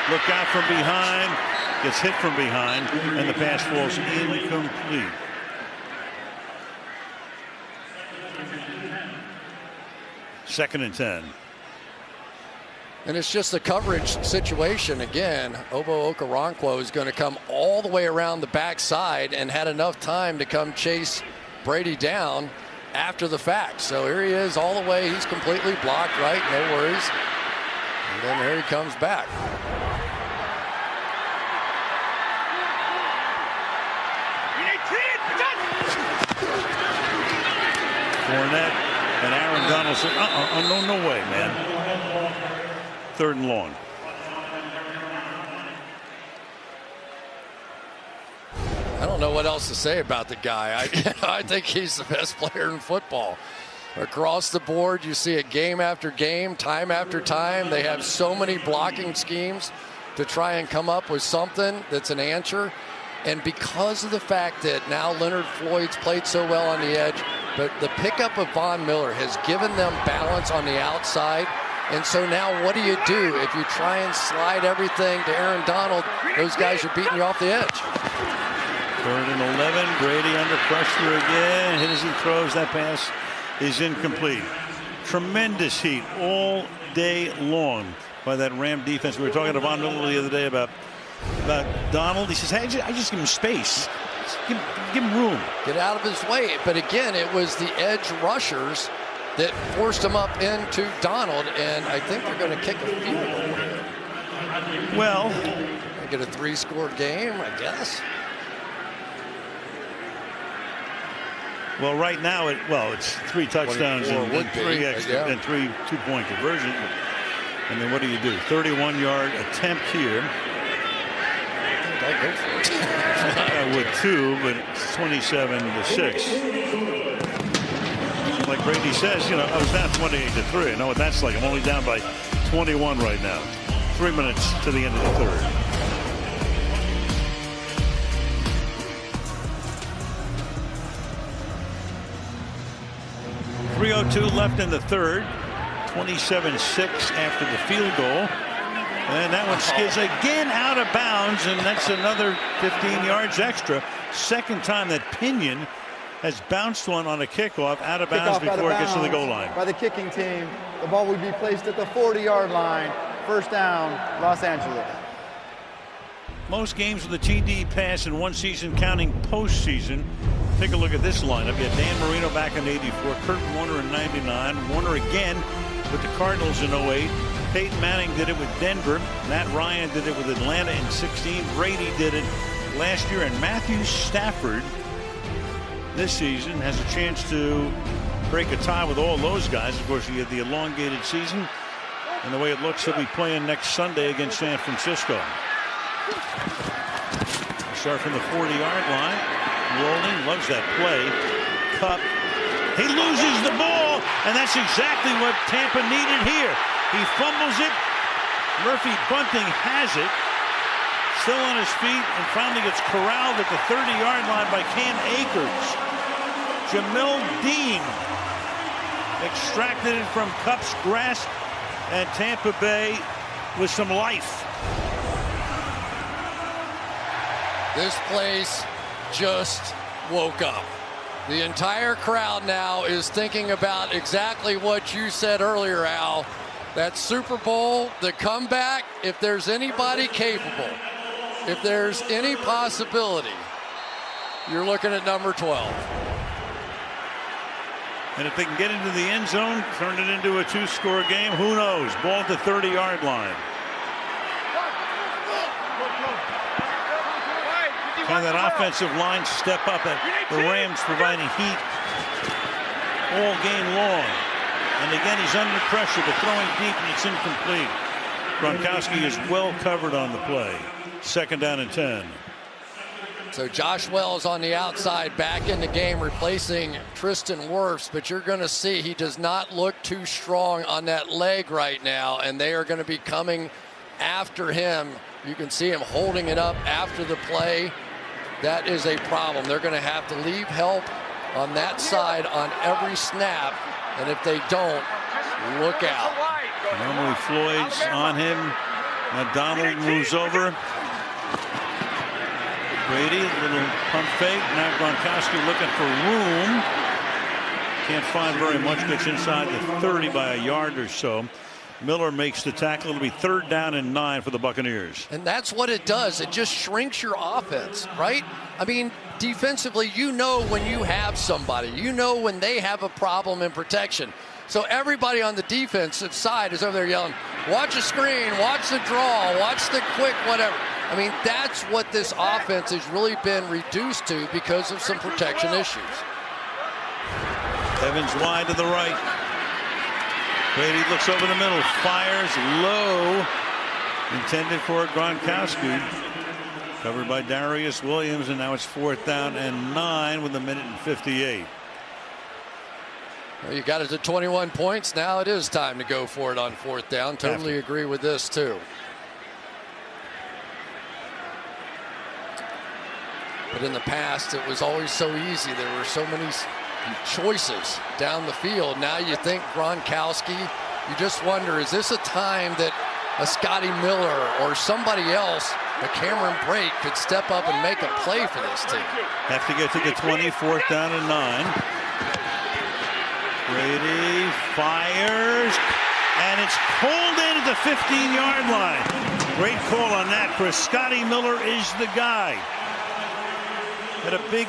Look out from behind. Gets hit from behind, and the pass falls incomplete. Second and 10. And it's just a coverage situation again. Obo Okoronkwo is going to come all the way around the backside and had enough time to come chase Brady down after the fact. So here he is all the way. He's completely blocked, right? No worries. And then here he comes back. Fournette and Aaron Donald said, no way, man. Third and long. I don't know what else to say about the guy. I think he's the best player in football. Across the board, you see it game after game, time after time. They have so many blocking schemes to try and come up with something that's an answer. And because of the fact that now Leonard Floyd's played so well on the edge, but the pickup of Von Miller has given them balance on the outside. And so now what do you do if you try and slide everything to Aaron Donald? Those guys are beating you off the edge. Third and 11. Brady under pressure again. Hit as he throws. That pass is incomplete. Tremendous heat all day long by that Ram defense. We were talking to Von Miller the other day about Donald. He says, hey, I just give him space. Give him room. Get out of his way. But again, it was the edge rushers that forced him up into Donald, and I think they're going to kick a field goal here. Well, they get a 3-score game, I guess. Well, right now, it's 3 touchdowns and 3 extra and 3 two-point conversions. And then what do you do? 31-yard attempt here. I'll go for it. I would too, but it's 27-6. Like Brady says, I was down 28-3. I know what that's like. I'm only down by 21 right now. 3 minutes to the end of the third. .302 left in the third. 27-6 after the field goal. And that one skids again out of bounds, and that's another 15 yards extra. Second time that Pinion has bounced one on a kickoff out of bounds before it gets to the goal line. By the kicking team, the ball would be placed at the 40-yard line. First down, Los Angeles. Most games with a TD pass in one season, counting postseason. Take a look at this lineup. You had Dan Marino back in '84, Kurt Warner in '99, Warner again with the Cardinals in '08. Peyton Manning did it with Denver. Matt Ryan did it with Atlanta in '16. Brady did it last year. And Matthew Stafford this season has a chance to break a tie with all those guys. Of course, he had the elongated season. And the way it looks, he'll be playing next Sunday against San Francisco. Start from the 40-yard line. Rolling, loves that play. Kupp. He loses the ball, and that's exactly what Tampa needed here. He fumbles it. Murphy Bunting has it. Still on his feet and finally gets corralled at the 30-yard line by Cam Akers. Jamil Dean extracted it from Kupp's grasp, and Tampa Bay with some life. This place just woke up. The entire crowd now is thinking about exactly what you said earlier, Al. That Super Bowl, the comeback, if there's anybody capable, if there's any possibility, you're looking at number 12. And if they can get into the end zone, turn it into a two-score game, who knows? Ball at the 30-yard line. Can that offensive line step up? At the Rams providing heat all game long. And again, he's under pressure, but throwing deep, and it's incomplete. Gronkowski is well covered on the play. Second down and 10. So Josh Wells on the outside, back in the game, replacing Tristan Wirfs, but you're going to see he does not look too strong on that leg right now, and they are going to be coming after him. You can see him holding it up after the play. That is a problem. They're going to have to leave help on that side on every snap, and if they don't, look out. Normally Floyd's on him. Now Donald moves over. Brady, little pump fake. Now Gronkowski looking for room. Can't find very much. Gets inside the 30 by a yard or so. Miller makes the tackle. It'll be third down and 9 for the Buccaneers. And that's what it does. It just shrinks your offense, right? I mean, defensively, you know when you have somebody. You know when they have a problem in protection. So everybody on the defensive side is over there yelling, watch the screen, watch the draw, watch the quick, whatever. I mean, that's what this offense has really been reduced to because of some protection issues. Evans wide to the right. Brady looks over the middle, fires low, intended for Gronkowski. Covered by Darius Williams, and now it's fourth down and 9 with a minute and 58. Well, you got it to 21 points. Now it is time to go for it on fourth down. Totally agree with this, too. But in the past, it was always so easy. There were so many choices down the field. Now you think Gronkowski, you just wonder, is this a time that a Scotty Miller or somebody else, a Cameron Brate, could step up and make a play for this team? Have to get to the 20, fourth down and 9. Brady fires, and it's pulled in at the 15-yard line. Great call on that, Chris. Scotty Miller is the guy. Had a big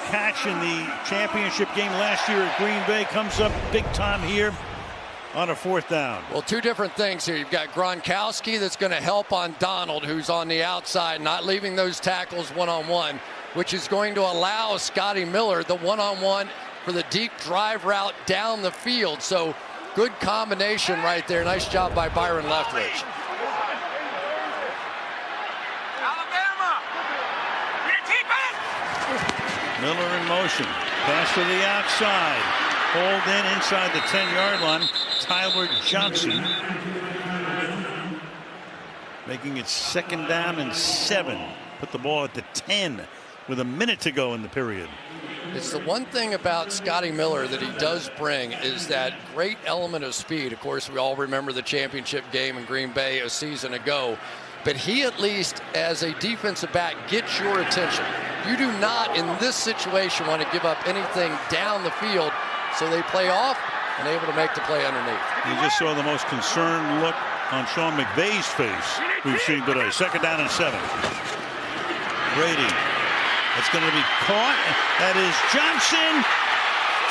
catch in the championship game last year at Green Bay. Comes up big time here on a fourth down. Well, two different things here. You've got Gronkowski that's going to help on Donald, who's on the outside, not leaving those tackles one-on-one, which is going to allow Scotty Miller the one-on-one for the deep drive route down the field. So good combination right there. Nice job by Byron Leftwich. Alabama! Miller in motion. Pass to the outside. Hold in inside the 10-yard line. Tyler Johnson. Making it 2nd down and 7. Put the ball at the 10 with a minute to go in the period. It's the one thing about Scotty Miller that he does bring is that great element of speed. Of course, we all remember the championship game in Green Bay a season ago. But he, at least as a defensive back, gets your attention. You do not, in this situation, want to give up anything down the field. So they play off and able to make the play underneath. You just saw the most concerned look on Sean McVay's face we've seen today. 2nd down and 7. Brady. It's going to be caught. That is Johnson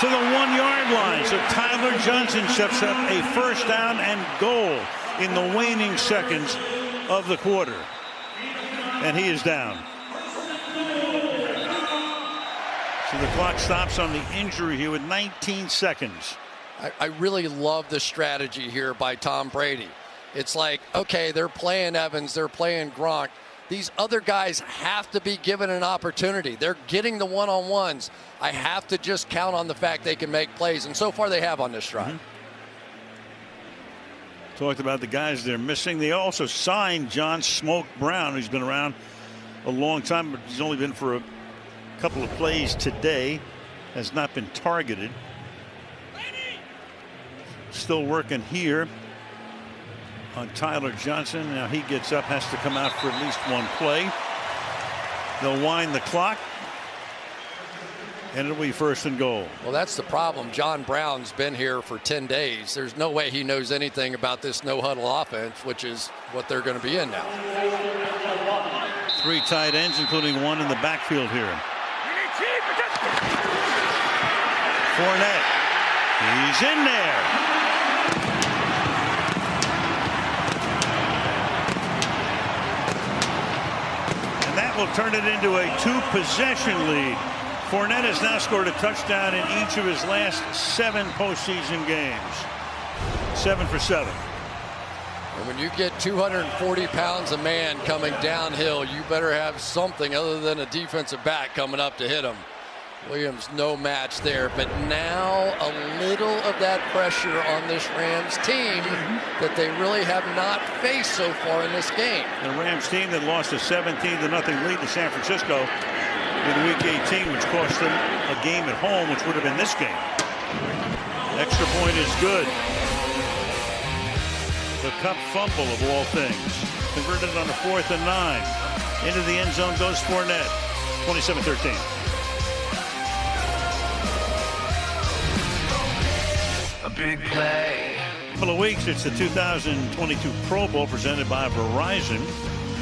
to the 1-yard line. So Tyler Johnson steps up a 1st down and goal in the waning seconds of the quarter. And he is down. So the clock stops on the injury here with 19 seconds. I really love the strategy here by Tom Brady. It's like, okay, they're playing Evans, they're playing Gronk. These other guys have to be given an opportunity. They're getting the one-on-ones. I have to just count on the fact they can make plays, and so far they have on this drive. Talked about the guys they're missing. They also signed John Smoke Brown, who's been around a long time, but he's only been for a couple of plays today. Has not been targeted. Still working here on Tyler Johnson. Now he gets up, has to come out for at least one play. They'll wind the clock, and it'll be 1st and goal. Well, that's the problem. John Brown's been here for 10 days. There's no way he knows anything about this no-huddle offense, which is what they're going to be in now. 3 tight ends, including one in the backfield here. Fournette. He's in there. Will turn it into a 2-possession lead. Fournette has now scored a touchdown in each of his last 7 postseason games. 7 for 7. And when you get 240 pounds a man coming downhill, you better have something other than a defensive back coming up to hit him. Williams no match there, but now a little of that pressure on this Rams team that they really have not faced so far in this game. The Rams team that lost a 17-0 lead to San Francisco in Week 18, which cost them a game at home, which would have been this game. Extra point is good. The Cup fumble of all things. Converted on a 4th and 9. Into the end zone goes Fournette. 27-13. Big play. Couple of weeks, it's the 2022 Pro Bowl presented by Verizon.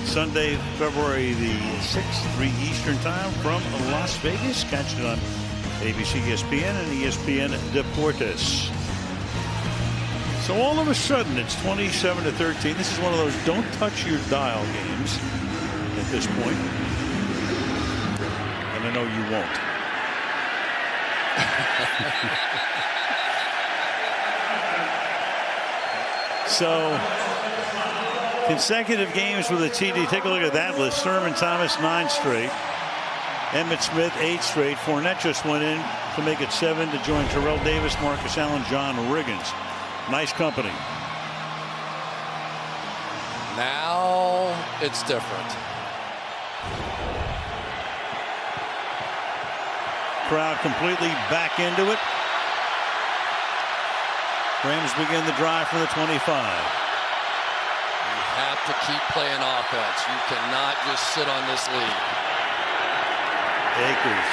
Sunday, February the 6th, 3 Eastern time from Las Vegas. Catch it on ABC, ESPN, and ESPN Deportes. So all of a sudden, it's 27-13. This is one of those don't touch your dial games at this point. And I know you won't. So, consecutive games with a TD. Take a look at that list. Thurman Thomas, 9 straight. Emmitt Smith, 8 straight. Fournette just went in to make it 7 to join Terrell Davis, Marcus Allen, John Riggins. Nice company. Now it's different. Crowd completely back into it. Rams begin the drive for the 25. You have to keep playing offense. You cannot just sit on this lead. Akers,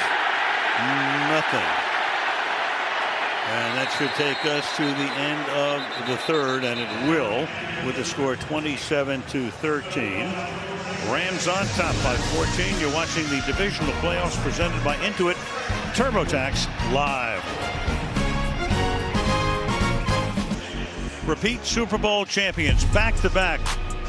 nothing. And that should take us to the end of the 3rd, and it will, with the score 27-13. Rams on top by 14. You're watching the divisional playoffs presented by Intuit TurboTax live. Repeat Super Bowl champions, back-to-back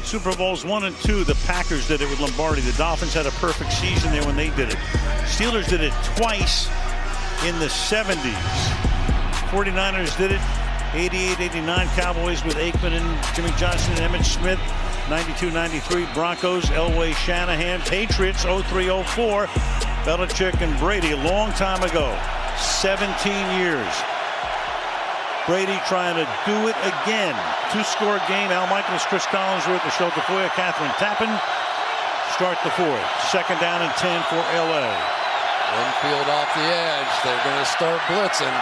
Super Bowls 1 and 2. The Packers did it with Lombardi. The Dolphins had a perfect season there when they did it. Steelers did it twice in the 70s. 49ers did it 88-89. Cowboys with Aikman and Jimmy Johnson and Emmitt Smith 92-93 Broncos, Elway, Shanahan, Patriots 03-04, Belichick and Brady a long time ago, 17 years. Brady trying to do it again. 2-score game. Al Michaels, Chris Collinsworth, Michelle Tafoya, Catherine Tappan start the fourth. 2nd down and 10 for LA. Winfield off the edge. They're going to start blitzing.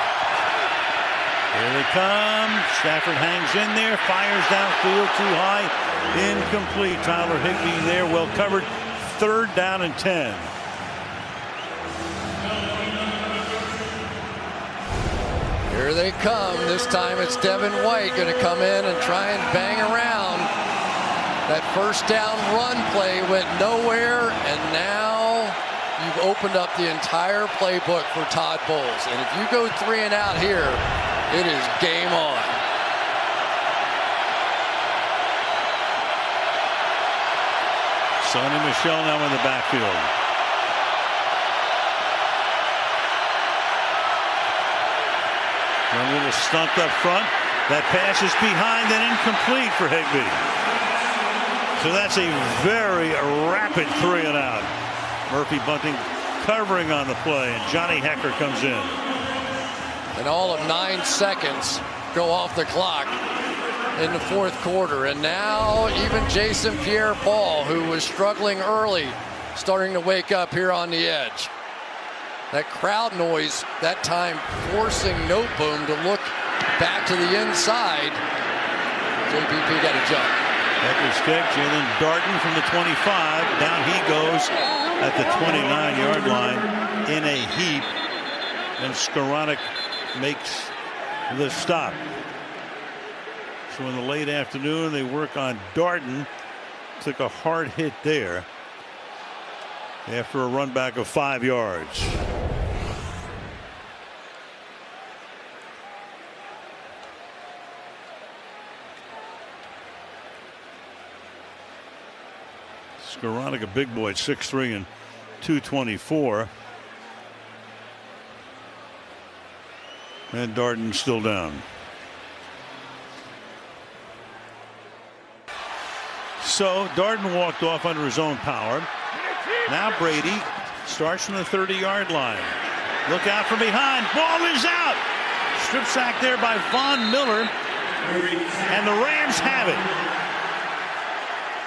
Here they come. Stafford hangs in there, fires downfield too high. Incomplete. Tyler Higbee there, well covered. 3rd down and 10. Here they come. This time it's Devin White going to come in and try and bang around. That 1st down run play went nowhere, and now you've opened up the entire playbook for Todd Bowles. And if you go 3 and out here, it is game on. Sonny Michel now in the backfield. A little stunt up front. That pass is behind and incomplete for Higbee. So that's a very rapid 3 and out. Murphy Bunting covering on the play, and Johnny Hecker comes in. And all of 9 seconds go off the clock in the 4th quarter. And now even Jason Pierre-Paul, who was struggling early, starting to wake up here on the edge. That crowd noise that time forcing Noteboom to look back to the inside. JPP got a jump. Hecker's kick. Jalen Darden from the 25. Down he goes at the 29-yard line in a heap. And Skoranek makes the stop. So in the late afternoon, they work on Darden. Took a hard hit there after a run back of 5 yards. Skoranek, a big boy, 6'3" and 224. And Darden still down. So Darden walked off under his own power. Now Brady starts from the 30-yard line. Look out from behind. Ball is out. Strip sack there by Von Miller. And the Rams have it.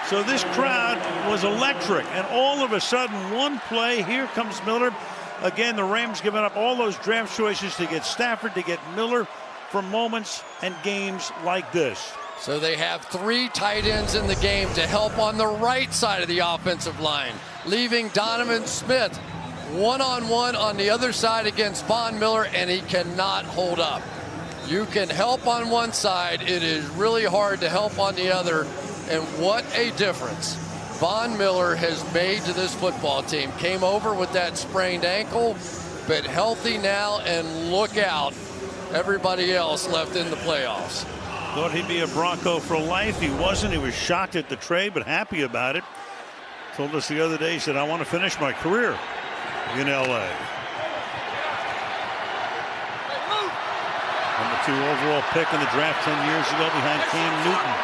So this crowd was electric. And all of a sudden, one play, here comes Miller. Again, the Rams giving up all those draft choices to get Stafford, to get Miller for moments and games like this. So they have 3 tight ends in the game to help on the right side of the offensive line, leaving Donovan Smith one-on-one on the other side against Von Miller, and he cannot hold up. You can help on one side. It is really hard to help on the other, and what a difference Von Miller has made to this football team. Came over with that sprained ankle, but healthy now, and look out, everybody else left in the playoffs. Thought he'd be a Bronco for life. He wasn't. He was shocked at the trade, but happy about it. Told us the other day, he said, I want to finish my career in LA. Number 2 overall pick in the draft 10 years ago behind Cam Newton.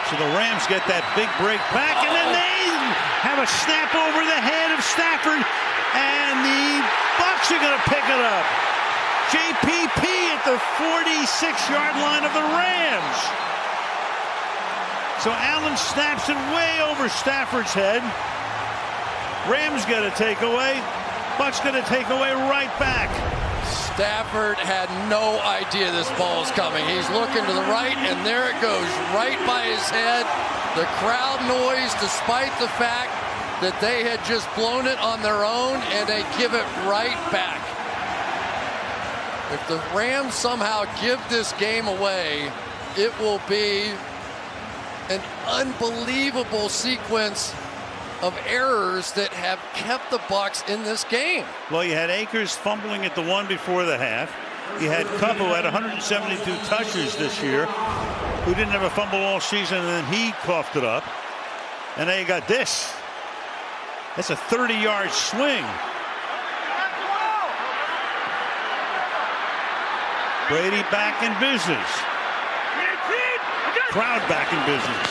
So the Rams get that big break back, and then they have a snap over the head of Stafford, and the Bucs are going to pick it up. JPP at the 46-yard line of the Rams. So Allen snaps it way over Stafford's head. Rams get a takeaway. Bucs get a takeaway right back. Stafford had no idea this ball is coming. He's looking to the right, and there it goes right by his head. The crowd noise, despite the fact that they had just blown it on their own, and they give it right back. If the Rams somehow give this game away, it will be an unbelievable sequence of errors that have kept the Bucs in this game. Well, you had Akers fumbling at the one before the half. You had Kupp, who had 172 touches this year, who didn't have a fumble all season, and then he coughed it up. And now you got this. That's a 30-yard swing. Brady back in business. Crowd back in business.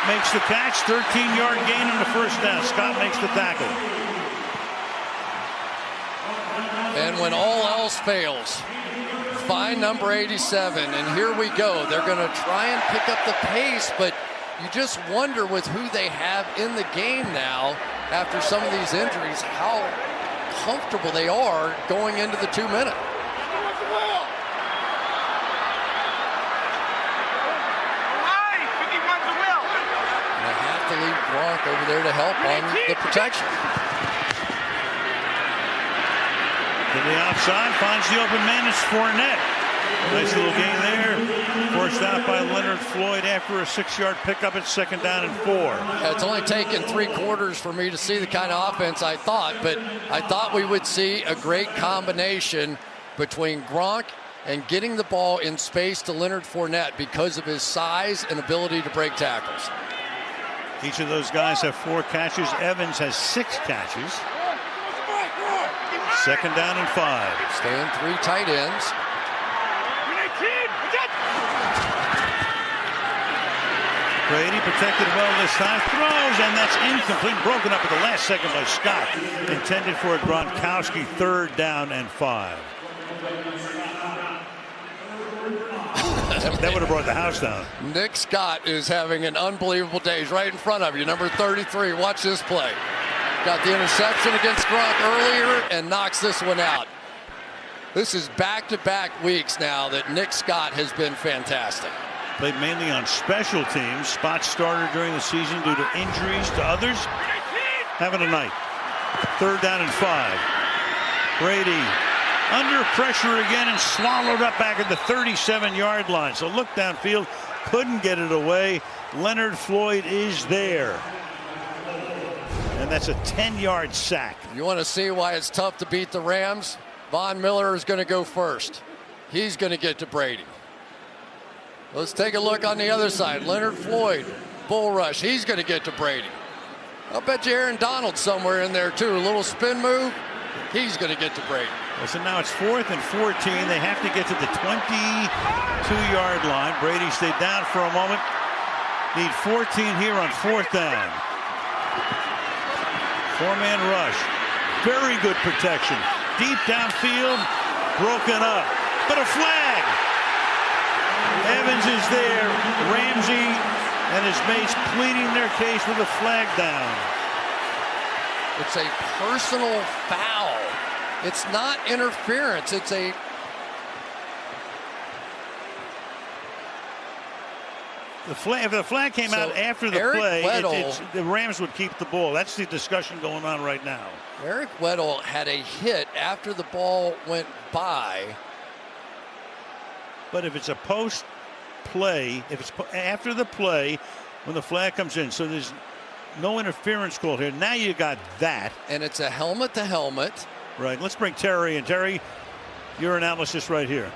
makes the catch. 13-yard gain on the first down. Scott makes the tackle. And when all else fails, find number 87, and here we go. They're going to try and pick up the pace, but you just wonder with who they have in the game now after some of these injuries, how comfortable they are going into the 2-minute. And they have to leave Gronk over there to help on the protection. To the outside, finds the open man. It's Fournette. Nice little gain there. Forced out by Leonard Floyd after a 6-yard pickup at 2nd down and 4. Yeah, it's only taken 3 quarters for me to see the kind of offense I thought, but I thought we would see a great combination between Gronk and getting the ball in space to Leonard Fournette because of his size and ability to break tackles. Each of those guys have 4 catches. Evans has 6 catches. 2nd down and 5. Staying 3 tight ends. Brady protected well this time. Throws, and that's incomplete. Broken up at the last second by Scott. Intended for a Gronkowski. 3rd down and 5. That would have brought the house down. Nick Scott is having an unbelievable day. He's right in front of you. Number 33. Watch this play. Got the interception against Gronk earlier and knocks this one out. This is back-to-back weeks now that Nick Scott has been fantastic. Played mainly on special teams. Spot starter during the season due to injuries to others. Having a night. 3rd down and 5. Brady under pressure again and swallowed up back at the 37-yard line. So look downfield. Couldn't get it away. Leonard Floyd is there. And that's a 10-yard sack. You want to see why it's tough to beat the Rams? Von Miller is going to go first. He's going to get to Brady. Let's take a look on the other side. Leonard Floyd, bull rush. He's going to get to Brady. I'll bet you Aaron Donald's somewhere in there too. A little spin move. He's going to get to Brady. Well, so now it's 4th and 14. They have to get to the 22-yard line. Brady stayed down for a moment. Need 14 here on 4th down. 4-man rush. Very good protection. Deep downfield. Broken up. But a flag. Evans is there. Ramsey and his mates pleading their case with a flag down. It's a personal foul. It's not interference. It's a... If the flag came out after the play, the Rams would keep the ball. That's the discussion going on right now. Eric Weddle had a hit after the ball went by. But if it's a post play, if it's after the play, when the flag comes in, so there's no interference called here. Now you got that. And it's a helmet to helmet. Right. Let's bring Terry in. Terry, your analysis right here.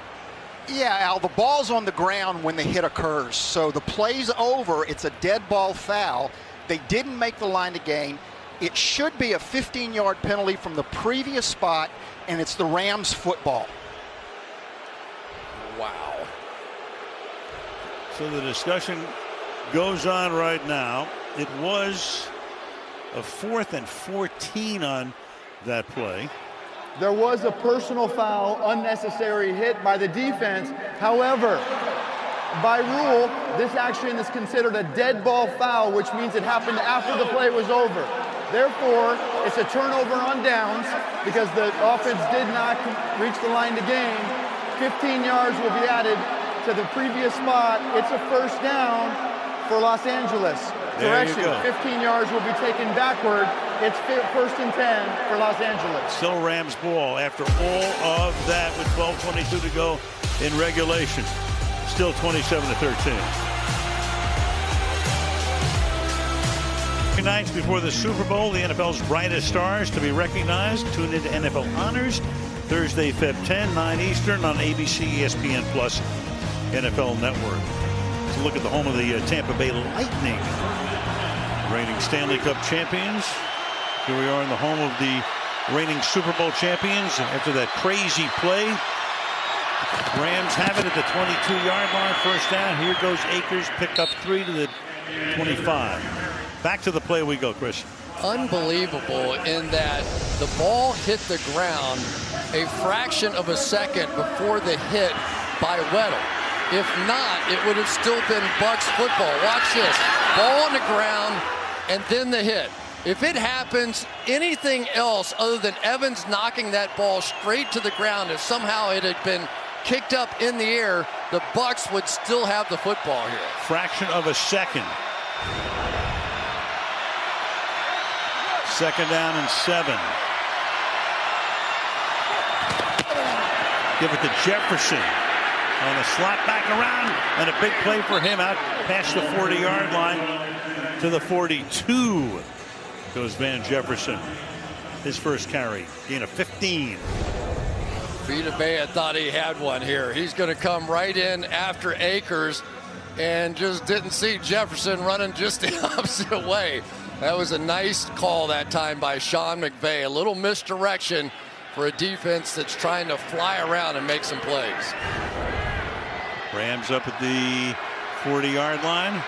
Yeah, Al, the ball's on the ground when the hit occurs. So the play's over. It's a dead ball foul. They didn't make the line to gain. It should be a 15-yard penalty from the previous spot, and it's the Rams football. Wow. So the discussion goes on right now. It was a 4th and 14 on that play. There was a personal foul, unnecessary hit by the defense. However, by rule, this action is considered a dead ball foul, which means it happened after the play was over. Therefore, it's a turnover on downs because the offense did not reach the line to gain. 15 yards will be added to the previous spot. It's a 1st down for Los Angeles. Correction, 15 yards will be taken backward. It's 1st and 10 for Los Angeles. Still Rams ball after all of that with 12:22 to go in regulation. Still 27-13. Nights before the Super Bowl, the NFL's brightest stars to be recognized. Tune into NFL Honors Thursday, Feb 10, 9 Eastern on ABC, ESPN Plus, NFL Network. Let's look at the home of the Tampa Bay Lightning, reigning Stanley Cup champions. Here we are in the home of the reigning Super Bowl champions after that crazy play. Rams have it at the 22-yard line, 1st down. Here goes Akers, picked up 3 to the 25. Back to the play we go, Chris. Unbelievable in that the ball hit the ground a fraction of a second before the hit by Weddle. If not, it would have still been Bucs football. Watch this. Ball on the ground and then the hit. If it happens, anything else other than Evans knocking that ball straight to the ground, if somehow it had been kicked up in the air, the Bucs would still have the football here. Fraction of a second. 2nd down and 7. Give it to Jefferson on the slot back around, and a big play for him out past the 40-yard line to the 42. Goes Van Jefferson. His first carry, gain of 15. Vita Vea thought he had one here. He's going to come right in after Akers and just didn't see Jefferson running just the opposite way. That was a nice call that time by Sean McVay. A little misdirection for a defense that's trying to fly around and make some plays. Rams up at the 40-yard line.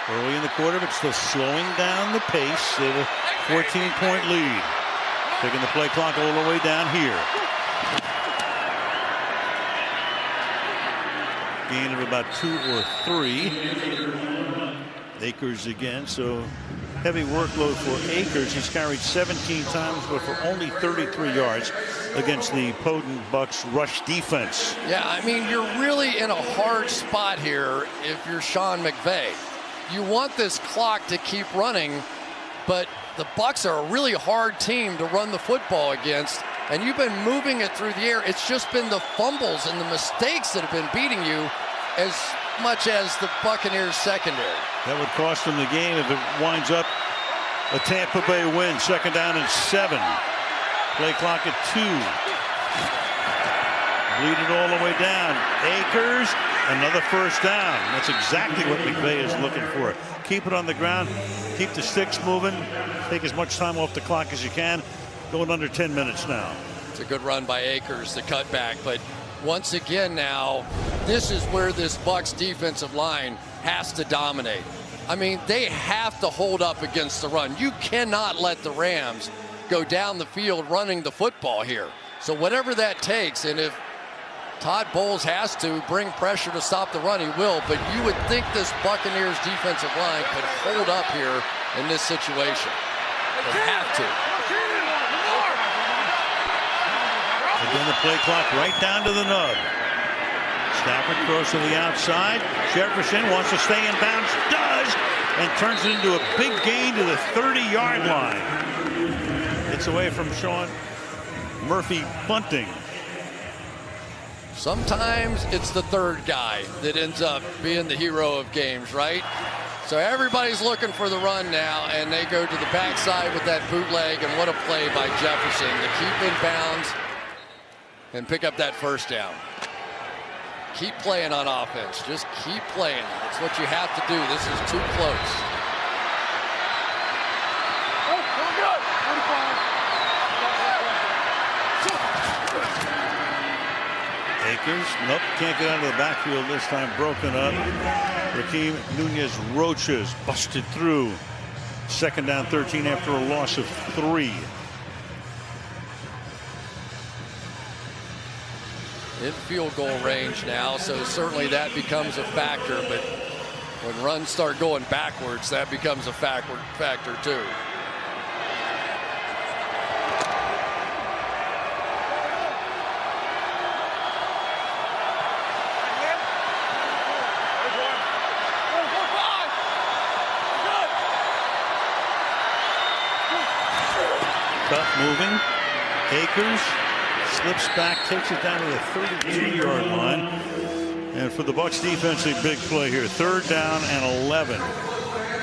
Early in the quarter, but still slowing down the pace. They have a 14-point lead. Taking the play clock all the way down here. Gain of about 2 or 3. Akers again, so heavy workload for Akers. He's carried 17 times, but for only 33 yards against the potent Bucs rush defense. Yeah, I mean, you're really in a hard spot here if you're Sean McVay. You want this clock to keep running, but the Bucs are a really hard team to run the football against, and you've been moving it through the air. It's just been the fumbles and the mistakes that have been beating you as much as the Buccaneers secondary. That would cost them the game if it winds up a Tampa Bay win. 2nd down and 7. Play clock at 2. Bleed it all the way down. Akers, another first down. That's exactly what McVay is looking for. Keep it on the ground. Keep the sticks moving. Take as much time off the clock as you can. Going under 10 minutes now. It's a good run by Akers, the cutback. But once again now, this is where this Bucs defensive line has to dominate. I mean, they have to hold up against the run. You cannot let the Rams go down the field running the football here. So whatever that takes, and if Todd Bowles has to bring pressure to stop the run, he will. But you would think this Buccaneers defensive line could hold up here in this situation. They have to. Again, the play clock right down to the nub. Stafford throws to the outside. Jefferson wants to stay in bounds. Does. And turns it into a big gain to the 30-yard line. It's away from Sean Murphy Bunting. Sometimes it's the third guy that ends up being the hero of games, right? So everybody's looking for the run now, and they go to the backside with that bootleg, and what a play by Jefferson to keep in bounds and pick up that first down. Keep playing on offense. Just keep playing. That's what you have to do. This is too close. Akers, nope, can't get out of the backfield this time. Broken up. Raheem Nunez-Roches busted through. 2nd down, 13 after a loss of 3. In field goal range now, so certainly that becomes a factor, but when runs start going backwards, that becomes a factor too. Tough moving. Akers slips back, takes it down to the 32-yard line. And for the Bucs defense, a big play here. 3rd down and 11.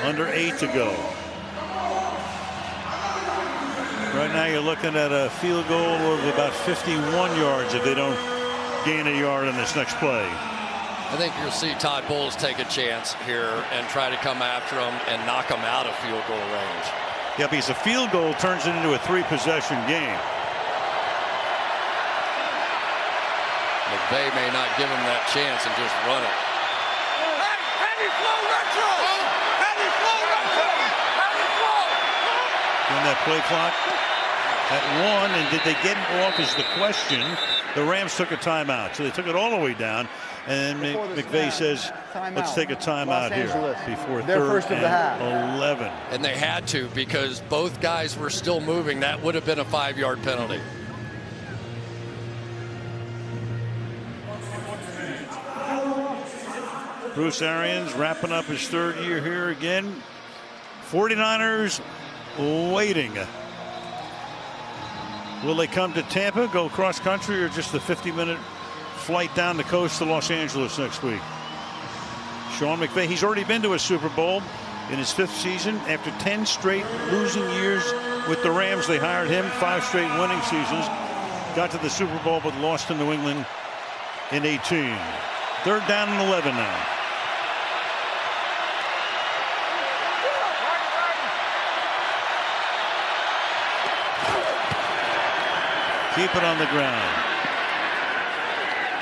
Under 8 to go. Right now you're looking at a field goal of about 51 yards if they don't gain a yard on this next play. I think you'll see Todd Bowles take a chance here and try to come after him and knock him out of field goal range. Yeah, because a field goal turns it into a 3-possession game. McVay may not give him that chance and just run it. that play clock at 1, and did they get it off is the question. The Rams took a timeout, so they took it all the way down, and McVay says, let's take a timeout here before third and 11. And they had to, because both guys were still moving. That would have been a 5-yard penalty. Bruce Arians wrapping up his third year here again. 49ers waiting. Will they come to Tampa, go cross country, or just a 50-minute flight down the coast to Los Angeles next week? Sean McVay, he's already been to a Super Bowl in his 5th season. After 10 straight losing years with the Rams, they hired him. 5 straight winning seasons. Got to the Super Bowl, but lost to New England in 18. 3rd down and 11 now. Keep it on the ground.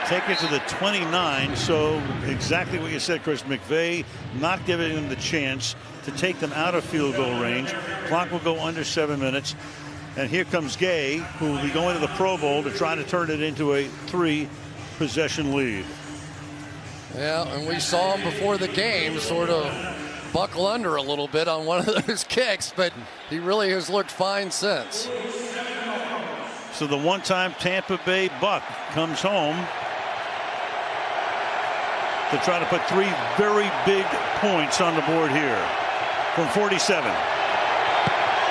Take it to the 29. So exactly what you said, Chris. McVay not giving them the chance to take them out of field goal range. Clock will go under 7 minutes. And here comes Gay, who will be going to the Pro Bowl to try to turn it into a 3-possession lead. Yeah, and we saw him before the game sort of buckle under a little bit on one of those kicks, but he really has looked fine since. So the one-time Tampa Bay Buck comes home to try to put 3 very big points on the board here from 47.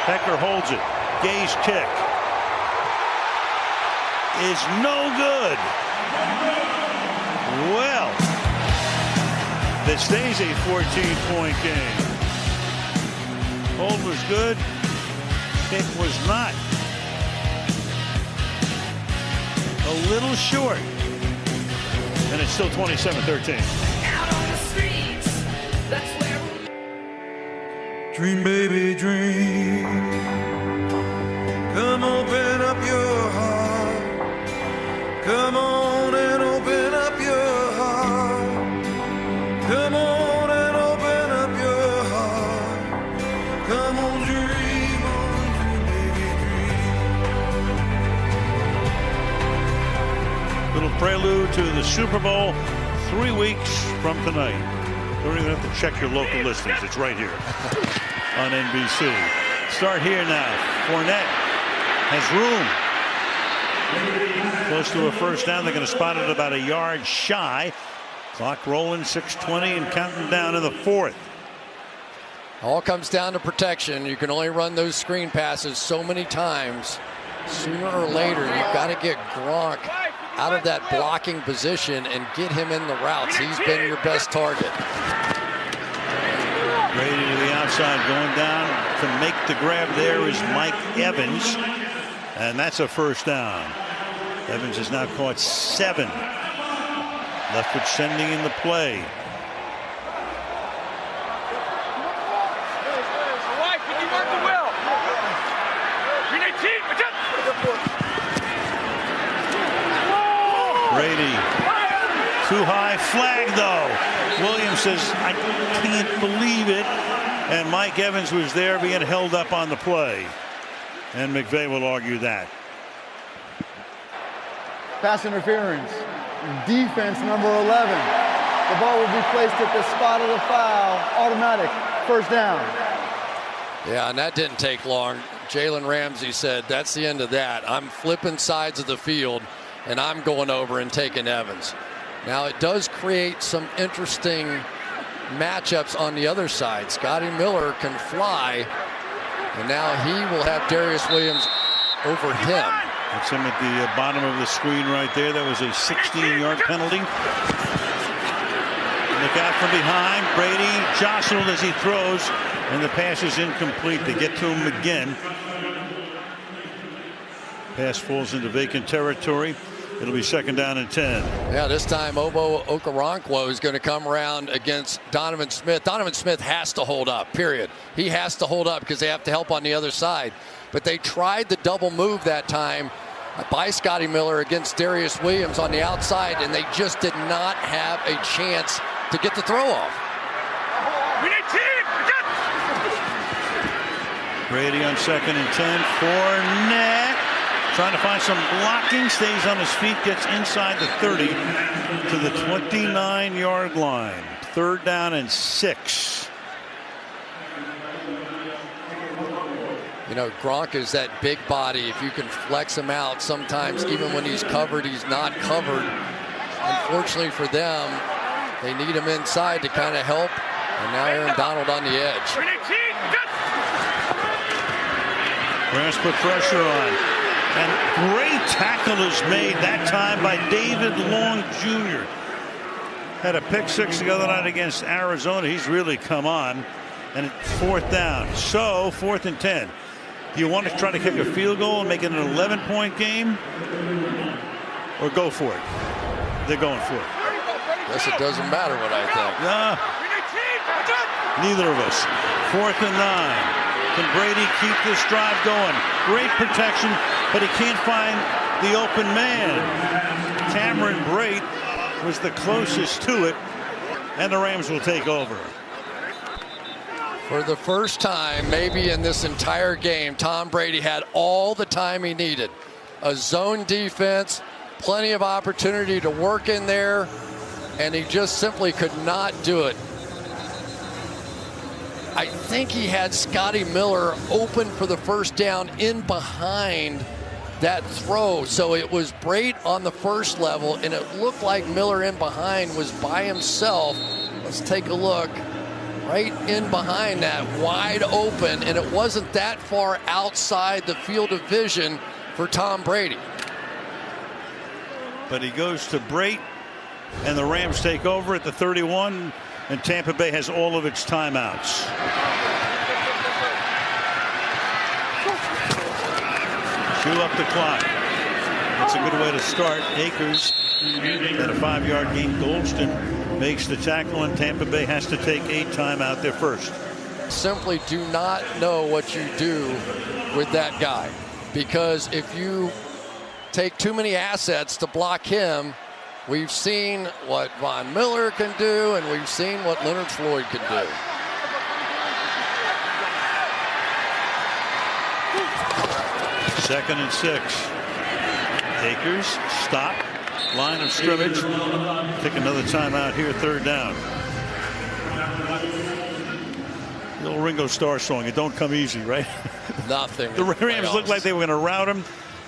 Becker holds it. Gay's kick is no good. Well, that stays a 14-point game. Hold was good. Kick was not. A little short. And it's still 27-13. Out on the streets, that's where. Dream, baby, dream. Come open up your heart. Come on and open up your heart. Come on and open up your heart. Come on, dream on, baby, dream. Little prelude to the Super Bowl 3 weeks from tonight. Don't even have to check your local listings. It's right here on NBC. Start here now. Fournette has room. Close to a first down. They're going to spot it about a yard shy. Clock rolling, 6:20 and counting down in the 4th. All comes down to protection. You can only run those screen passes so many times. Sooner or later, you've got to get Gronk out of that blocking position and get him in the routes. He's been your best target. Brady to the outside, going down to make the grab. There is Mike Evans, and that's a first down. Evans has now caught 7. Leftwich sending in the play. Brady, too high, flag though. Williams says, I can't believe it. And Mike Evans was there being held up on the play. And McVay will argue that. Pass interference. Defense number 11. The ball will be placed at the spot of the foul. Automatic. First down. Yeah, and that didn't take long. Jalen Ramsey said, that's the end of that. I'm flipping sides of the field, and I'm going over and taking Evans. Now, it does create some interesting matchups on the other side. Scotty Miller can fly, and now he will have Darius Williams over him. That's him at the bottom of the screen right there. That was a 16-yard penalty. Look out from behind. Brady jostled as he throws, and the pass is incomplete. They get to him again. Pass falls into vacant territory. It'll be 2nd down and 10. Yeah, this time Obo Okoronkwo is going to come around against Donovan Smith. Donovan Smith has to hold up, period. He has to hold up because they have to help on the other side. But they tried the double move that time by Scotty Miller against Darius Williams on the outside, and they just did not have a chance to get the throw off. Brady on 2nd and 10. Fournette trying to find some blocking. Stays on his feet. Gets inside the 30 to the 29-yard line. 3rd down and 6. You know, Gronk is that big body. If you can flex him out, sometimes even when he's covered, he's not covered. Unfortunately for them, they need him inside to kind of help. And now Aaron Donald on the edge. Rams put pressure on. And great tackle is made that time by David Long Jr. Had a pick 6 the other night against Arizona. He's really come on. And it's 4th down. So 4th and 10. Do you want to try to kick a field goal and make it an 11-point game? Or go for it? They're going for it. Guess it doesn't matter what I think. Neither of us. 4th and 9. Can Brady keep this drive going? Great protection, but he can't find the open man. Cameron Brate was the closest to it, and the Rams will take over. For the first time, maybe in this entire game, Tom Brady had all the time he needed. A zone defense, plenty of opportunity to work in there, and he just simply could not do it. I think he had Scotty Miller open for the first down in behind that throw. So it was Brate on the first level, and it looked like Miller in behind was by himself. Let's take a look. Right in behind that, wide open, and it wasn't that far outside the field of vision for Tom Brady. But he goes to Brate, and the Rams take over at the 31, and Tampa Bay has all of its timeouts. Chew up the clock. That's a good way to start. Akers at a 5-yard gain. Goldston makes the tackle, and Tampa Bay has to take a timeout there first. Simply do not know what you do with that guy, because if you take too many assets to block him, we've seen what Von Miller can do, and we've seen what Leonard Floyd can do. Second and 6. Akers stop. Line of scrimmage. Take another timeout here. 3rd down. The old Ringo Starr song. It don't come easy, right? Nothing. The Rams looked like they were going to rout him.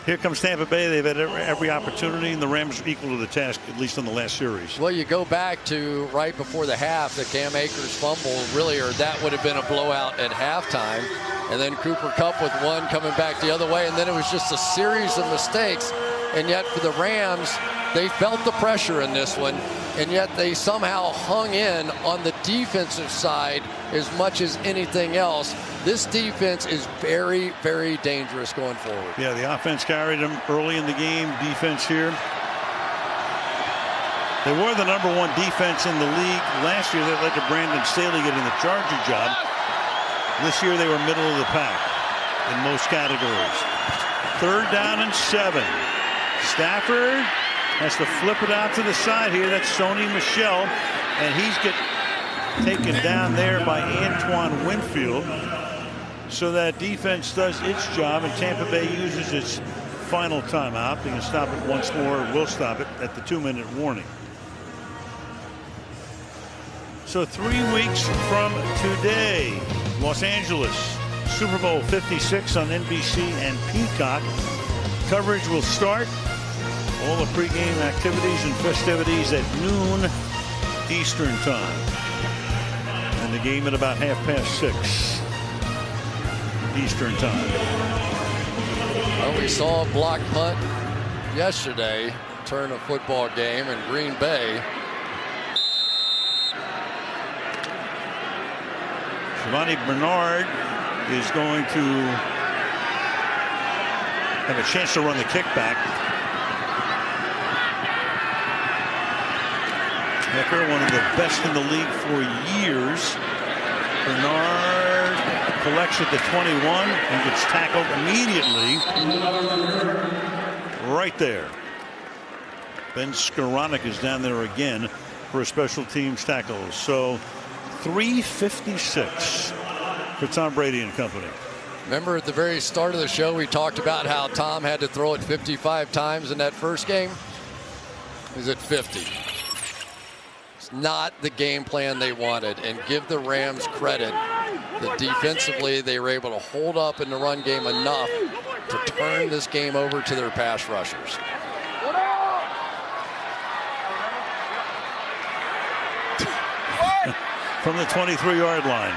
Here comes Tampa Bay. They've had every opportunity, and the Rams are equal to the task, at least in the last series. Well, you go back to right before the half, the Cam Akers fumble, really, or that would have been a blowout at halftime. And then Cooper Kupp with one coming back the other way, and then it was just a series of mistakes. And yet for the Rams, they felt the pressure in this one, and yet they somehow hung in on the defensive side as much as anything else. This defense is very, very dangerous going forward. Yeah, the offense carried them early in the game. Defense here. They were the #1 defense in the league last year. That led to Brandon Staley getting the Charger job. This year they were middle of the pack in most categories. 3rd down and 7. Stafford has to flip it out to the side here. That's Sony Michel, and he's taken down there by Antoine Winfield. So that defense does its job, and Tampa Bay uses its final timeout. They can stop it once more, or will stop it at the 2-minute warning. So 3 weeks from today, Los Angeles, Super Bowl 56 on NBC and Peacock. Coverage will start. All the pregame activities and festivities at noon Eastern time. And the game at about 6:30 Eastern time. Well, we saw a block punt yesterday turn a football game in Green Bay. Giovanni Bernard is going to have a chance to run the kickback. Hecker, one of the best in the league for years. Bernard collects at the 21 and gets tackled immediately right there. Ben Skoranek is down there again for a special teams tackle. So 3:56 for Tom Brady and company. Remember at the very start of the show, we talked about how Tom had to throw it 55 times in that first game. He's at 50. It's not the game plan they wanted, and give the Rams credit that defensively they were able to hold up in the run game enough to turn this game over to their pass rushers. From the 23-yard line.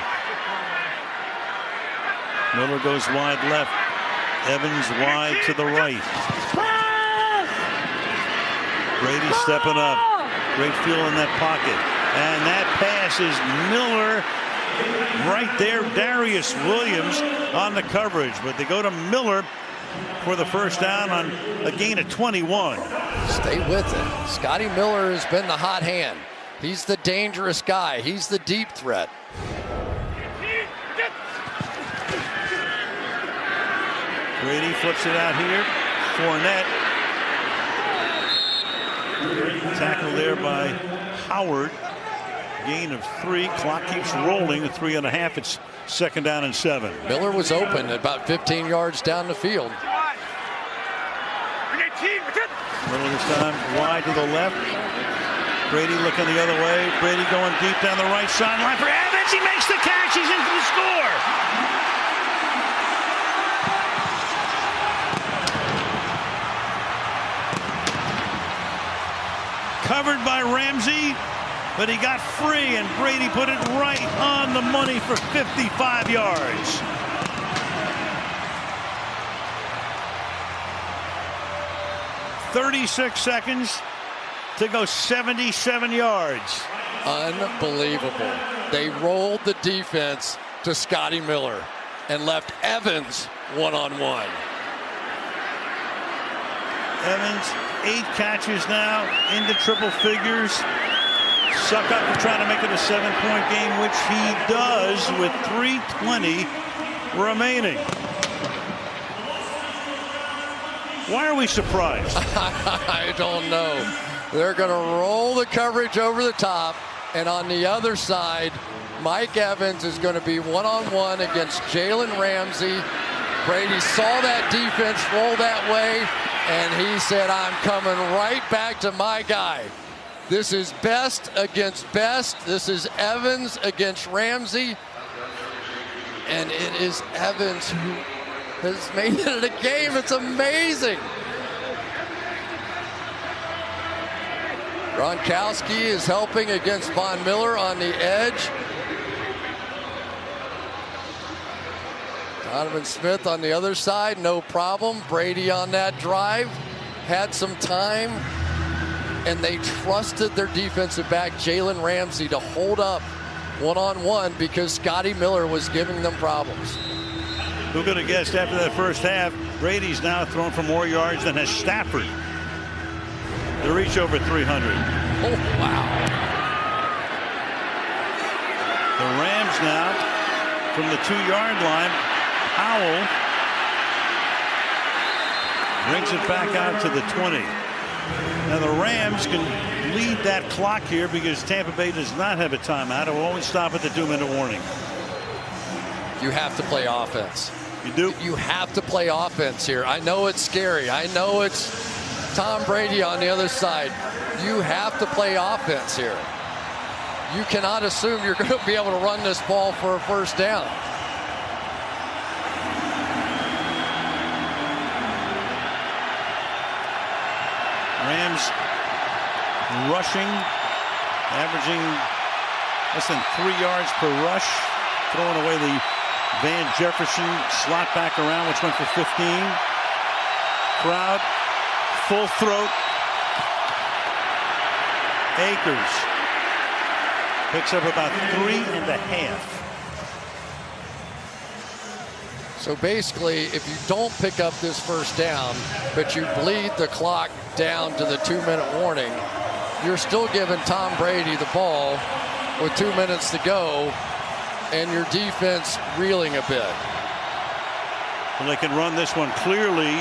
Miller goes wide left. Evans wide to the right. Brady stepping up. Great feel in that pocket. And that pass is Miller right there. Darius Williams on the coverage. But they go to Miller for the first down on a gain of 21. Stay with it. Scotty Miller has been the hot hand. He's the dangerous guy. He's the deep threat. Brady flips it out here. Fournette. Tackle there by Howard. Gain of 3. Clock keeps rolling. 3.5. It's 2nd down and 7. Miller was open at about 15 yards down the field. Miller this time wide to the left. Brady looking the other way. Brady going deep down the right sideline for Evans. He makes the catch. He's in for the score. Covered by Ramsey, but he got free, and Brady put it right on the money for 55 yards. "36 seconds to go 77 yards. Unbelievable. They rolled the defense to Scotty Miller and left Evans one-on-one. Evans, 8 catches now into triple figures. Suck up to try to make it a 7-point game, which he does with 3:20 remaining. Why are we surprised? I don't know. They're going to roll the coverage over the top, and on the other side, Mike Evans is going to be one-on-one against Jalen Ramsey. Brady saw that defense roll that way, and he said, I'm coming right back to my guy. This is best against best. This is Evans against Ramsey. And it is Evans who has made it a game. It's amazing. Gronkowski is helping against Von Miller on the edge. Donovan Smith on the other side, no problem. Brady on that drive had some time, and they trusted their defensive back, Jalen Ramsey, to hold up one-on-one because Scotty Miller was giving them problems. Who could have guessed after that first half, Brady's now thrown for more yards than has Stafford to reach over 300. Oh, wow. The Rams now from the 2-yard line. Powell brings it back out to the 20. Now the Rams can lead that clock here because Tampa Bay does not have a timeout. It will only stop at the 2-minute warning. You have to play offense. You do? You have to play offense here. I know it's scary. I know it's Tom Brady on the other side. You have to play offense here. You cannot assume you're going to be able to run this ball for a first down. Rams rushing, averaging less than 3 yards per rush, throwing away the Van Jefferson slot back around, which went for 15. Crowd, full throat. Akers picks up about 3.5. So basically, if you don't pick up this first down, but you bleed the clock down to the 2-minute warning, you're still giving Tom Brady the ball with 2 minutes to go, and your defense reeling a bit. Well, they can run this one clearly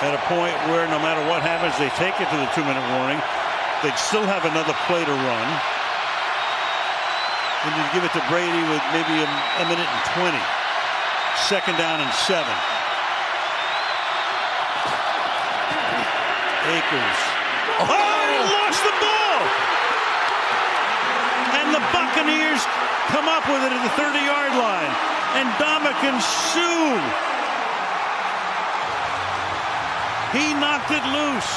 at a point where no matter what happens, they take it to the 2-minute warning. They'd still have another play to run. And you give it to Brady with maybe a minute and 20. 2nd down and 7. Akers. Oh, he lost the ball! And the Buccaneers come up with it at the 30-yard line. And Ndamukong Suh, he knocked it loose.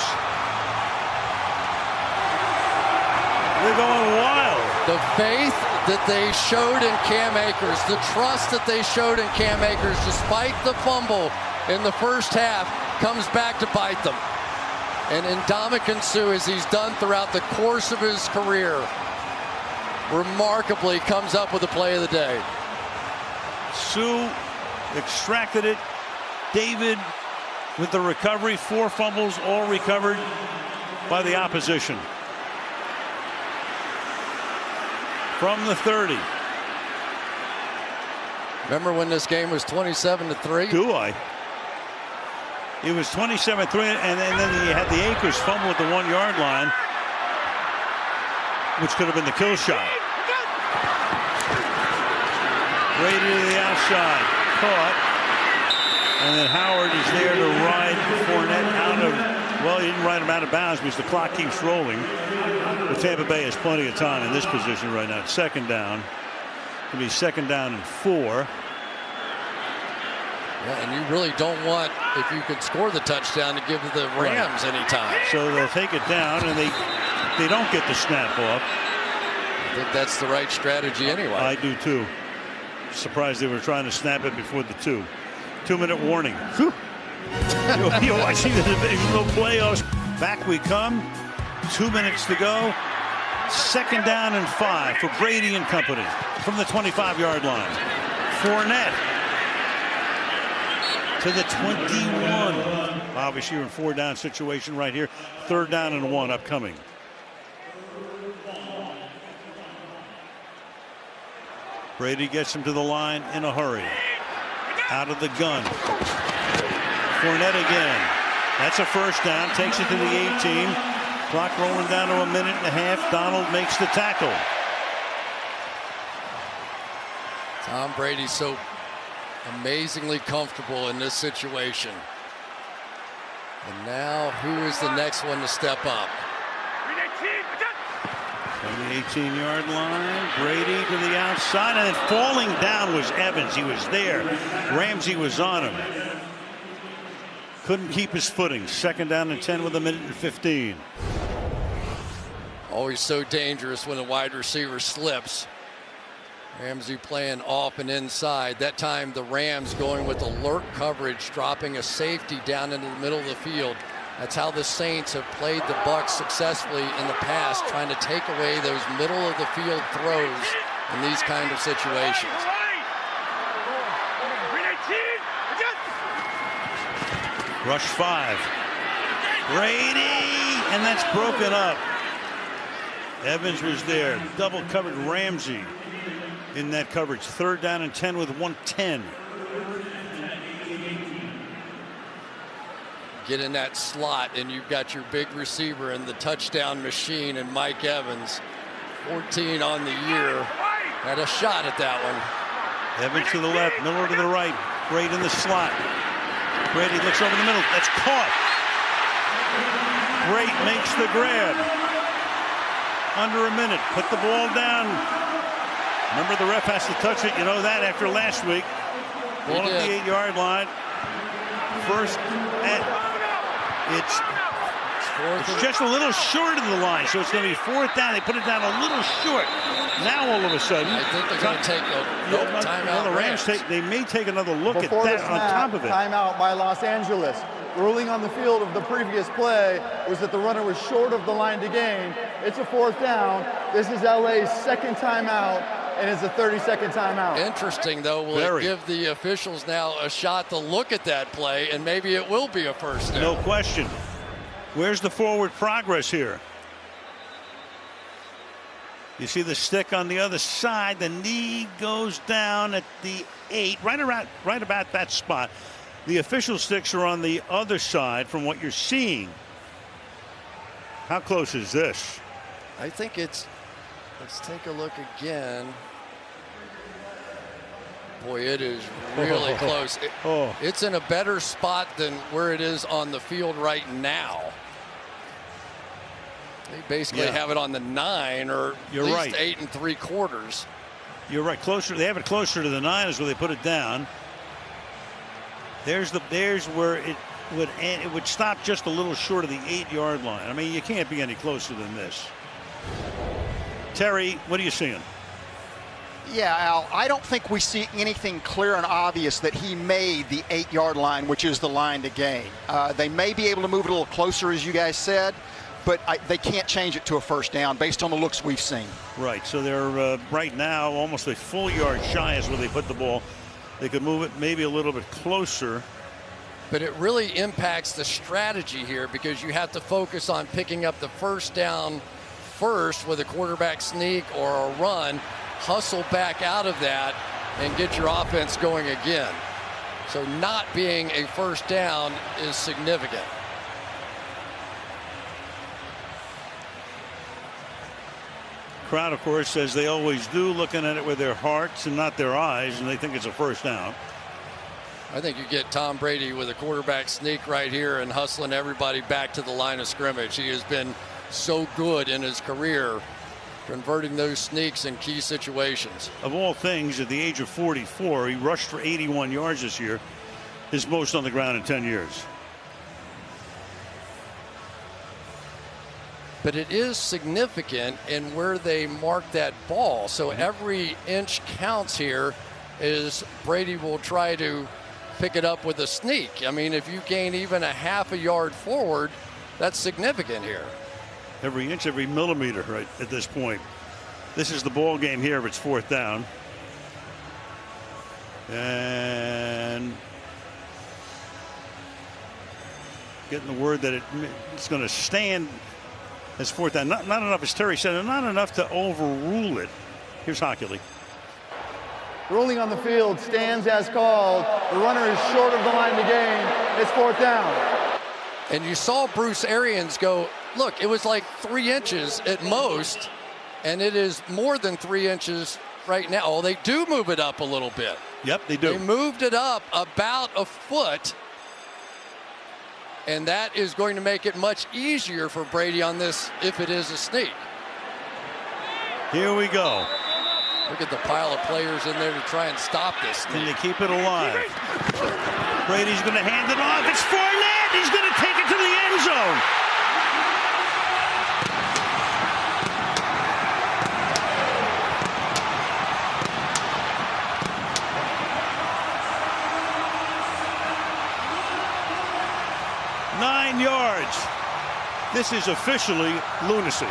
They're going wild. The faith that they showed in Cam Akers, the trust that they showed in Cam Akers, despite the fumble in the first half, comes back to bite them. And Ndamukong Suh, as he's done throughout the course of his career, remarkably comes up with the play of the day. Suh extracted it. David with the recovery, 4 fumbles, all recovered by the opposition. From the 30. Remember when this game was 27-3? Do I? It was 27-3, and then he had the Akers fumble at the 1-yard line, which could have been the kill shot. Brady to the outside, caught, and then Howard is there to ride Fournette out of, well, he didn't ride him out of bounds because the clock keeps rolling. But Tampa Bay has plenty of time in this position right now. 2nd down. It'll be 2nd down and 4. Yeah, and you really don't want, if you could score the touchdown, to give the Rams any time. So they'll take it down, and they don't get the snap off. I think that's the right strategy anyway. I do too. Surprised they were trying to snap it before the 2. 2-minute warning. Whew. I see the divisional playoffs. Back we come. 2 minutes to go. 2nd down and 5 for Brady and company from the 25-yard line. Fournette to the 21. Obviously, you're in 4-down situation right here. 3rd down and 1 upcoming. Brady gets him to the line in a hurry. Out of the gun. Fournette again. That's a 1st down. Takes it to the 18. Clock rolling down to 1.5 minutes. Donald makes the tackle. Tom Brady's so amazingly comfortable in this situation. And now, who is the next one to step up? From the 18-yard line, Brady to the outside, and then falling down was Evans. He was there. Ramsey was on him. Couldn't keep his footing. 2nd down and 10 with 1:15. Always so dangerous when a wide receiver slips. Ramsey playing off and inside. That time the Rams going with alert coverage, dropping a safety down into the middle of the field. That's how the Saints have played the Bucs successfully in the past, trying to take away those middle of the field throws in these kind of situations. Rush 5. Brady, and that's broken up. Evans was there. Double covered Ramsey in that coverage. 3rd down and 10 with 1:10. Get in that slot, and you've got your big receiver and the touchdown machine and Mike Evans. 14 on the year. Had a shot at that one. Evans to the left, Miller to the right. Brady in the slot. Brady looks over the middle. That's caught. Great makes the grab. Under a minute. Put the ball down. Remember, the ref has to touch it. You know that after last week. Ball at the 8-yard line. First at it's just a little short of the line, so it's going to be 4th down. They put it down a little short. Now all of a sudden, I think they're going to take a timeout. The Rams they may take another look Before at that on top of it. Timeout by Los Angeles. Ruling on the field of the previous play was that the runner was short of the line to gain. It's a 4th down. This is LA's 2nd timeout, and it's a 30-second timeout. Interesting, though. Will it give the officials now a shot to look at that play, and maybe it will be a 1st down? No question. Where's the forward progress here? You see the stick on the other side. The knee goes down at the 8, right about that spot. The official sticks are on the other side from what you're seeing. How close is this? I think it's, let's take a look again. Boy, it is really close. It's in a better spot than where it is on the field right now. They basically have it on the 9 or at least 8 3/4. You're right. Closer. They have it closer to the 9 is where they put it down. There's where it would end. It would stop just a little short of the 8-yard line. I mean, you can't be any closer than this. Terry, what are you seeing? Yeah, Al, I don't think we see anything clear and obvious that he made the 8-yard line, which is the line to gain. They may be able to move it a little closer, as you guys said, but they can't change it to a first down based on the looks we've seen. Right, so they're right now almost a full yard shy is where they put the ball. They could move it maybe a little bit closer. But it really impacts the strategy here because you have to focus on picking up the first down first with a quarterback sneak or a run, hustle back out of that, and get your offense going again. So not being a first down is significant. Crowd, of course, as they always do, looking at it with their hearts and not their eyes, and they think it's a first down. I think you get Tom Brady with a quarterback sneak right here and hustling everybody back to the line of scrimmage. He has been so good in his career converting those sneaks in key situations. Of all things, at the age of 44, he rushed for 81 yards this year, his most on the ground in 10 years. But it is significant in where they mark that ball. So every inch counts here as Brady will try to pick it up with a sneak. I mean, if you gain even a half a yard forward, that's significant here. Every inch, every millimeter right at this point. This is the ball game here if it's fourth down. And getting the word that it's going to stand as fourth down. Not enough, as Terry said, not enough to overrule it. Here's Hockley. Ruling on the field stands as called. The runner is short of the line of the game. It's fourth down. And you saw Bruce Arians go, look, it was like 3 inches at most, and it is more than 3 inches right now. Oh, they do move it up a little bit. Yep, they do. They moved it up about a foot, and that is going to make it much easier for Brady on this if it is a sneak. Here we go. Look at the pile of players in there to try and stop this sneak. Can they keep it alive? Brady's going to hand it off. It's Fournette. He's going to take it to the end zone. Nine yards. This is officially lunacy.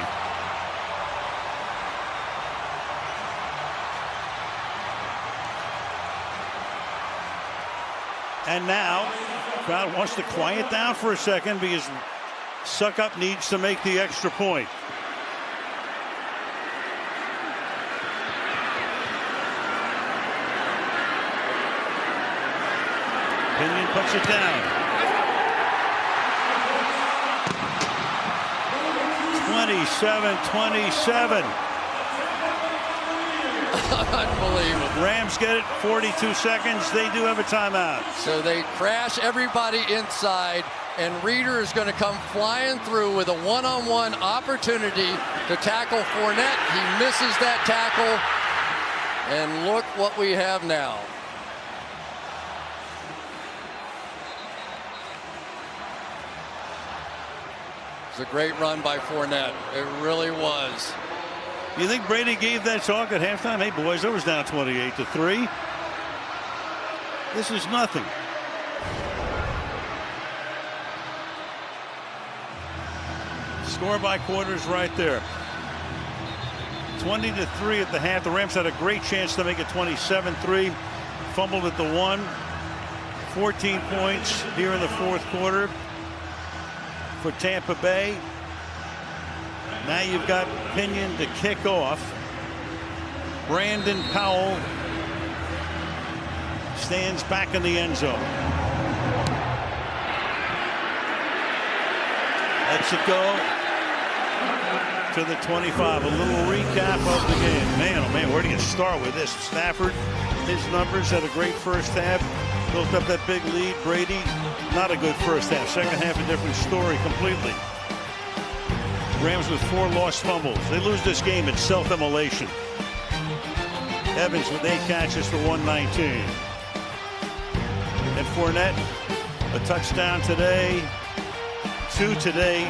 And now, crowd wants to quiet down for a second because Suck Up needs to make the extra point. Pinion puts it down. 27-27. Unbelievable. Rams get it, 42 seconds. They do have a timeout. So they crash everybody inside, and Reeder is going to come flying through with a one-on-one opportunity to tackle Fournette. He misses that tackle, and look what we have now. It's a great run by Fournette. It really was. You think Brady gave that talk at halftime? Hey, boys, it was down 28-3. This is nothing. Score by quarters right there. 20-3 at the half. The Rams had a great chance to make it 27-3. Fumbled at the 1. 14 points here in the fourth quarter for Tampa Bay. Now you've got Pinion to kick off. Brandon Powell stands back in the end zone. Lets it go. to the 25. A little recap of the game. Man, oh man, where do you start with this? Stafford, his numbers had a great first half. Built up that big lead. Brady, not a good first half. Second half, a different story completely. Rams with 4 lost fumbles. They lose this game in self-immolation. Evans with 8 catches for 119. And Fournette, a touchdown today, 2 today,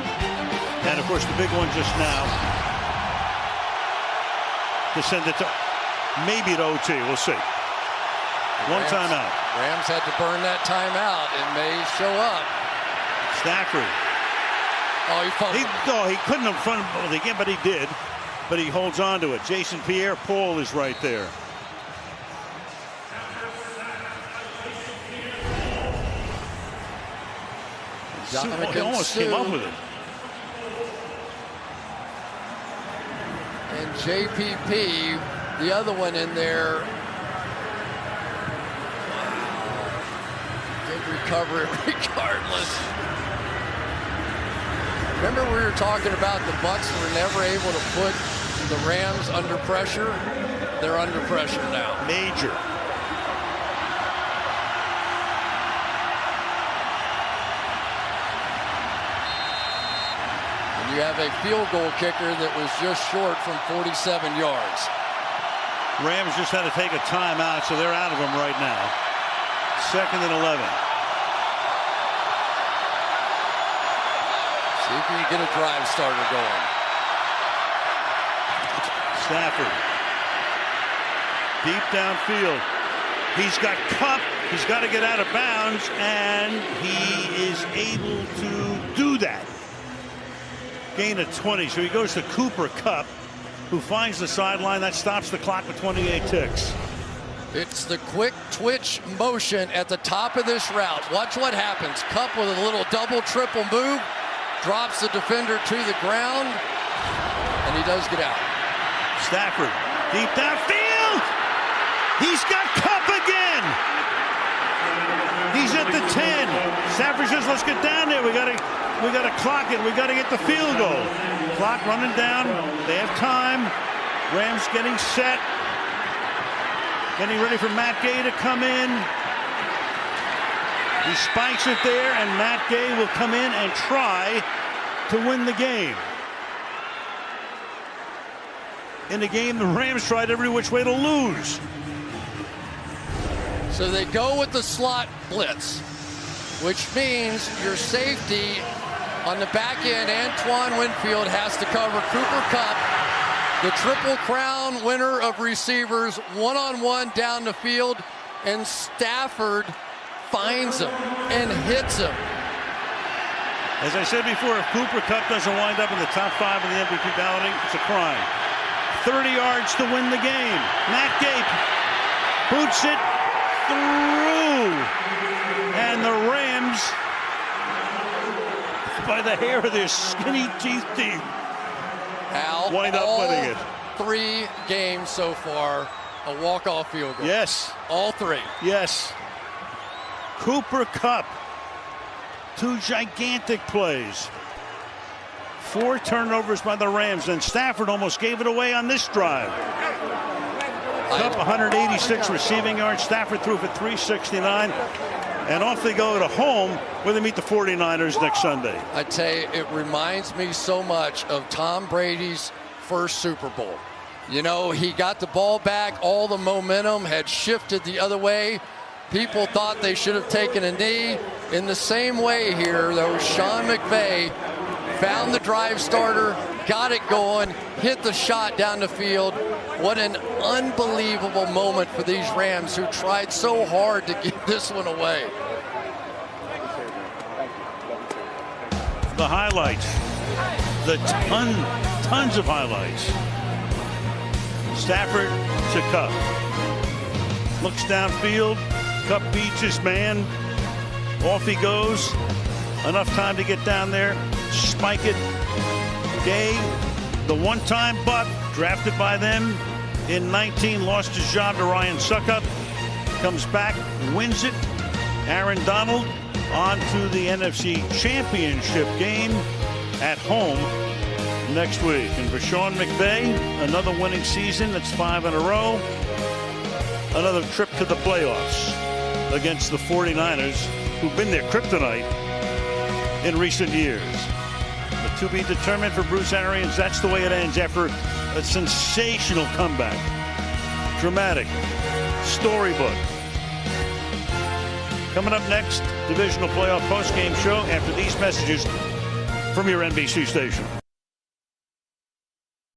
and of course the big one just now to send it to maybe to OT. We'll see. One timeout. Rams had to burn that timeout and may show up. Stafford. Oh, he fumbled. He couldn't have fumbled again, but he did. But he holds on to it. Jason Pierre-Paul is right there. He almost came up with it. And JPP, the other one in there, did recover it regardless. Remember we were talking about the Bucs were never able to put the Rams under pressure? They're under pressure now. Major. And you have a field goal kicker that was just short from 47 yards. Rams just had to take a timeout, so they're out of them right now. 2nd and 11. See if you can get a drive starter going. Stafford. Deep downfield. He's got Kupp. He's got to get out of bounds, and he is able to do that. Gain of 20. So he goes to Cooper Kupp, who finds the sideline. That stops the clock with 28 ticks. It's the quick twitch motion at the top of this route. Watch what happens. Kupp with a little double, triple move. Drops the defender to the ground, and he does get out. Stafford, deep downfield. He's got Kupp again. He's at the 10. Stafford says, "Let's get down there. We gotta clock it. We gotta get the field goal." Clock running down. They have time. Rams getting set, getting ready for Matt Gay to come in. He spikes it there, and Matt Gay will come in and try to win the game. In the game, the Rams tried every which way to lose. So they go with the slot blitz, which means your safety on the back end, Antoine Winfield, has to cover Cooper Kupp, the Triple Crown winner of receivers, one-on-one down the field, and Stafford finds him and hits him. As I said before, if Cooper Kupp doesn't wind up in the top 5 of the MVP balloting, it's a crime. 30 yards to win the game. Matt Gay boots it through. And the Rams, by the hair of their skinny teeth, Al, wind up winning it. 3 games so far, a walk-off field goal. Yes. All 3. Yes. Cooper Kupp, 2 gigantic plays. 4 turnovers by the Rams, and Stafford almost gave it away on this drive. Kupp 186 receiving yards. Stafford threw for 369. And off they go to home where they meet the 49ers next Sunday. I tell you, it reminds me so much of Tom Brady's first Super Bowl. You know, he got the ball back. All the momentum had shifted the other way. People thought they should have taken a knee. In the same way here, though, Sean McVay found the drive starter, got it going, hit the shot down the field. What an unbelievable moment for these Rams, who tried so hard to give this one away. The highlights. The tons of highlights. Stafford to Kupp. Looks downfield. Kupp beats his man. Off he goes. Enough time to get down there. Spike it. Gay, the one-time Buck, drafted by them in 19, lost his job to Ryan Suckup. Comes back, wins it. Aaron Donald on to the NFC Championship game at home next week. And for Sean McVay, another winning season. That's 5 in a row. Another trip to the playoffs against the 49ers, who've been their kryptonite in recent years. But to be determined for Bruce Arians. That's the way it ends after a sensational comeback. Dramatic. Storybook. Coming up next, Divisional Playoff postgame show after these messages from your NBC station.